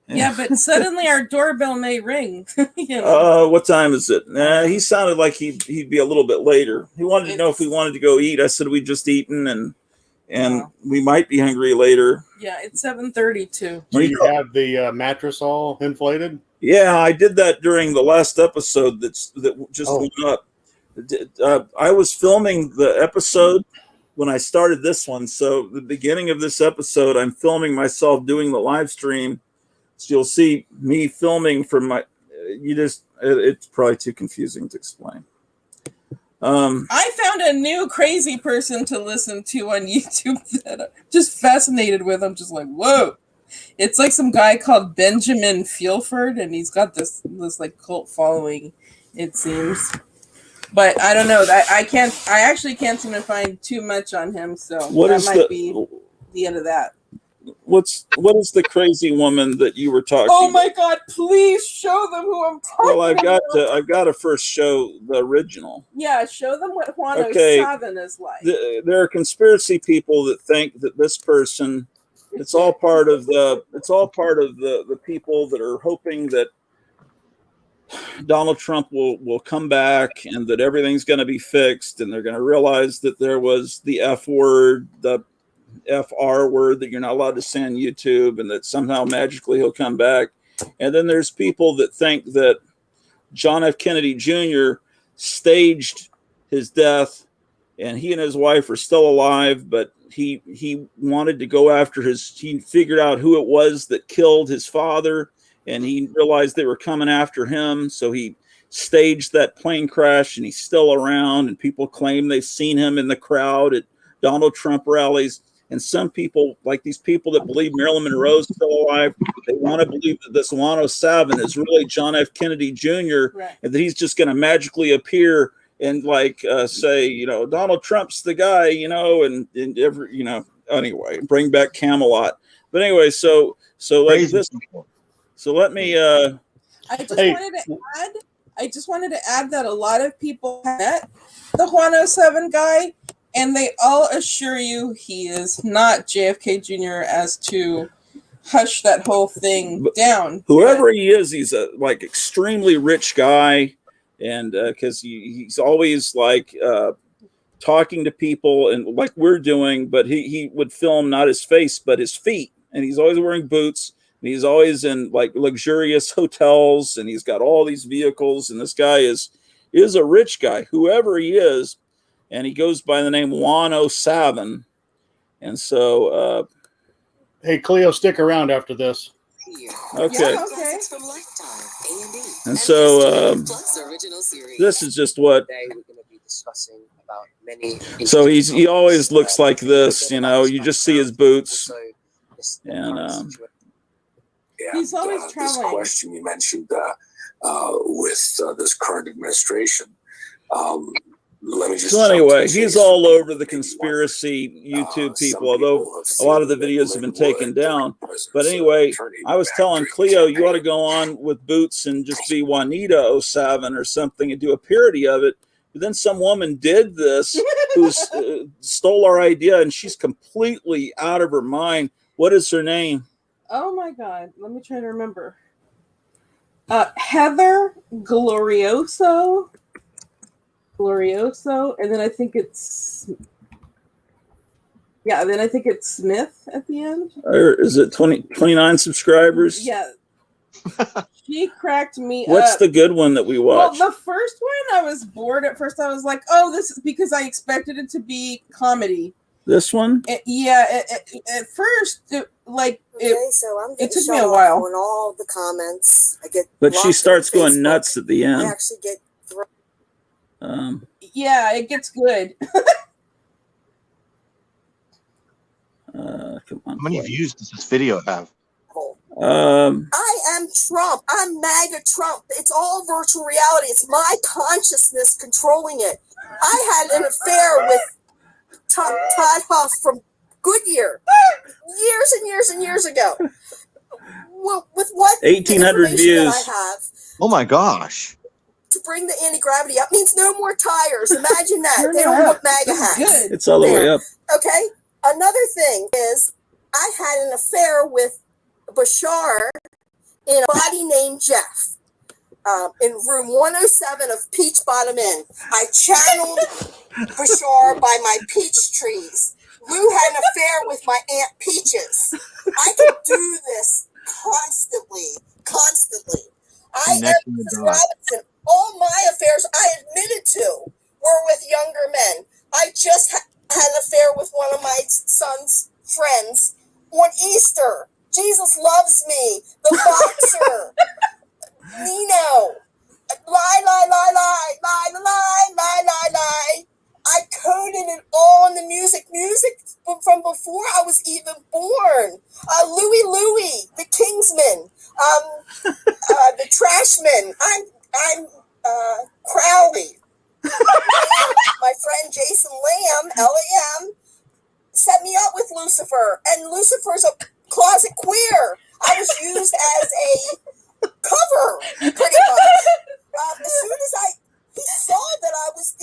Yeah, but suddenly our doorbell may ring. What time is it? He sounded like he'd be a little bit later. He wanted to know if we wanted to go eat. I said we'd just eaten and we might be hungry later. Yeah, it's 7:32. Do you have the mattress all inflated? Yeah, I did that during the last episode that just went up. I was filming the episode when I started this one. So the beginning of this episode, I'm filming myself doing the live stream. So you'll see me filming from my. It's probably too confusing to explain. I found a new crazy person to listen to on YouTube that I'm just fascinated with. I'm just like, whoa. It's like some guy called Benjamin Fulford, and he's got this like cult following, it seems. But I don't know. I actually can't seem to find too much on him, so that might be the end of that. What is the crazy woman that you were talking? Oh my God! Please show them who I'm talking. Well, I've got to first show the original. Yeah, show them what Juan O'Savin is like. There are conspiracy people that think that this person. It's all part of the people that are hoping that Donald Trump will come back and that everything's going to be fixed, and they're going to realize that there was the F word, the FR word that you're not allowed to say on YouTube, and that somehow magically he'll come back. And then there's people that think that John F. Kennedy Jr. staged his death, and he and his wife are still alive, but he wanted to go after he figured out who it was that killed his father, and he realized they were coming after him, so he staged that plane crash, and he's still around, and people claim they've seen him in the crowd at Donald Trump rallies. And some people, like these people that believe Marilyn Monroe is still alive, they want to believe that this Juan O'Savin is really John F. Kennedy Jr., right, and that he's just going to magically appear and say, Donald Trump's the guy, and every, anyway, bring back Camelot. But anyway, so like this. So let me. I just wanted to add that a lot of people met the Juan O'Savin guy, And they all assure you he is not JFK Jr. as to hush that whole thing down. Whoever he is, he's a like extremely rich guy, and because he's always like talking to people and like we're doing, but he would film not his face but his feet, and he's always wearing boots, and he's always in like luxurious hotels, and he's got all these vehicles, and this guy is a rich guy, whoever he is, and he goes by the name Juan O'Savin, and so. Hey, Cleo, stick around after this. Okay. Yeah, okay. And so this is just what. So he always looks like this, you know. You just see his boots, and he's always this traveling. question you mentioned with this current administration. Let me just so anyway, he's all over the conspiracy YouTube people, although a lot of the videos have been taken down. But anyway, I was telling Cleo, you ought to go on with boots and just be Juanita O'Savin or something and do a parody of it. But then some woman did this who stole our idea, and she's completely out of her mind. What is her name? Oh my God. Let me try to remember. Heather Glorioso, and then I think it's Smith at the end. Or is it 29 subscribers? Yeah. She cracked me What's up. the good one that we watched? Well, the first one, I was bored at first. I was like, oh, this is because I expected it to be comedy. This one? At first, it it took me a while. On all the comments, I get. But she lots starts on going Facebook. nuts at the I end. actually get. Yeah, it gets good. Come on. How many views does this video have? I am Trump. I'm MAGA Trump. It's all virtual reality. It's my consciousness controlling it. I had an affair with Todd Huff from Goodyear years and years and years ago. Well, with what 1,800 information views. that I have Oh my gosh. to bring the anti-gravity up means no more tires. Imagine that. They don't want MAGA hats. It's all the way up. Okay. Another thing is I had an affair with Bashar in a body named Jeff in room 107 of Peach Bottom Inn. I channeled Bashar by my peach trees. Lou had an affair with my Aunt Peaches. I could do this constantly. I am Mrs. Robinson. All my affairs I admitted to were with younger men. I just had an affair with one of my son's friends on Easter. Jesus loves me. The boxer. Nino. Lie. I coded it all in the music from before I was even born. Louie, the Kingsman, the Trashman. I'm Crowley. My friend Jason Lamb, LAM, set me up with Lucifer, and Lucifer's a closet queer. I was used as a cover, pretty much. As soon as he saw that I was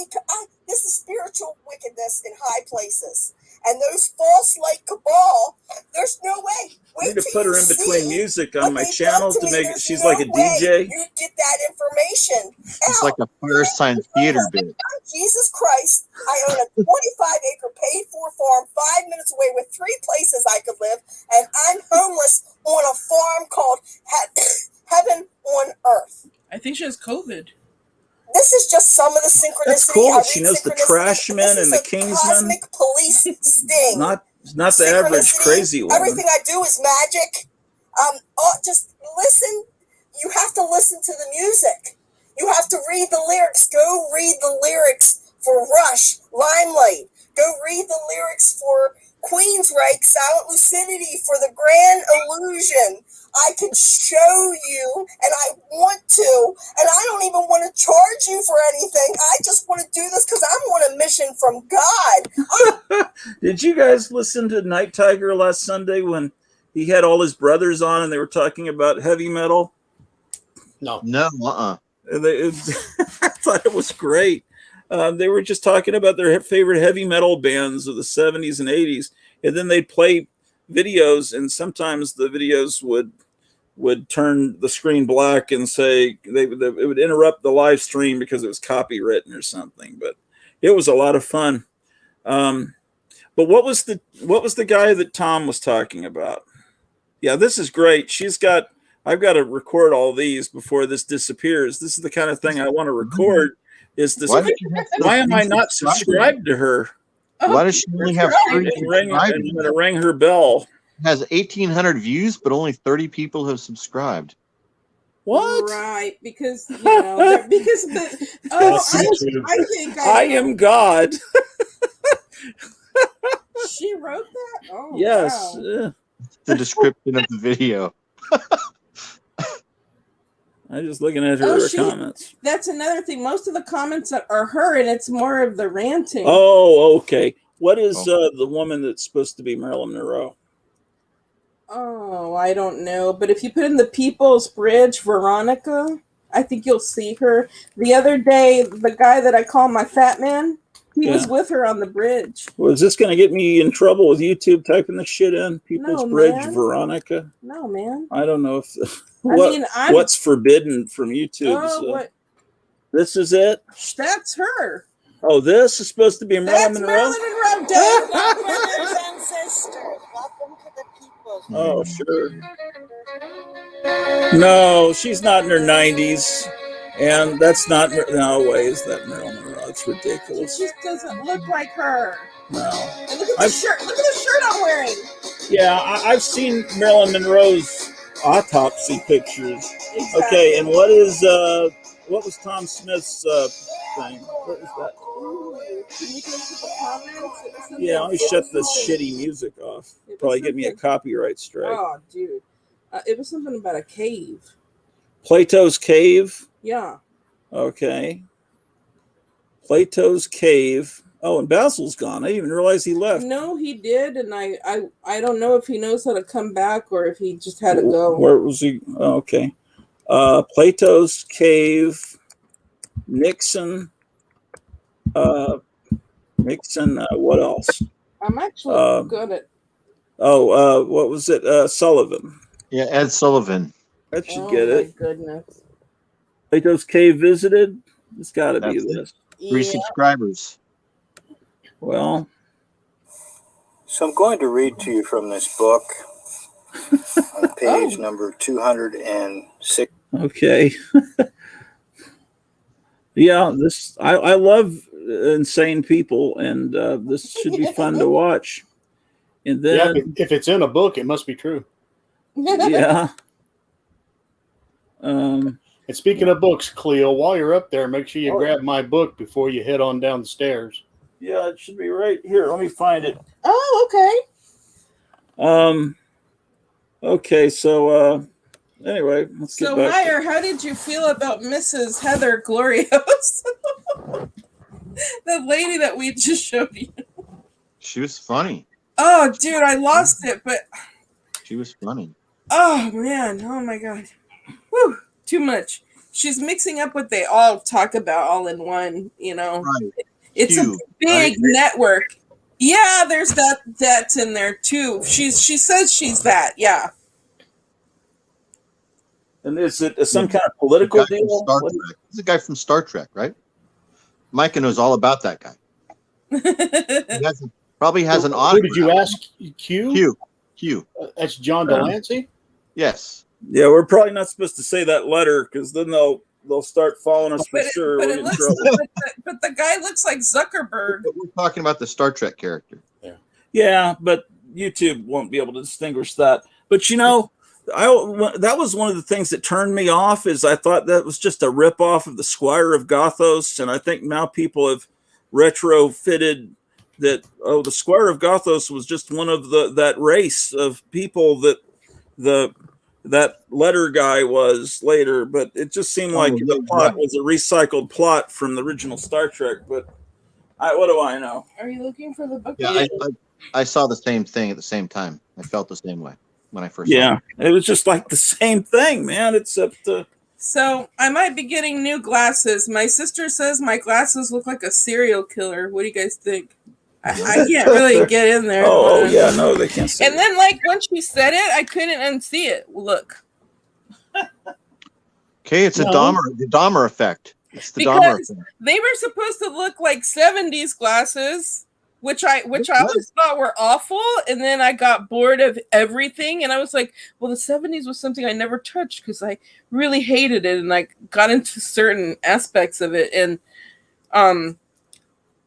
this is spiritual wickedness in high places, and those false light cabal. There's no way. I need to put her in between music on my channel to make it. She's like a DJ. You get that information. It's like a Fire Sign Theater bit. Jesus Christ, I own a 25-acre paid-for farm 5 minutes away with 3 places I could live, and I'm homeless on a farm called Heaven on Earth. I think she has COVID. This is just some of the synchronicity. That's cool. I She read knows the synchronicity. Trashman This and is the a Kingsman. Cosmic police sting. Not the average crazy one. Everything I do is magic. Just listen. You have to listen to the music. You have to read the lyrics. Go read the lyrics for Rush, Limelight. Go read the lyrics for Queensryche, Silent Lucidity, for The Grand Illusion. I can show you, and I want to, and I don't even want to charge you for anything. I just want to do this because I'm on a mission from God. Did you guys listen to Night Tiger last Sunday when he had all his brothers on and they were talking about heavy metal? No. No, And I thought it was great. They were just talking about their favorite heavy metal bands of the 70s and 80s, and then they'd play videos, and sometimes the videos would turn the screen black and say it would interrupt the live stream because it was copywritten or something. But it was a lot of fun. But what was the guy that Tom was talking about? Yeah, this is great. I've got to record all these before this disappears. This is the kind of thing I want to record. Is this? Why am I not subscribed to her? Why does she only have 30 I'm going to ring her bell. Has 1,800 views, but only 30 people have subscribed. What? Right, because because I think I am God. She wrote that. Oh, yes. wow. The description of the video. I'm just looking at her comments. That's another thing. Most of the comments are her, and it's more of the ranting. Oh, okay. What is the woman that's supposed to be Marilyn Monroe? Oh, I don't know. But if you put in the People's Bridge, Veronica, I think you'll see her. The other day, the guy that I call my fat man, he was with her on the bridge. Well, is this going to get me in trouble with YouTube typing this shit in? People's Bridge, man. Veronica? No, man. I don't know if I'm- what's forbidden from YouTube. Oh, what? This is it? That's her. Oh, this is supposed to be Marilyn That's Monroe? Marilyn Monroe. Dave. Welcome to the People's Oh, sure. No, she's not in her 90s. And that's not, no way is that Marilyn Monroe. It's ridiculous. She just doesn't look like her. No. And look at the shirt. Look at the shirt I'm wearing. Yeah, I've seen Marilyn Monroe's autopsy pictures. Exactly. Okay, and what was Tom Smith's thing? What was that? Ooh, can you go to the comments? It was something Yeah, let me shut this beautiful. shitty music off. It was Probably get me a something- copyright strike. Oh, dude. It was something about a cave. Plato's Cave. Yeah. Okay. Plato's Cave. Oh, and Basil's gone. I didn't even realize he left. No, he did, and I don't know if he knows how to come back or if he just had to go. Where was he? Oh, okay. Plato's Cave. Nixon. Nixon. What else? I'm actually good at. What was it? Sullivan. Yeah, Ed Sullivan. That should Oh get my it. goodness. Plato's Cave visited. It's got to be That's it. this. 3 subscribers. Well, So I'm going to read to you from this book on page number 206. okay. Yeah, this I love insane people, and this should be fun to watch. And Yeah, then if it's in a book, it must be true. yeah. And speaking of books, Cleo, while you're up there, make sure you grab my book before you head on down the stairs. Yeah, it should be right here. Let me find it. Oh, okay. Okay, so anyway, let's get So, back. Meyer, how did you feel about Mrs. Heather Glorios? The lady that we just showed you. She was funny. Oh, dude, I lost it, but She was funny. oh man, oh my god. Whew, too much. She's mixing up what they all talk about all in one, you know. Right. It's Q, a big right? network. Yeah, there's that's in there too. She says she's that, yeah. And is it some kind of political The guy from deal? Star Trek. He's a guy from Star Trek, right? Micah knows all about that guy. Probably has an Who autograph. did you ask? Q? Q. That's John Delancey? Yes. Yeah, we're probably not supposed to say that letter because then they'll start following us for sure. But, We'll it get in looks, trouble. but the guy looks like Zuckerberg. But we're talking about the Star Trek character. Yeah, but YouTube won't be able to distinguish that. But you know, that was one of the things that turned me off. Is I thought that was just a ripoff of the Squire of Gothos, and I think now people have retrofitted that. Oh, the Squire of Gothos was just one of that race of people that that letter guy was later. But it just seemed like the plot was a recycled plot from the original Star Trek. But what do I know? Are you looking for the book? Yeah, I saw the same thing at the same time. I felt the same way when I first saw Yeah, it was just like the same thing, man. Except So I might be getting new glasses. My sister says my glasses look like a serial killer. What do you guys think? I can't really get in there. Oh, yeah, no, they can't see. And then, like, when she said it, I couldn't unsee it. Look. Okay, it's the Dahmer effect. It's the Dahmer Because effect. they were supposed to look like 70s glasses, which I always thought were awful, and then I got bored of everything, and I was like, well, the 70s was something I never touched because I really hated it, and I got into certain aspects of it, and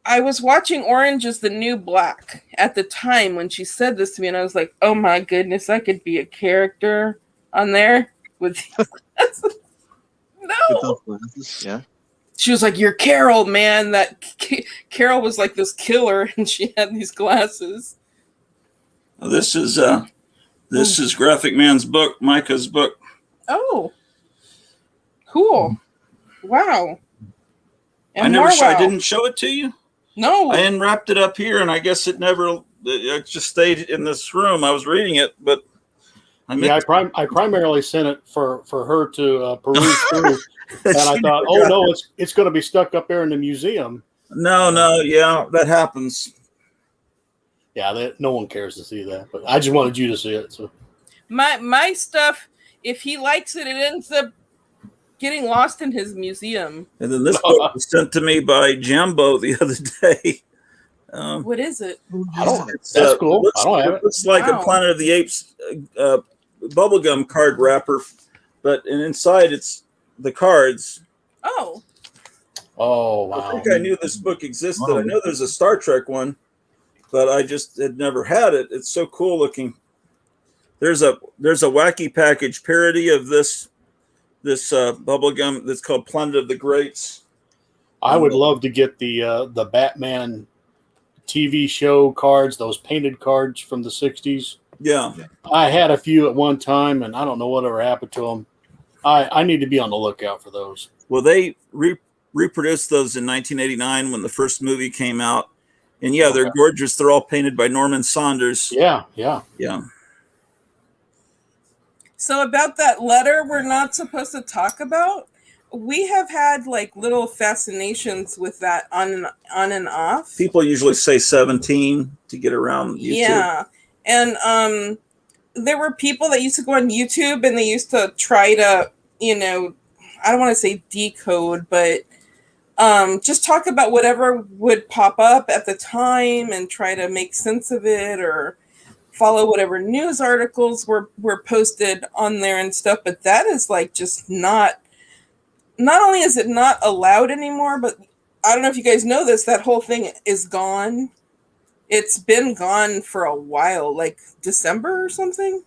I was watching Orange is the New Black at the time when she said this to me, and I was like, oh my goodness, I could be a character on there with no. Yeah. She was like, you're Carol, man. That Carol was like this killer, and she had these glasses. This is Graphic Man's book, Micah's book. Oh, cool! Wow. And I didn't show it to you. No, I unwrapped it up here, and I guess it just stayed in this room. I was reading it, but I primarily sent it for her to peruse through, and I thought, oh no, it's going to be stuck up there in the museum. No, yeah, that happens. Yeah, no one cares to see that, but I just wanted you to see it. So my stuff, if he likes it, it ends up getting lost in his museum. And then this book was sent to me by Jambo the other day. What is it? That's cool. I don't have it. It's like a Planet of the Apes bubblegum card wrapper, but inside it's the cards. Oh, wow. I think I knew this book existed. I know there's a Star Trek one, but I just had never had it. It's so cool looking. There's a wacky package parody of this bubblegum that's called Planet of the Greats. I would love to get the Batman TV show cards, those painted cards from the 60s. Yeah. I had a few at one time, and I don't know whatever happened to them. I need to be on the lookout for those. Well, they reproduced those in 1989 when the first movie came out. And yeah, they're gorgeous. They're all painted by Norman Saunders. Yeah. So about that letter we're not supposed to talk about, we have had like little fascinations with that on and off. People usually say 17 to get around YouTube. Yeah. And there were people that used to go on YouTube and they used to try to, I don't want to say decode, but just talk about whatever would pop up at the time and try to make sense of it or follow whatever news articles were posted on there and stuff. But that is like just not only is it not allowed anymore, but I don't know if you guys know this, that whole thing is gone. It's been gone for a while, like December or something.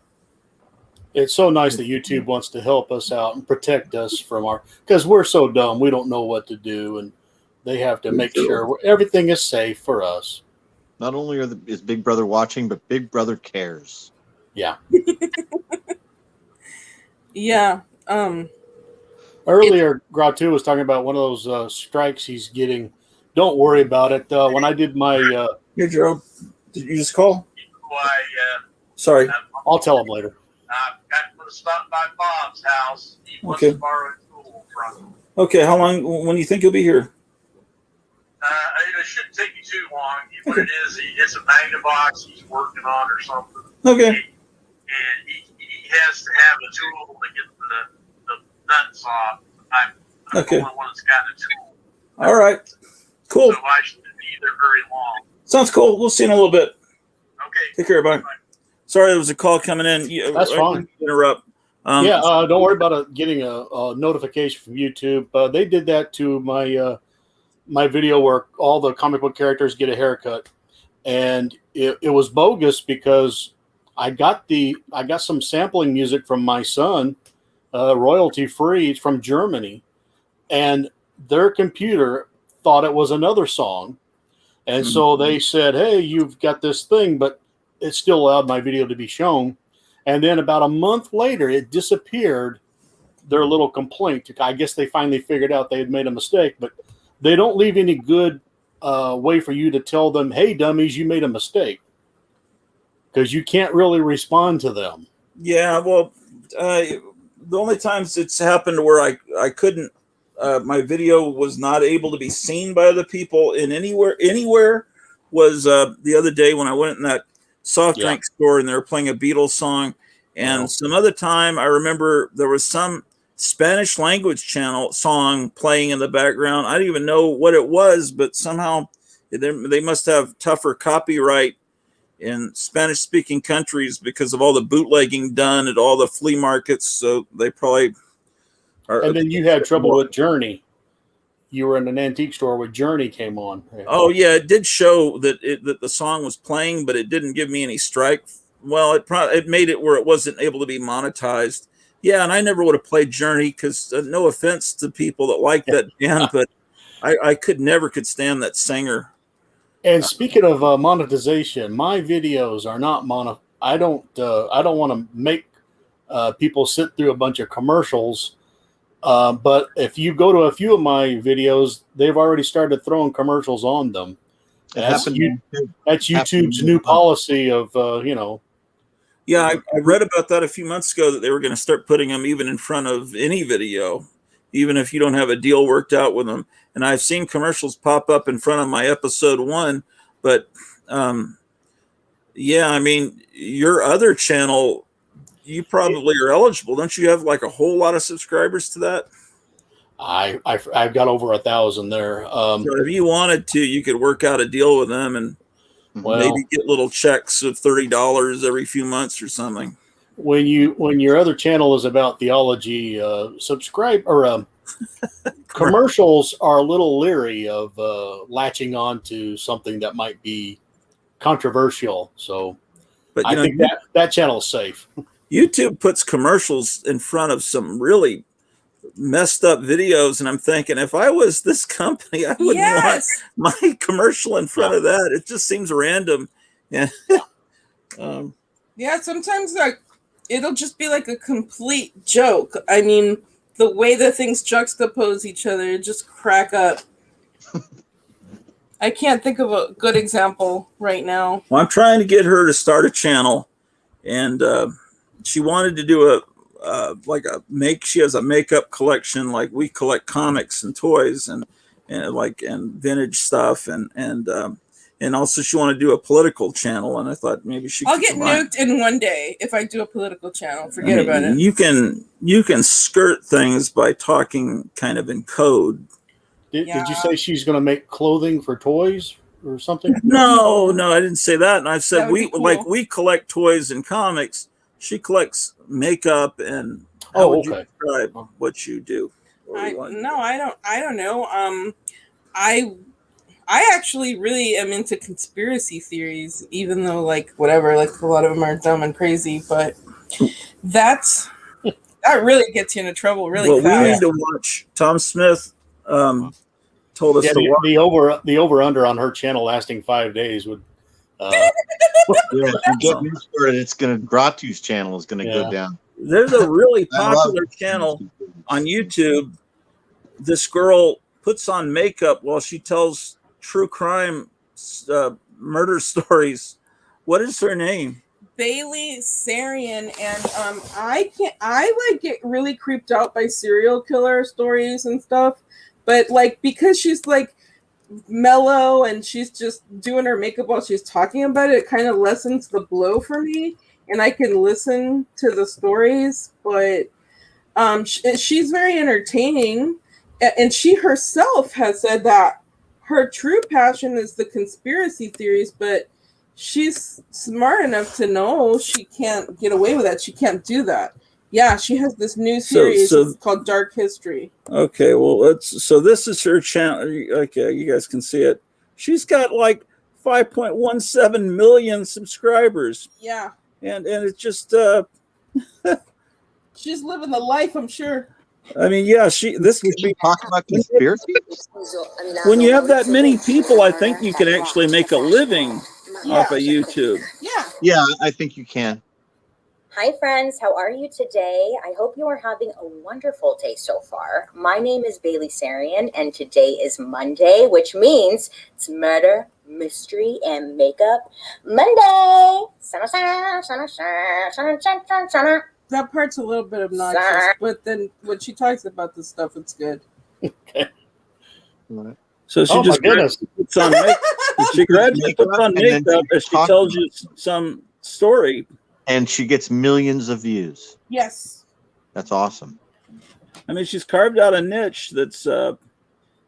It's so nice that YouTube wants to help us out and protect us from because we're so dumb, we don't know what to do, and they have to make sure everything is safe for us. Not only is Big Brother watching, but Big Brother cares. Yeah. Yeah. Earlier, Gratu was talking about one of those strikes he's getting. Don't worry about it. When I did my... Here, Joe. Did you just call? Why, Sorry. I'll tell him later. got to stop by Bob's house. He wants Okay. to borrow a tool from him. Okay, how long? When do you think you'll be here? It shouldn't take you too long. What it is, it's a Magnavox he's working on or something. Okay. And he has to have a tool to get the nuts off. I'm Okay. the only one that's got a tool. All right. Cool. So I shouldn't be there very long. Sounds cool. We'll see you in a little bit. Okay. Take care. Bye. Sorry, there was a call coming in. That's I fine. didn't interrupt. Don't worry about getting a notification from YouTube. They did that to my video where all the comic book characters get a haircut, and it was bogus because I got some sampling music from my son, royalty free from Germany, and their computer thought it was another song, and so they said, "Hey, you've got this thing," but it still allowed my video to be shown. And then about a month later, it disappeared. Their little complaint. I guess they finally figured out they had made a mistake, but they don't leave any good way for you to tell them, "Hey, dummies, you made a mistake," because you can't really respond to them. Yeah, well, the only times it's happened where I couldn't, my video was not able to be seen by other people in anywhere was the other day when I went in that soft drink store and they were playing a Beatles song. And some other time I remember there was some Spanish language channel song playing in the background. I didn't even know what it was, but somehow they must have tougher copyright in Spanish speaking countries because of all the bootlegging done at all the flea markets. So they probably are. And then you had trouble with Journey. You were in an antique store where Journey came on. Oh yeah, it did show that that the song was playing, but it didn't give me any strike. Well, it made it where it wasn't able to be monetized. Yeah, and I never would have played Journey because no offense to people that like that band, but I could stand that singer. And speaking of monetization, my videos are not mono. I don't want to make people sit through a bunch of commercials. But if you go to a few of my videos, they've already started throwing commercials on them. That's YouTube's new policy of Yeah, I read about that a few months ago that they were going to start putting them even in front of any video, even if you don't have a deal worked out with them. And I've seen commercials pop up in front of my episode 1, but yeah, I mean, your other channel, you probably are eligible. Don't you have like a whole lot of subscribers to that? I've got over 1,000 there. So if you wanted to, you could work out a deal with them and maybe get little checks of $30 every few months or something. When your other channel is about theology, commercials are a little leery of latching on to something that might be controversial. So, but I think that channel is safe. YouTube puts commercials in front of some really messed up videos, and I'm thinking, if I was this company, I wouldn't want my commercial in front of that. It just seems random. Yeah. Yeah, sometimes like it'll just be like a complete joke. I mean, the way that things juxtapose each other, just crack up. I can't think of a good example right now. Well, I'm trying to get her to start a channel, and she wanted to do she has a makeup collection, like we collect comics and toys and vintage stuff, and also she wanted to do a political channel, and I thought maybe I'll get nuked in one day if I do a political channel. Forget about it. You can skirt things by talking kind of in code. Did you say she's going to make clothing for toys or something? No, I didn't say that. And I said we collect toys and comics. She collects makeup, and how would you describe what you do? I don't know. I actually really am into conspiracy theories, even though like a lot of them are dumb and crazy, but that really gets you into trouble really fast. We need to watch Tom Smith told us to watch. The over under on her channel lasting 5 days would if you get me started, it's gonna Gratu's channel is gonna go down. There's a really popular channel on YouTube. This girl puts on makeup while she tells true crime murder stories. What is her name? Bailey Sarian, and I get really creeped out by serial killer stories and stuff, but like because she's like mellow and she's just doing her makeup while she's talking about it, it kind of lessens the blow for me, and I can listen to the stories. But she's very entertaining, and she herself has said that her true passion is the conspiracy theories, but she's smart enough to know she can't get away with that. She can't do that. Yeah, she has this new series called Dark History. Okay, well, this is her channel. Okay, you guys can see it. She's got like 5.17 million subscribers. Yeah. And it's just she's living the life, I'm sure. I mean, yeah, this could be talking about conspiracy. When you have that many people, I think you can actually make a living off of YouTube. Yeah, I think you can. Hi friends, how are you today? I hope you are having a wonderful day so far. My name is Bailey Sarian, and today is Monday, which means it's Murder, Mystery, and Makeup Monday. That part's a little bit obnoxious, but then when she talks about this stuff, it's good. So she Oh, my just goodness. puts on makeup. She gradually puts on And then makeup as she tells you some story. And she gets millions of views. Yes. That's awesome. I mean, she's carved out a niche that's and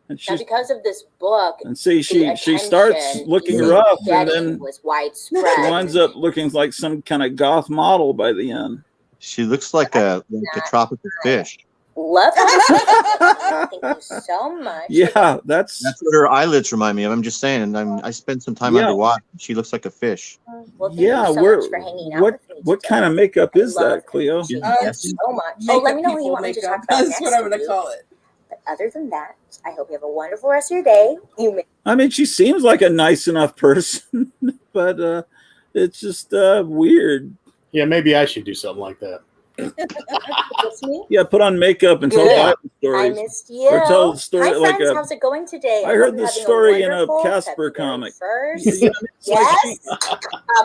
Now, she's because of this book, and see the she starts attention looking she's rough and getting then was she widespread. winds up looking like some kind of goth model by the end. She looks like a tropical fish. Love her. Thank you so much. Yeah, that's what her eyelids remind me of. I'm just saying. I spent some time Yeah. underwater. She looks like a fish. Well, thank yeah. you so We're much for hanging out what with me what today. kind of makeup is that, Cleo? So much. Oh, let me know who you want me to talk about That's next. what I'm going to week. call it. But other than that, I hope you have a wonderful rest of your day. You may I mean, she seems like a nice enough person, but it's just weird. Yeah, maybe I should do something like that. miss me. Yeah, put on makeup and tell Good. Bible I stories. missed you. Or tell the story Hi, like friends. a. How's it going today? I hope heard you're this having story in a wonderful Casper comic. First. Yeah, it's like Yes.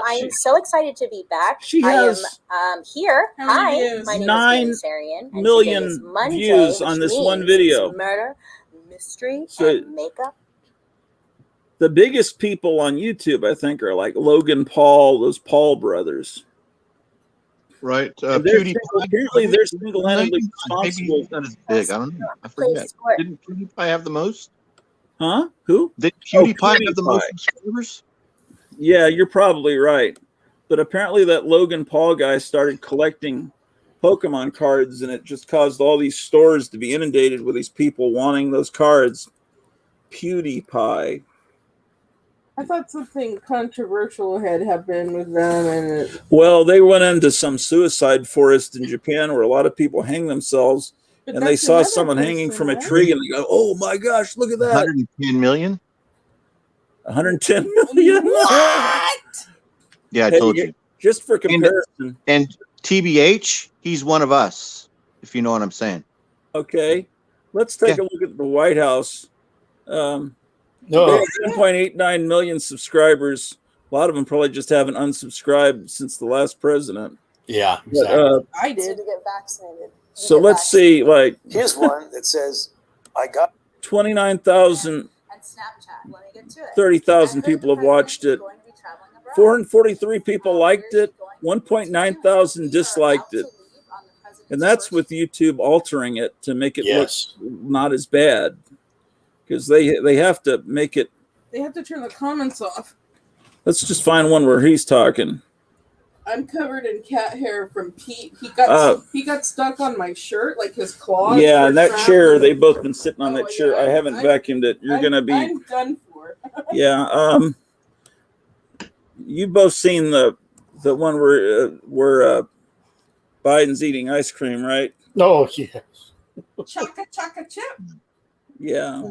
I am so excited to be back. She has I am here. How many Hi, views? my name 9 is Bailey Sarian, and million today is Monday, views on which this one means video. it's murder, mystery, So- and makeup. The biggest people on YouTube, I think, are like Logan Paul, those Paul brothers. Right. And they're PewDiePie. apparently they're single-handedly Maybe responsible. he's not as big. I don't know. I forget. Didn't PewDiePie have the most? Huh? Who? Did Oh, PewDiePie have the most PewDiePie. subscribers? Yeah, you're probably right. But apparently that Logan Paul guy started collecting Pokemon cards, and it just caused all these stores to be inundated with these people wanting those cards. PewDiePie. I thought something controversial had happened with them, and it, Well, they went into some suicide forest in Japan where a lot of people hang themselves, But and they that's saw another someone hanging person, from a right? tree, and they go, "Oh my gosh, look at that! 110 million? 110 million!" What? Yeah, I Hey, told you. Just for comparison, And TBH, he's one of us, if you know what I'm saying. okay, let's take a look at the White House. They No. have 1.89 million subscribers. A lot of them probably just haven't unsubscribed since the last president. Yeah, But, exactly. I did. To get vaccinated. so let's see, like Here's one that says, I got 29,000, And Snapchat. Let me get to it. 30,000 people have watched it. 443 people liked it. 1.9 thousand disliked it. And that's with YouTube altering it to make it Yes. look not as bad. Because they have to make it. They have to turn the comments off. Let's just find one where he's talking. I'm covered in cat hair from Pete. Uh, He got stuck on my shirt, like his claws. Yeah, were and that trapped chair, in- they've both been sitting on that Oh, chair. yeah, I haven't vacuumed it. You're gonna be, I'm done for. yeah. You've both seen the one where Biden's eating ice cream, right? Oh, yeah. Chaka chaka chip. Yeah.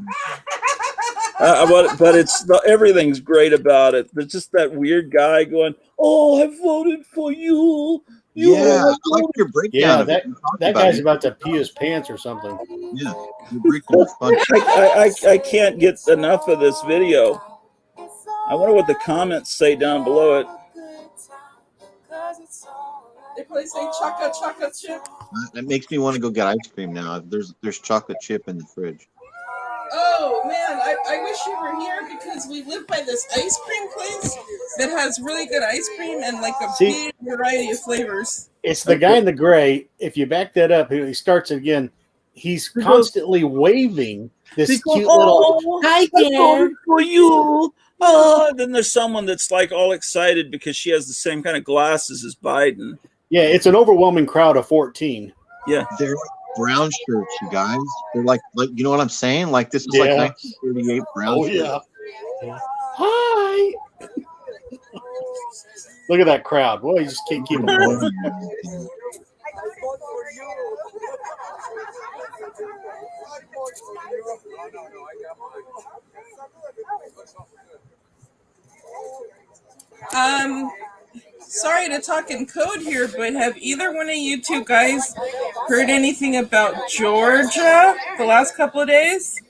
But it's everything's great about it. There's just that weird guy going, "Oh, I voted for you." Yeah, I like your breakdown. Yeah, of that it. You talked that about guy's it. about to pee his pants or something. Yeah, your breakdown was fun. I can't get enough of this video. I wonder what the comments say down below it. They probably say chaka chaka chip. That makes me want to go get ice cream now. There's chocolate chip in the fridge. Oh man, I wish you were here because we live by this ice cream place that has really good ice cream and like a See? big variety of flavors. It's the guy in the gray. If you back that up, he starts again. He's constantly waving this They go, cute little. "Oh, Hi, I there." voted for you. Oh, then there's someone that's like all excited because she has the same kind of glasses as Biden. Yeah, it's an overwhelming crowd of 14. Yeah, they're like brown shirts, you guys. They're like you know what I'm saying? Like this is like Yeah. 1938 brown. Oh, shirts. yeah. Hi. Look at that crowd. Boy, you just can't keep them going. Sorry to talk in code here, but have either one of you two guys heard anything about Georgia the last couple of days?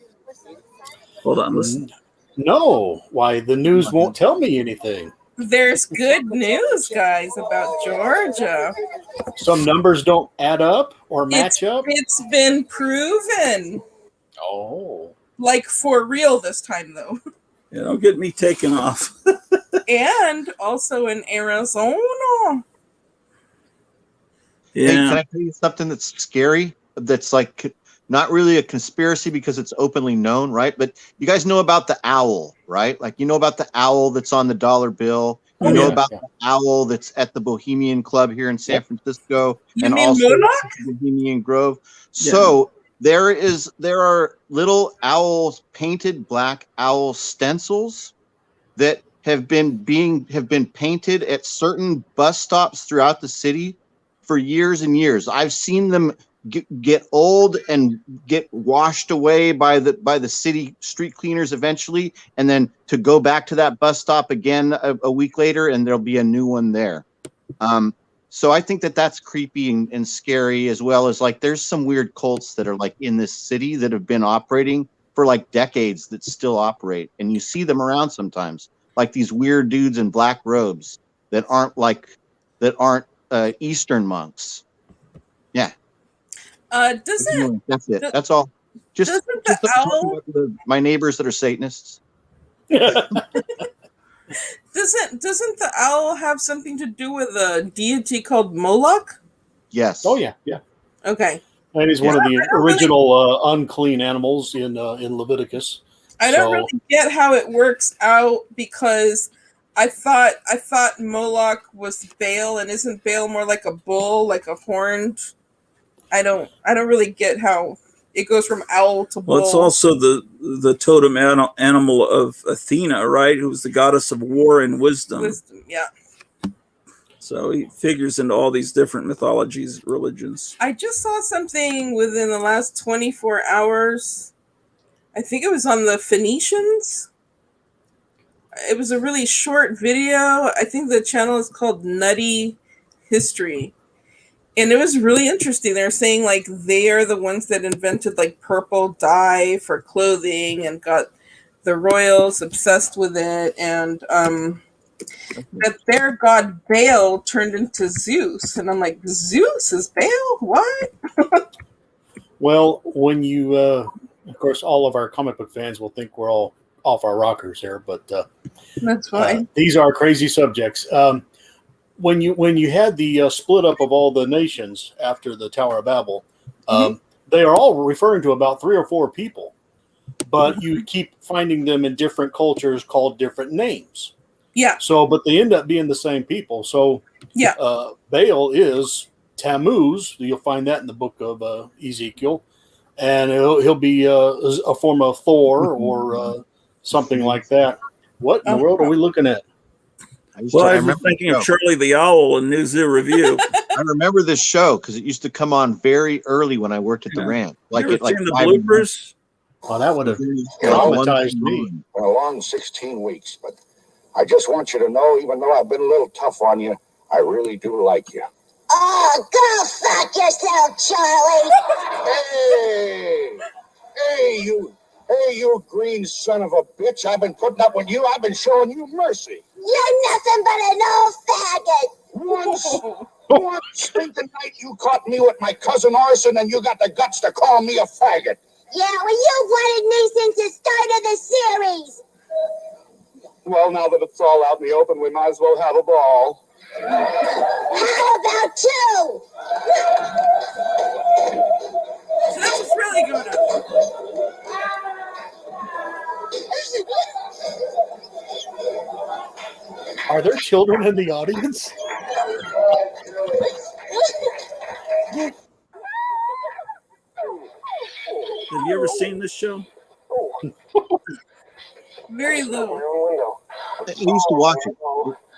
Hold on, listen. No. Why? The news won't tell me anything. There's good news, guys, about Georgia. Some numbers don't add up or match up. It's been proven. Oh. Like for real this time, though. Yeah, don't get me taken off. And also in Arizona. Hey, can I tell you something that's scary? That's like not really a conspiracy because it's openly known, right? But you guys know about the owl, right? Like you know about the owl that's on the dollar bill. You know about the owl that's at the Bohemian Club here in San Francisco, and also Bohemian Grove. So there are little owls, painted black owl stencils that have been painted at certain bus stops throughout the city for years and years. I've seen them get old and get washed away by the city street cleaners eventually, and then to go back to that bus stop again a week later, and there'll be a new one there. So I think that's creepy and scary, as well as like there's some weird cults that are like in this city that have been operating for like decades that still operate, and you see them around sometimes, like these weird dudes in black robes that aren't Eastern monks. Yeah. That's it. That's all. Just the owl, my neighbors that are Satanists. Doesn't the owl have something to do with a deity called Moloch? Yes. Oh yeah, yeah. Okay. And he's one of the original unclean animals in Leviticus. I don't really get how it works out, because I thought Moloch was Baal, and isn't Baal more like a bull, like a horned? I don't really get how it goes from owl to bull. Well, it's also the totem animal of Athena, right? Who's the goddess of war and wisdom. Wisdom, yeah. So he figures into all these different mythologies, religions. I just saw something within the last 24 hours. I think it was on the Phoenicians. It was a really short video. I think the channel is called Nutty History. And it was really interesting. They're saying like they are the ones that invented like purple dye for clothing and got the royals obsessed with it, and that their god Baal turned into Zeus. And I'm like, Zeus is Baal? What? Well, when you, of course, all of our comic book fans will think we're all off our rockers here, but that's fine. These are crazy subjects. When you had the split up of all the nations after the Tower of Babel, they are all referring to about 3 or 4 people, but you keep finding them in different cultures called different names. Yeah. So, but they end up being the same people. So, yeah, Baal is Tammuz. You'll find that in the book of Ezekiel, and he'll be a form of Thor or something like that. What in the world are we looking at? Well, I was thinking of Charlie the Owl in New Zoo Review. I remember this show because it used to come on very early when I worked at the Ranch. Like you ever seen the bloopers? Oh, that would have traumatized me. For a long 16 weeks, but I just want you to know, even though I've been a little tough on you, I really do like you. Oh, go fuck yourself, Charlie! Hey, you green son of a bitch. I've been putting up with you. I've been showing you mercy. You're nothing but an old faggot. Once the night you caught me with my cousin Orson, and you got the guts to call me a faggot. Yeah, well, you've wanted me since the start of the series. Well, now that it's all out in the open, we might as well have a ball. How about 2? So that was really good. Are there children in the audience? Have you ever seen this show? Very low. I used to watch it.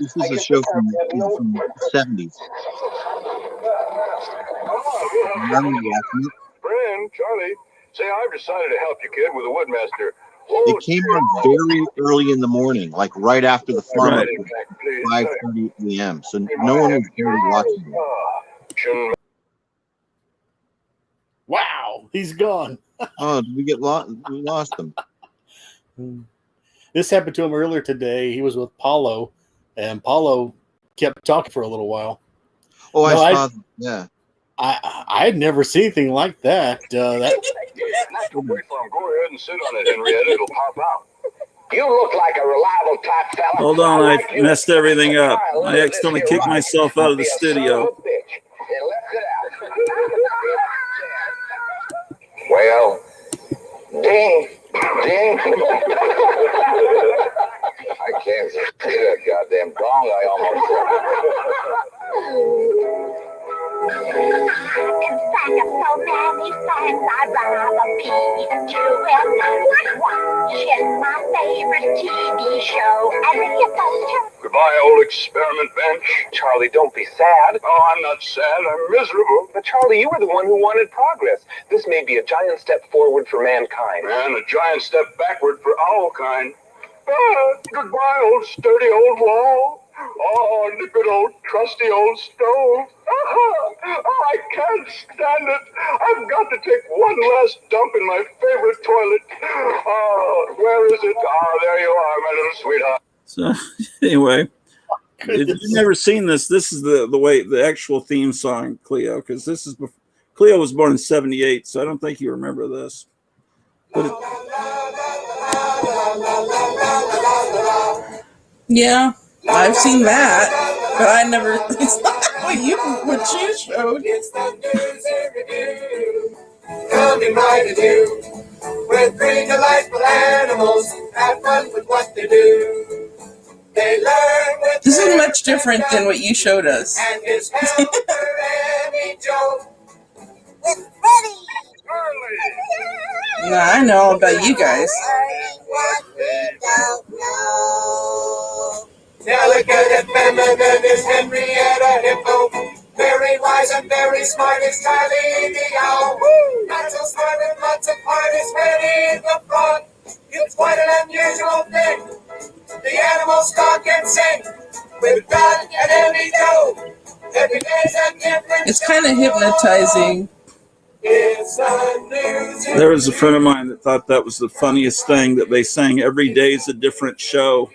This is a show from the 70s. Friend, Charlie, say I've decided to help you, kid, with a Woodmaster. It came on very early in the morning, like right after the farm, at 5:30 a.m. So no one was really watching it. Wow, he's gone. Oh, did we get lost? We lost him. This happened to him earlier today. He was with Paulo, and Paulo kept talking for a little while. Oh, No, I saw. Yeah. I had never seen anything like that. Not to wait for him. Go ahead and sit on it, Henrietta. It'll pop out. You look like a reliable type fella. Hold on, I messed everything up. I accidentally kicked myself out of the studio. Well, ding, ding. I can't see that goddamn gong I almost In fact, of so many fans, I'd rather be than to will watching my favorite TV show. And if you don't Goodbye, old experiment bench. Charlie, don't be sad. Oh, I'm not sad. I'm miserable. But Charlie, you were the one who wanted progress. This may be a giant step forward for mankind. And a giant step backward for our kind. Ah, goodbye, old sturdy old wall. Oh, the good old trusty old stove. Oh, I can't stand it. I've got to take one last dump in my favorite toilet. Oh, where is it? Oh, there you are, my little sweetheart. So anyway, if you've never seen this, this is the way the actual theme song, Cleo, because this is before, Cleo was born in '78, so I don't think you remember this. But Yeah, I've seen that, but I never. It's not what you showed. It's the news review, coming right at you, with three delightful animals, have fun with what they do. They learn with This is much different than what you showed us. and his helper Annie Joe. Nah, I know all about you guys. Delicate and feminine is Henrietta Hippo. Very wise and very smart is Charlie the Owl. Not so smart and lots of heart is Penny the Frog. It's quite an unusual thing. The animals talk and sing with God and Annie Joe. Every day's a different. It's kind of hypnotizing. It's the news. there was a friend of mine that thought that was the funniest thing, that they sang every day is a different show.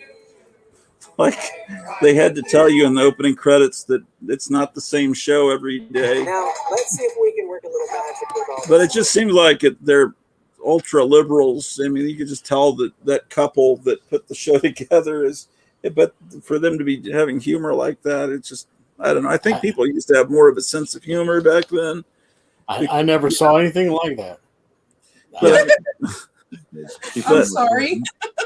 Like, they had to tell you in the opening credits that it's not the same show every day. Now, let's see if we can work a little magic with all But it just seems like they're ultra liberals. I mean, you could just tell that couple that put the show together is, but for them to be having humor like that, it's just, I don't know. I think people used to have more of a sense of humor back then. I never saw anything like that. I'm sorry.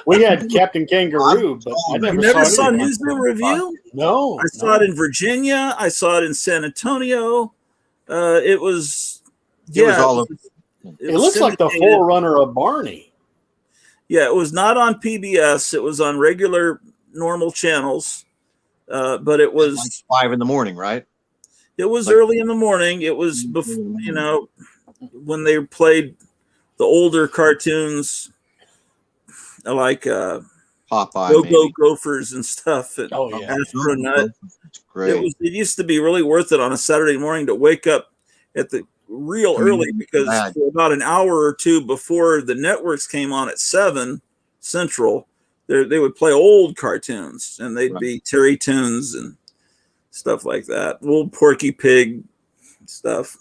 We had Captain Kangaroo, but I never, You never saw anything like Newsroom that. Review? No. I saw it in Virginia. I saw it in San Antonio. It was, It was all over. It looks like the syndicated. forerunner of Barney. Yeah, it was not on PBS. It was on regular, normal channels. But it was Like 5 a.m, right? It was early in the morning. It was before, when they played the older cartoons, like Popeye, Go-Go maybe. Gophers and stuff. And Oh, yeah. Astronut. Great. It used to be really worth it on a Saturday morning to wake up at the real early, because Glad. for about an hour or two before the networks came on at 7 Central, they would play old cartoons, and they'd be Terry Toons and stuff like that, old Porky Pig stuff.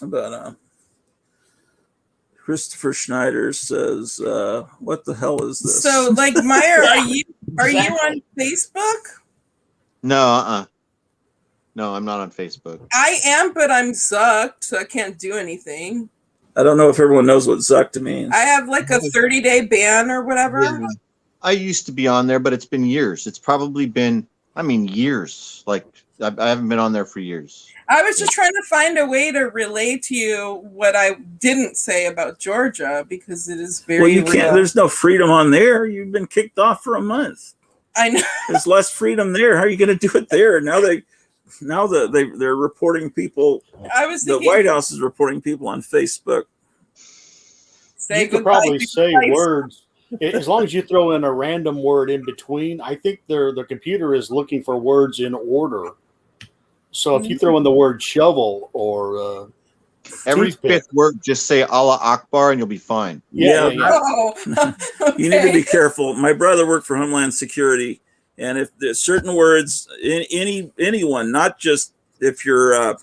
But Christopher Schneider says, "What the hell is this?" So, like, Meyer, are you on Facebook? No, no, I'm not on Facebook. I am, but I'm zucked, so I can't do anything. I don't know if everyone knows what Zucked means. I have like a 30-day ban or whatever. Yeah. I used to be on there, but it's been years. It's probably been, years. Like, I haven't been on there for years. I was just trying to find a way to relay to you what I didn't say about Georgia, because it is very Well, you can't. real. There's no freedom on there. You've been kicked off for a month. I know. There's less freedom there. How are you going to do it there? Now they're reporting people. I was The thinking, White House is reporting people on Facebook. say You could goodbye probably to say Christ. words. As long as you throw in a random word in between, I think their computer is looking for words in order. So if you throw in the word shovel or Every toothpick. 5th word, just say Allah Akbar and you'll be fine. Yeah. Oh, You need to be careful. My brother worked for Homeland Security, And if there's certain words, anyone, not just if you're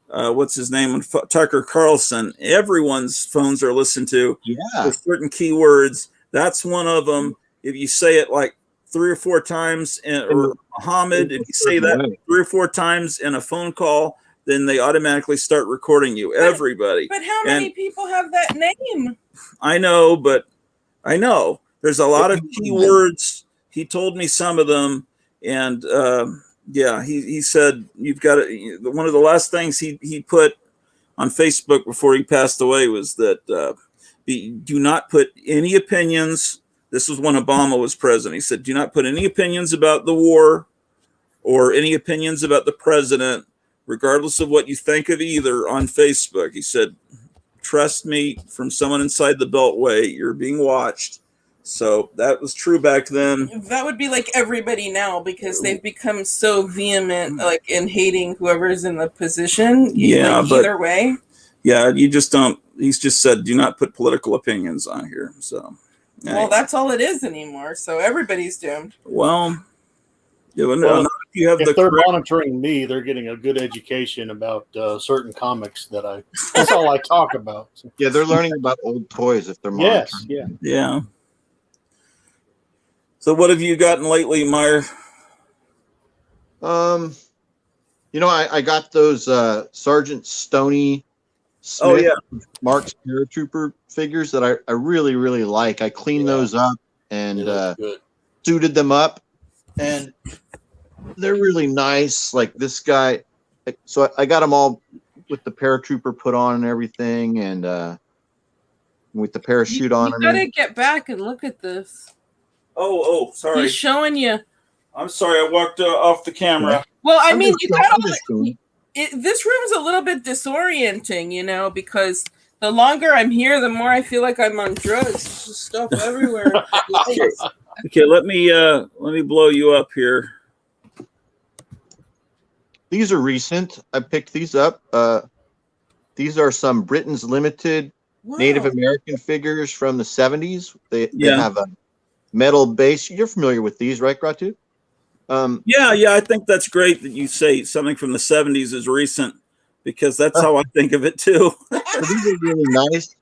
what's his name, Tucker Carlson, everyone's phones are listened to with certain keywords. That's one of them. If you say it like 3 or 4 times, or Muhammad, if you say that 3 or 4 times in a phone call, then they automatically start recording you. Everybody. But how many people have that name? I know, but I know there's a lot of keywords. He told me some of them, and he said you've got to. One of the last things he put on Facebook before he passed away was that do not put any opinions. This was when Obama was president. He said, do not put any opinions about the war or any opinions about the president, regardless of what you think of either, on Facebook. He said, trust me, from someone inside the Beltway, you're being watched. So that was true back then. That would be like everybody now, because they've become so vehement, like in hating whoever's in the position. Yeah, like, but either way. Yeah, you just don't. He's just said, do not put political opinions on here. So, well, that's all it is anymore. So everybody's doomed. Well, yeah, Well, not if you have if the they're correct- monitoring me, they're getting a good education about certain comics that's all I talk about. Yeah, they're learning about old toys if they're monitoring. Yes, yeah. Yeah. So what have you gotten lately, Meyer? I got those Sergeant Stoney Smith, Oh, yeah. Mark's Paratrooper figures that I really, really like. I cleaned those up and suited them up, and they're really nice. Like this guy, so I got them all with the Paratrooper put on and everything, and with the parachute on. You gotta get back and look at this. Oh, sorry. He's showing you. I'm sorry, I walked off the camera. Well, I I'm mean, just you showing got this to him. this room's a little bit disorienting, because the longer I'm here, the more I feel like I'm on drugs. There's just stuff everywhere. Okay, let me blow you up here. These are recent. I picked these up. These are some Britain's Limited Native American figures from the 70s. They have a metal base. You're familiar with these, right, Gratu? Yeah, I think that's great that you say something from the 70s is recent, because that's how I think of it too. These are really nice.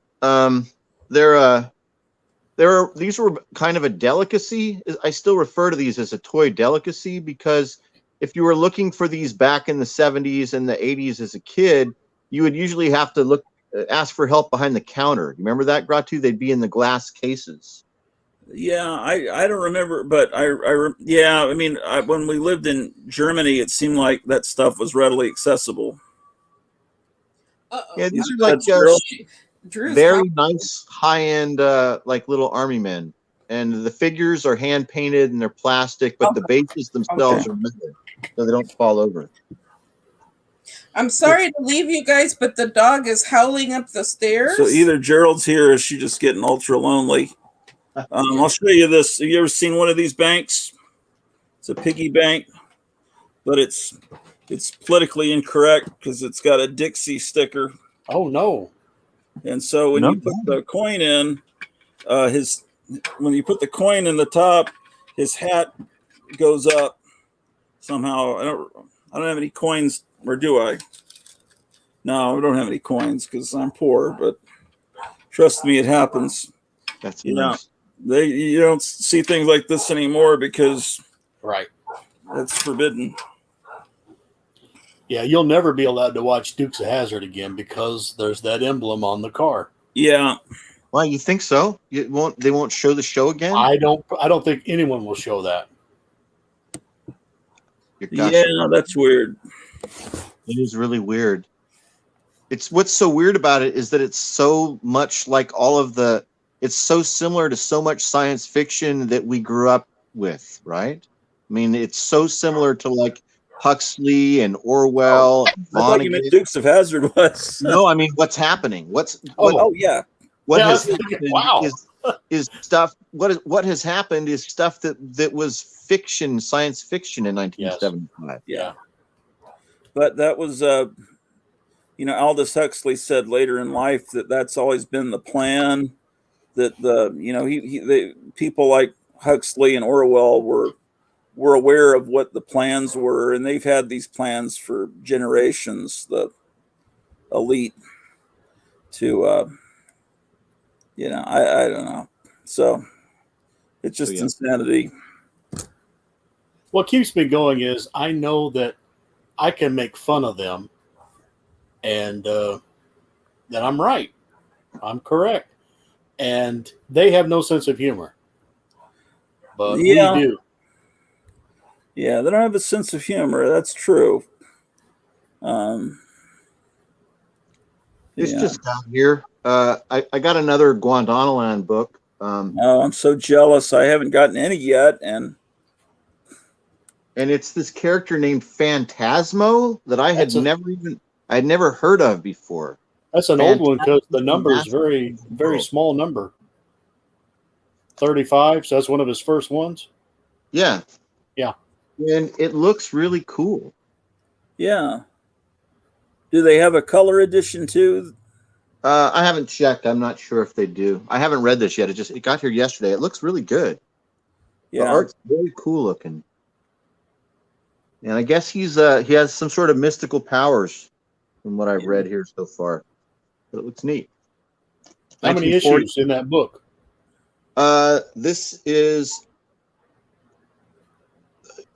These were kind of a delicacy. I still refer to these as a toy delicacy, because if you were looking for these back in the 70s and the 80s as a kid, you would usually have to ask for help behind the counter. You remember that, Gratu? They'd be in the glass cases. Yeah, I don't remember, but I mean, when we lived in Germany, it seemed like that stuff was readily accessible. Yeah, these are like Drew's very nice, high-end, like little army men. And the figures are hand painted and they're plastic, but the bases themselves are metal, so they don't fall over. I'm sorry to leave you guys, but the dog is howling up the stairs. So either Gerald's here or she's just getting ultra lonely. I'll show you this. Have you ever seen one of these banks? It's a piggy bank, but it's politically incorrect because it's got a Dixie sticker. Oh no! And so when you put the coin in, when you put the coin in the top, his hat goes up somehow. I don't have any coins, or do I? No, I don't have any coins because I'm poor. But trust me, it happens. That's nice. You don't see things like this anymore because it's forbidden. Yeah, you'll never be allowed to watch Dukes of Hazzard again because there's that emblem on the car. Yeah. Well, you think so? They won't show the show again? I don't think anyone will show that. Yeah, that's weird. It is really weird. What's so weird about it is that it's so much like it's so similar to so much science fiction that we grew up with, right? I mean, it's so similar to like Huxley and Orwell. I thought you meant Dukes of Hazzard was. No, I mean, what's happening? What has happened is stuff. What has happened is stuff that was fiction, science fiction in 1975. Yeah. But that was, Aldous Huxley said later in life that's always been the plan. That people like Huxley and Orwell were were aware of what the plans were, and they've had these plans for generations. The elite to, I don't know. So it's just insanity. What keeps me going is I know that I can make fun of them, and that I'm right. I'm correct. And they have no sense of humor. But we do. Yeah, they don't have a sense of humor. That's true. It's just down here. I got another Guadalajara book. Oh, I'm so jealous. I haven't gotten any yet, and it's this character named Phantasmo that I had never heard of before. That's an old one because the number is very, very small number. 35. So that's one of his first ones. Yeah. Yeah. And it looks really cool. Yeah. Do they have a color edition too? I haven't checked. I'm not sure if they do. I haven't read this yet. It got here yesterday. It looks really good. Yeah. The art's very cool looking. And I guess he has some sort of mystical powers from what I've read here so far. But it looks neat. How many issues in that book? This is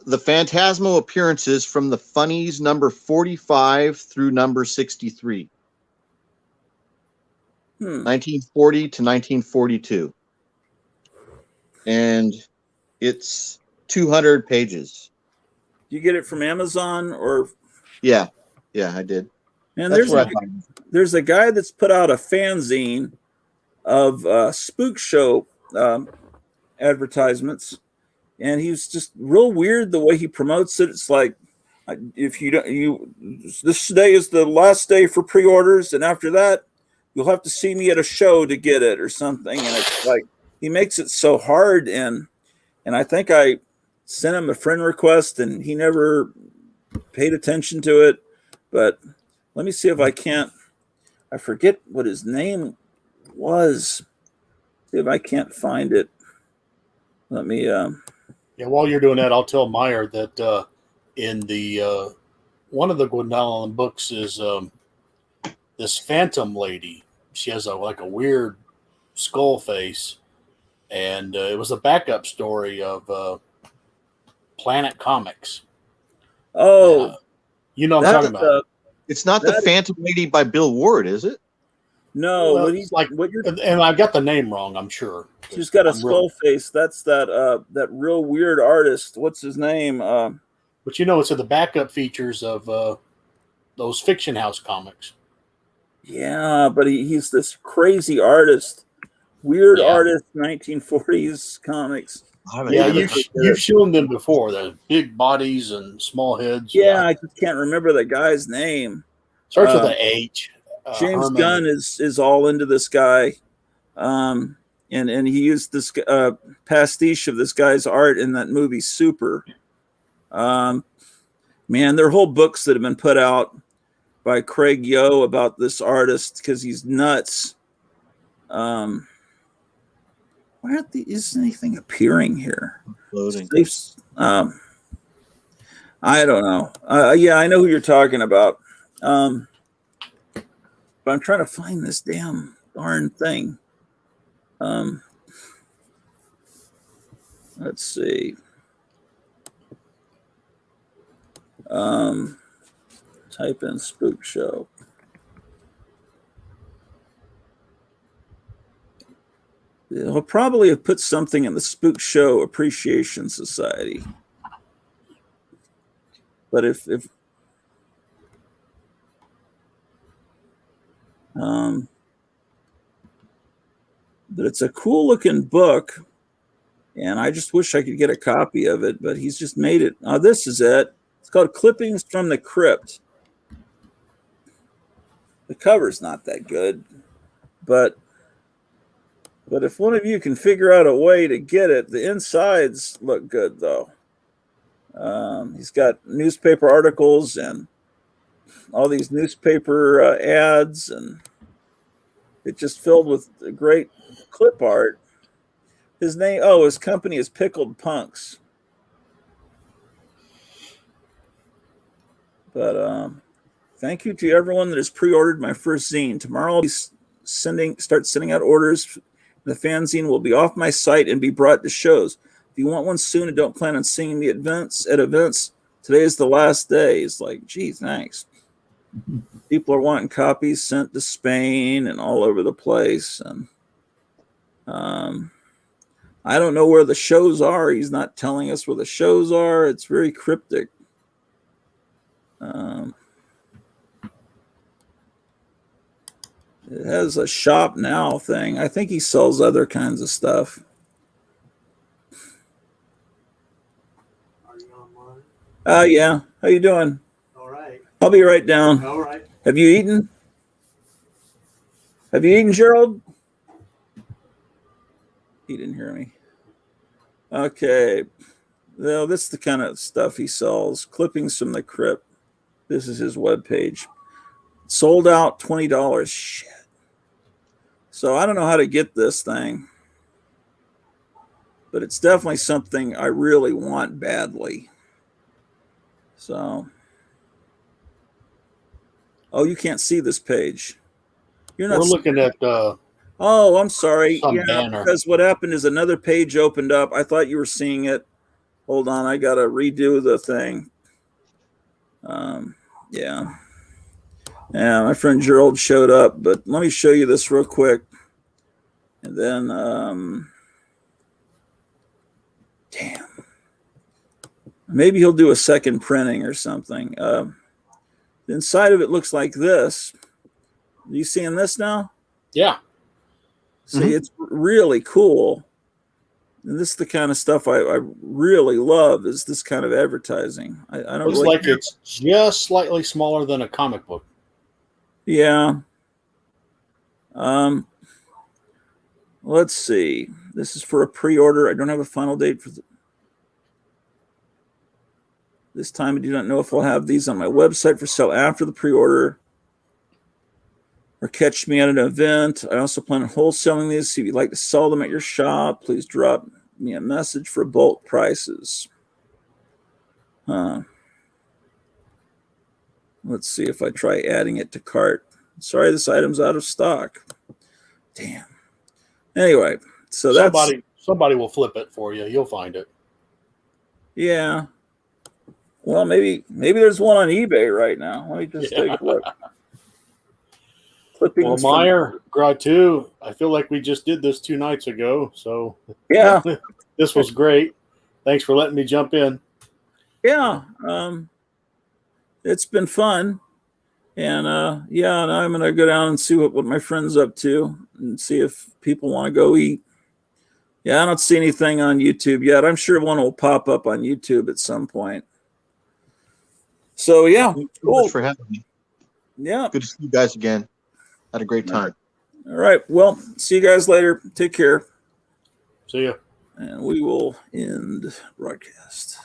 the Phantasmo appearances from the Funnies number 45 through number 63. 1940 to 1942. And it's 200 pages. You get it from Amazon or? Yeah, I did. And there's a guy that's put out a fanzine of spook show advertisements, and he's just real weird the way he promotes it. It's like, if this day is the last day for pre-orders, and after that you'll have to see me at a show to get it or something. And it's like he makes it so hard, and I think I sent him a friend request and he never paid attention to it. But let me see if I forget what his name was. See if I can't find it. Let me while you're doing that, I'll tell Meyer that in the one of the Guadalajara books is this phantom lady. She has a weird skull face, and it was a backup story of Planet Comics. Oh, you know what I'm talking about. It's not the Phantom Lady by Bill Ward, is it? No, well, and I got the name wrong, I'm sure. She's got a skull face. That's that real weird artist. What's his name? But it's in the backup features of those Fiction House comics. Yeah, but he's this crazy artist, weird artist, 1940s comics. Yeah, you've shown them before. The big bodies and small heads. Yeah, I just can't remember the guy's name. Starts with an H. James Herman. Gunn is all into this guy, and he used this pastiche of this guy's art in that movie Super. Man, there are whole books that have been put out by Craig Yo about this artist because he's nuts. Why isn't anything appearing here? Loading. I don't know. Yeah, I know who you're talking about. But I'm trying to find this damn darn thing. Let's see. Type in spook show. He'll probably have put something in the Spook Show Appreciation Society. But but it's a cool looking book, and I just wish I could get a copy of it, but he's just made it. Oh, this is it. It's called Clippings from the Crypt. The cover's not that good, but if one of you can figure out a way to get it, the insides look good though. He's got newspaper articles and all these newspaper ads, and it's just filled with great clip art. His company is Pickled Punks. But thank you to everyone that has pre-ordered my first zine. Tomorrow I'll be start sending out orders. The fanzine will be off my site and be brought to shows. If you want one soon and don't plan on seeing me at events, today is the last day. It's like, gee, thanks. People are wanting copies sent to Spain and all over the place. And I don't know where the shows are. He's not telling us where the shows are. It's very cryptic. It has a shop now thing. I think he sells other kinds of stuff. Yeah. How you doing? All right. I'll be right down. All right. Have you eaten? Have you eaten, Gerald? He didn't hear me. Okay. Well, this is the kind of stuff he sells. Clippings from the crypt. This is his webpage. Sold out, $20. Shit. So I don't know how to get this thing. But it's definitely something I really want badly. So. Oh, you can't see this page. You're not. We're looking at. Oh, I'm sorry. Some Yeah, banner. because what happened is another page opened up. I thought you were seeing it. Hold on, I gotta redo the thing. Yeah. Yeah, my friend Gerald showed up, but let me show you this real quick. And then, damn. Maybe he'll do a second printing or something. The inside of it looks like this. Are you seeing this now? Yeah. See, it's really cool. And this is the kind of stuff I really love is this kind of advertising. I don't Looks really like it's just slightly smaller than a comic book. Yeah. Let's see. This is for a pre-order. I don't have a final date for this time. I do not know if I'll have these on my website for sale after the pre-order or catch me at an event. I also plan on wholesaling these. So if you'd like to sell them at your shop, please drop me a message for bulk prices. Let's see if I try adding it to cart. Sorry, this item's out of stock. Damn. Anyway, so that's somebody will flip it for you. You'll find it. yeah. Well, maybe there's one on eBay right now. Let me just take a look. Well, Clippings from- Meyer, Gratu, I feel like we just did this 2 nights ago. So Yeah. this was great. Thanks for letting me jump in. Yeah. It's been fun. And yeah, and I'm gonna go down and see what my friend's up to and see if people want to go eat. Yeah, I don't see anything on YouTube yet. I'm sure one will pop up on YouTube at some point. So yeah, cool. Thanks for having me. Yeah. Good to see you guys again. Had a great time. All right. Well, see you guys later. Take care. See ya. And we will end broadcast.